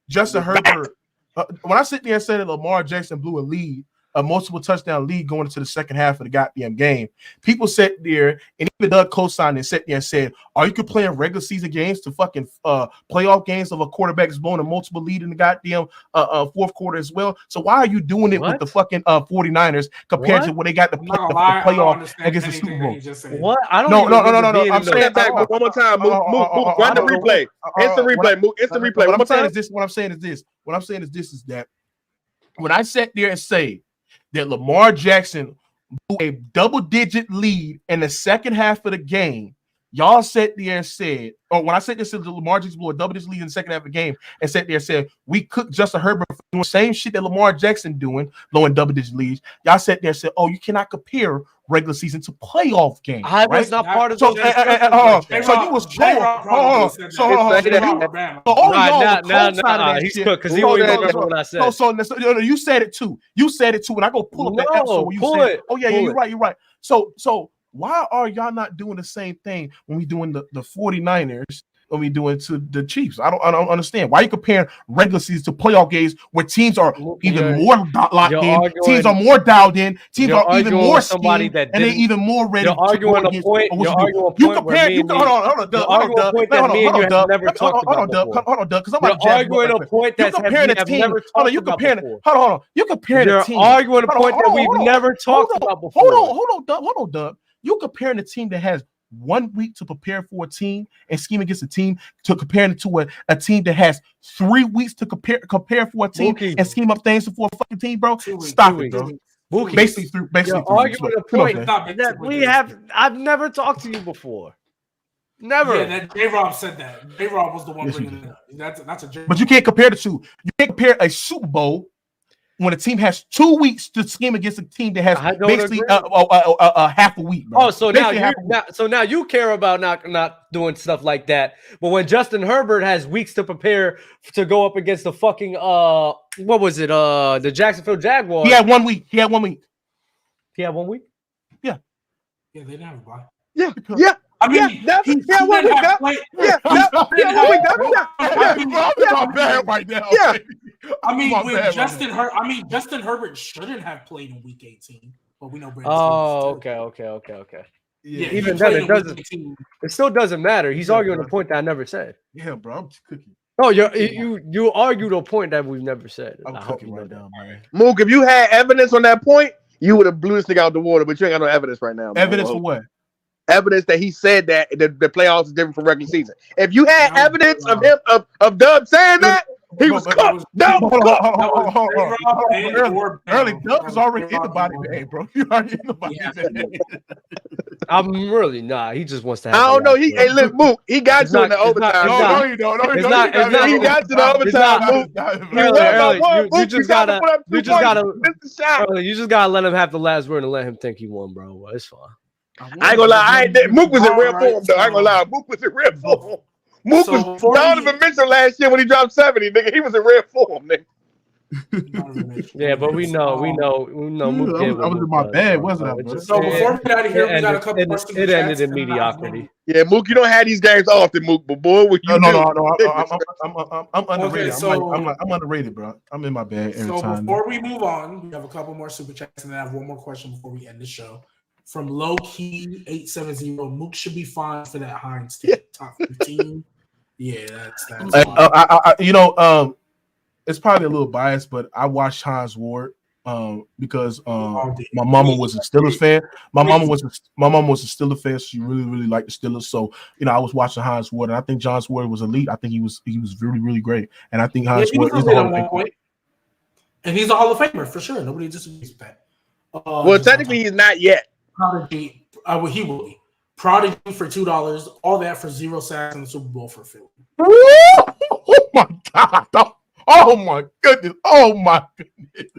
Justin Herbert, when I sit there and say that Lamar Jackson blew a lead, a multiple touchdown lead going into the second half of the goddamn game, people sat there and even Doug co-signed and sat there and said, "Are you playing regular season games to fucking playoff games of a quarterback that's blowing a multiple lead in the goddamn fourth quarter as well? So why are you doing it with the fucking 49ers compared to when they got the playoff against the Super Bowl?" What? I don't No. I'm saying back one more time. Move. Run the replay. Instant replay. Move. Instant replay. What I'm saying is this is that when I sat there and say that Lamar Jackson blew a double-digit lead in the second half of the game, y'all sat there and said, or when I said this, Lamar Jackson blew a double-digit lead in the second half of the game, and sat there and said, we cooked Justin Herbert for doing the same shit that Lamar Jackson doing, blowing double-digit leads. Y'all sat there and said, oh, you cannot compare regular season to playoff games. I was not part of so you was he's cooked because he only knows what I said. So you said it too. And I go pull up that episode where you said, "Oh yeah, you're right." So why are y'all not doing the same thing when we doing the 49ers? When we doing to the Chiefs, I don't understand why you comparing regular season to playoff games where teams are even more locked in, teams are more dialed in, teams are even more schemed, and they even more ready. You're arguing a point. You compare. Hold on, Dub, because I'm arguing a point that's comparing the team. Hold on, you comparing the team. You're arguing a point that we've never talked about before. Hold on, Dub. You comparing the team that has 1 week to prepare for a team and scheme against a team to comparing it to a team that has 3 weeks to compare for a team and scheme up things for a fucking team, bro. Stop it, bro. Basically, arguing a point that I've never talked to you before. Never. Yeah, that J-Rob said that. J-Rob was the one bringing it up. That's a But you can't compare the two. You can't compare a Super Bowl when a team has 2 weeks to scheme against a team that has basically a half a week, bro. Oh, so now you care about not doing stuff like that. But when Justin Herbert has weeks to prepare to go up against the fucking what was it? The Jacksonville Jaguars. He had 1 week. He had 1 week? Yeah. Yeah, they didn't have a bye. Yeah. I mean, that's 1 week. I'm bad right now. Yeah. Justin Herbert shouldn't have played in week 18, but we know Brandon. Okay. Yeah, even then, it still doesn't matter. He's arguing a point that I never said. Yeah, bro, I'm cooking. Oh, you argued a point that we've never said. I'm cooking right now, man. Mook, if you had evidence on that point, you would have blew this nigga out the water, but you ain't got no evidence right now. Evidence for what? Evidence that he said that the playoffs is different from regular season. If you had evidence of him of Dub saying that, he was cooked. Early Dub was already in the body bag, bro. You already in the body bag. I'm really not. He just wants to. I don't know. Hey, look, Mook. He got you in the overtime. No, you don't. He got you in the overtime. You just gotta let him have the last word and let him think he won, bro. It's fine. I ain't gonna lie. Mook was in real form, though. I ain't gonna lie. Mook was in real form. Mook was Donovan Mitchell last year when he dropped 70, nigga. He was in real form, nigga. Yeah, but we know. Mook I was in my bag, wasn't I, bro? So before we get out of here, we got a couple more super It ended chats, in mediocrity. Yeah, Mook, you don't have these games often, Mook, but boy, when you I'm underrated. Okay, I'm underrated, bro. I'm in my bag every time. So before we move on, we have a couple more super chats, and then I have one more question before we end the show. From Lowkey 870, Mook should be fine for that Hines top 15. Yeah, that's it's probably a little biased, but I watched Hines Ward because my mama was a Steelers fan. My mama was a Steelers fan. She really liked the Steelers. So I was watching Hines Ward, and I think Hines Ward was elite. I think he was really great, and I think Hines Ward is a Hall of Famer. And he's a Hall of Famer for sure. Nobody disagrees with that. Well, technically, he's not yet. Prodigy, he will be. Prodigy for $2. All that for 0 sacks in the Super Bowl for Philly. Oh my God! Oh my goodness! Oh my goodness!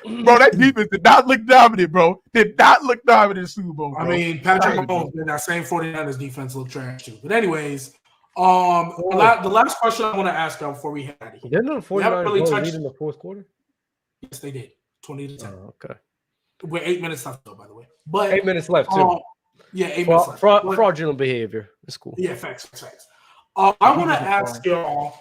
Bro, that defense did not look dominant, bro. Did not look dominant in the Super Bowl. Bro. I mean, Patrick Mahomes in that same 49ers defense looked trash too. But anyways, the last question I want to ask y'all before we head out of here. Didn't the 49ers lead in the fourth quarter? Yes, they did. 20-10. Oh, okay. With 8 minutes left, though, by the way. But 8 minutes left, too. Yeah, 8 minutes left. Fraudulent behavior. It's cool. Yeah, facts. I want to ask y'all,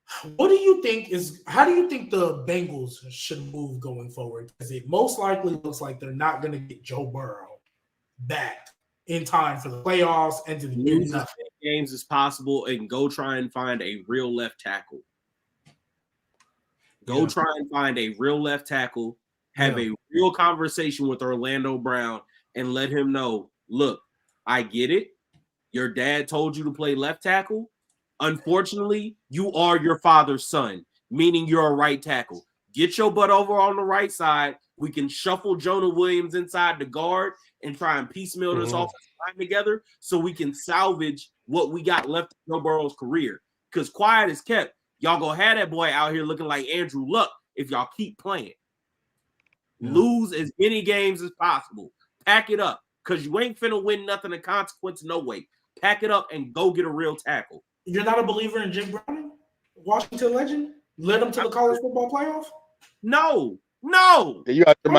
how do you think the Bengals should move going forward? Because it most likely looks like they're not going to get Joe Burrow back in time for the playoffs and to do as many games as possible and go try and find a real left tackle. Try and find a real left tackle, have a real conversation with Orlando Brown, and let him know, look, I get it. Your dad told you to play left tackle. Unfortunately, you are your father's son, meaning you're a right tackle. Get your butt over on the right side. We can shuffle Jonah Williams inside the guard and try and piecemeal this offensive line together so we can salvage what we got left in Joe Burrow's career. Because quiet is kept. Y'all gonna have that boy out here looking like Andrew Luck if y'all keep playing. Lose as many games as possible. Pack it up, because you ain't finna win nothing in consequence no way. Pack it up and go get a real tackle. You're not a believer in Jim Browning? Washington legend? Led them to the college football playoff? No. You out your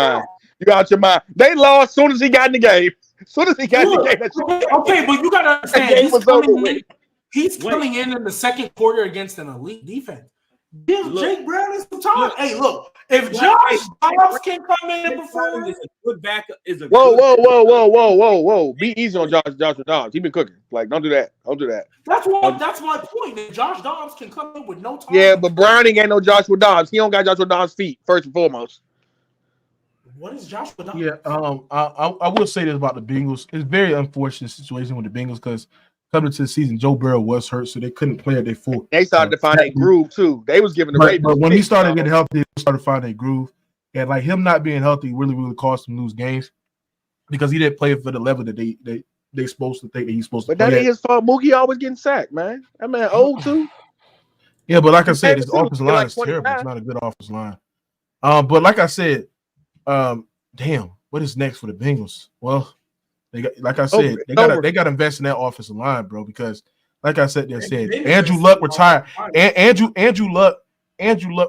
mind. They lost as soon as he got in the game. Okay, but you gotta understand he's coming in the second quarter against an elite defense. Give Jake Browning some time. If Josh Dobbs can come in and perform, is a good backup. Whoa. Be easy on Josh Dobbs. He been cooking. Like, don't do that. That's my point. If Josh Dobbs can come in with no time. Yeah, but Browning ain't no Joshua Dobbs. He don't got Joshua Dobbs' feet, first and foremost. What is Joshua Dobbs? Yeah, I will say this about the Bengals. It's a very unfortunate situation with the Bengals because coming to the season, Joe Burrow was hurt, so they couldn't play at their full. They started to find a groove too. They was giving the Ravens. But when he started getting healthy, they started finding a groove. And like him not being healthy really cost him lose games because he didn't play for the level that they supposed to think that he's supposed to play. But that ain't his fault. Mookie always getting sacked, man. That man old too. Yeah, but like I said, his offensive line is terrible. It's not a good offensive line. But like I said, damn, what is next for the Bengals? Well, they got, like I said, they got to invest in that offensive line, bro. Because, like I said, Andrew Luck retired. Andrew Luck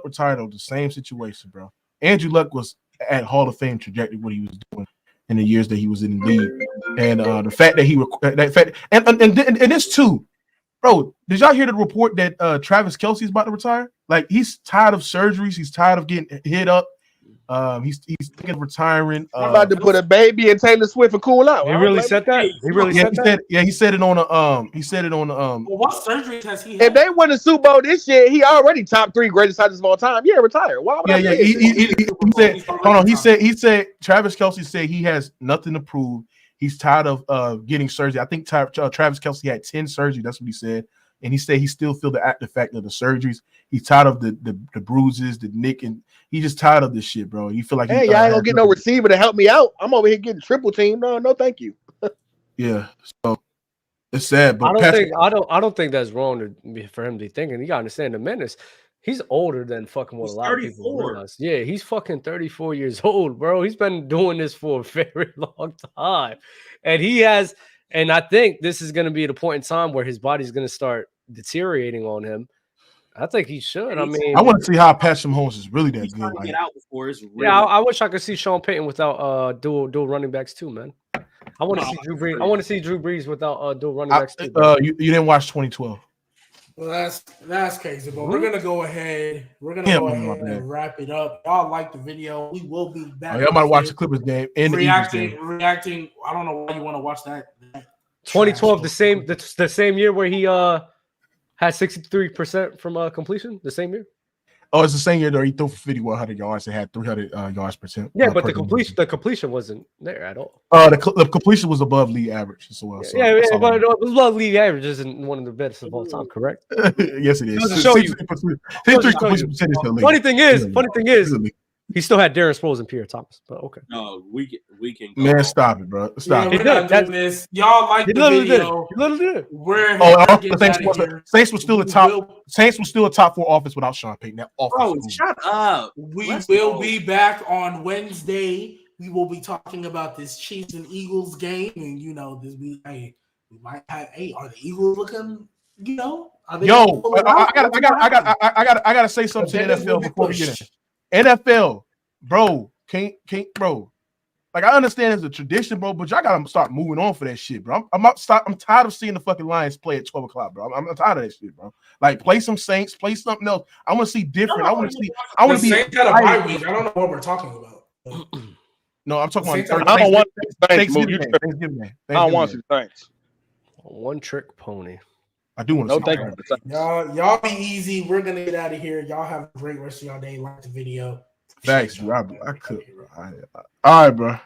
retired on the same situation, bro. Andrew Luck was at Hall of Fame trajectory what he was doing in the years that he was in the league, and the fact that and this too, bro. Did y'all hear the report that Travis Kelce is about to retire? Like he's tired of surgeries. He's tired of getting hit up. He's thinking of retiring. I'm about to put a baby in Taylor Swift and cool out. He really said that? He said it on Well, what surgeries has he had? If they win the Super Bowl this year, he already top 3 greatest titles of all time. Yeah, retire. Why would He said Travis Kelce said he has nothing to prove. He's tired of getting surgery. I think Travis Kelce had 10 surgeries. That's what he said. And he said he still feel the active effect of the surgeries. He's tired of the bruises, the nick, and he's just tired of this shit, bro. He feel like y'all ain't gonna get no receiver to help me out. I'm over here getting triple team. No, thank you. Yeah, so it's sad, but I don't think that's wrong for him to be thinking. You gotta understand the menace. He's older than fucking what a lot of people realize. Yeah, he's fucking 34 years old, bro. He's been doing this for a very long time, and I think this is going to be the point in time where his body's going to start deteriorating on him. I think he should. I mean, I want to see how Patrick Mahomes is really that good. Get out before it's really I wish I could see Sean Payton without dual running backs too, man. I want to see Drew Brees. I want to see Drew Brees without dual running backs too. You didn't watch 2012. Well, that's crazy, but we're gonna go ahead. We're gonna go ahead and wrap it up. Y'all like the video? We will be back. Y'all might watch the Clippers game and reacting. I don't know why you want to watch that. 2012, the same year where he had 63% from completion. The same year. Oh, it's the same year though. He threw for 5,100 yards and had 300 yards percent. Yeah, but the completion wasn't there at all. The completion was above league average as well. So but it was above league average. Isn't one of the best of all time, correct? Yes, it is. To show you. Funny thing is, he still had Darren Sproles and Pierre Thomas. But okay. No, we can. Man, stop it, bro. Stop it. We're not doing this. Y'all like the video? You literally did. The Saints was still a top. Saints was still a top 4 offense without Sean Payton. That offense. Shut up. We will be back on Wednesday. We will be talking about this Chiefs and Eagles game, and we might have. Hey, are the Eagles looking? Are they I gotta say something to the NFL before we get in. NFL, bro, can't, bro. Like I understand it's a tradition, bro, but y'all gotta start moving on for that shit, bro. I'm tired of seeing the fucking Lions play at 12 o'clock, bro. I'm tired of that shit, bro. Like play some Saints, play something else. I want to see different. I want to be. Saints got a bye week. I don't know what we're talking about. No, I'm talking about. I don't want Thanksgiving. I don't want to see Saints. One trick pony. I do want to. No, thank you. Y'all be easy. We're gonna get out of here. Y'all have a great rest of y'all day. Like the video. Thanks, bro. I could. All right, bro.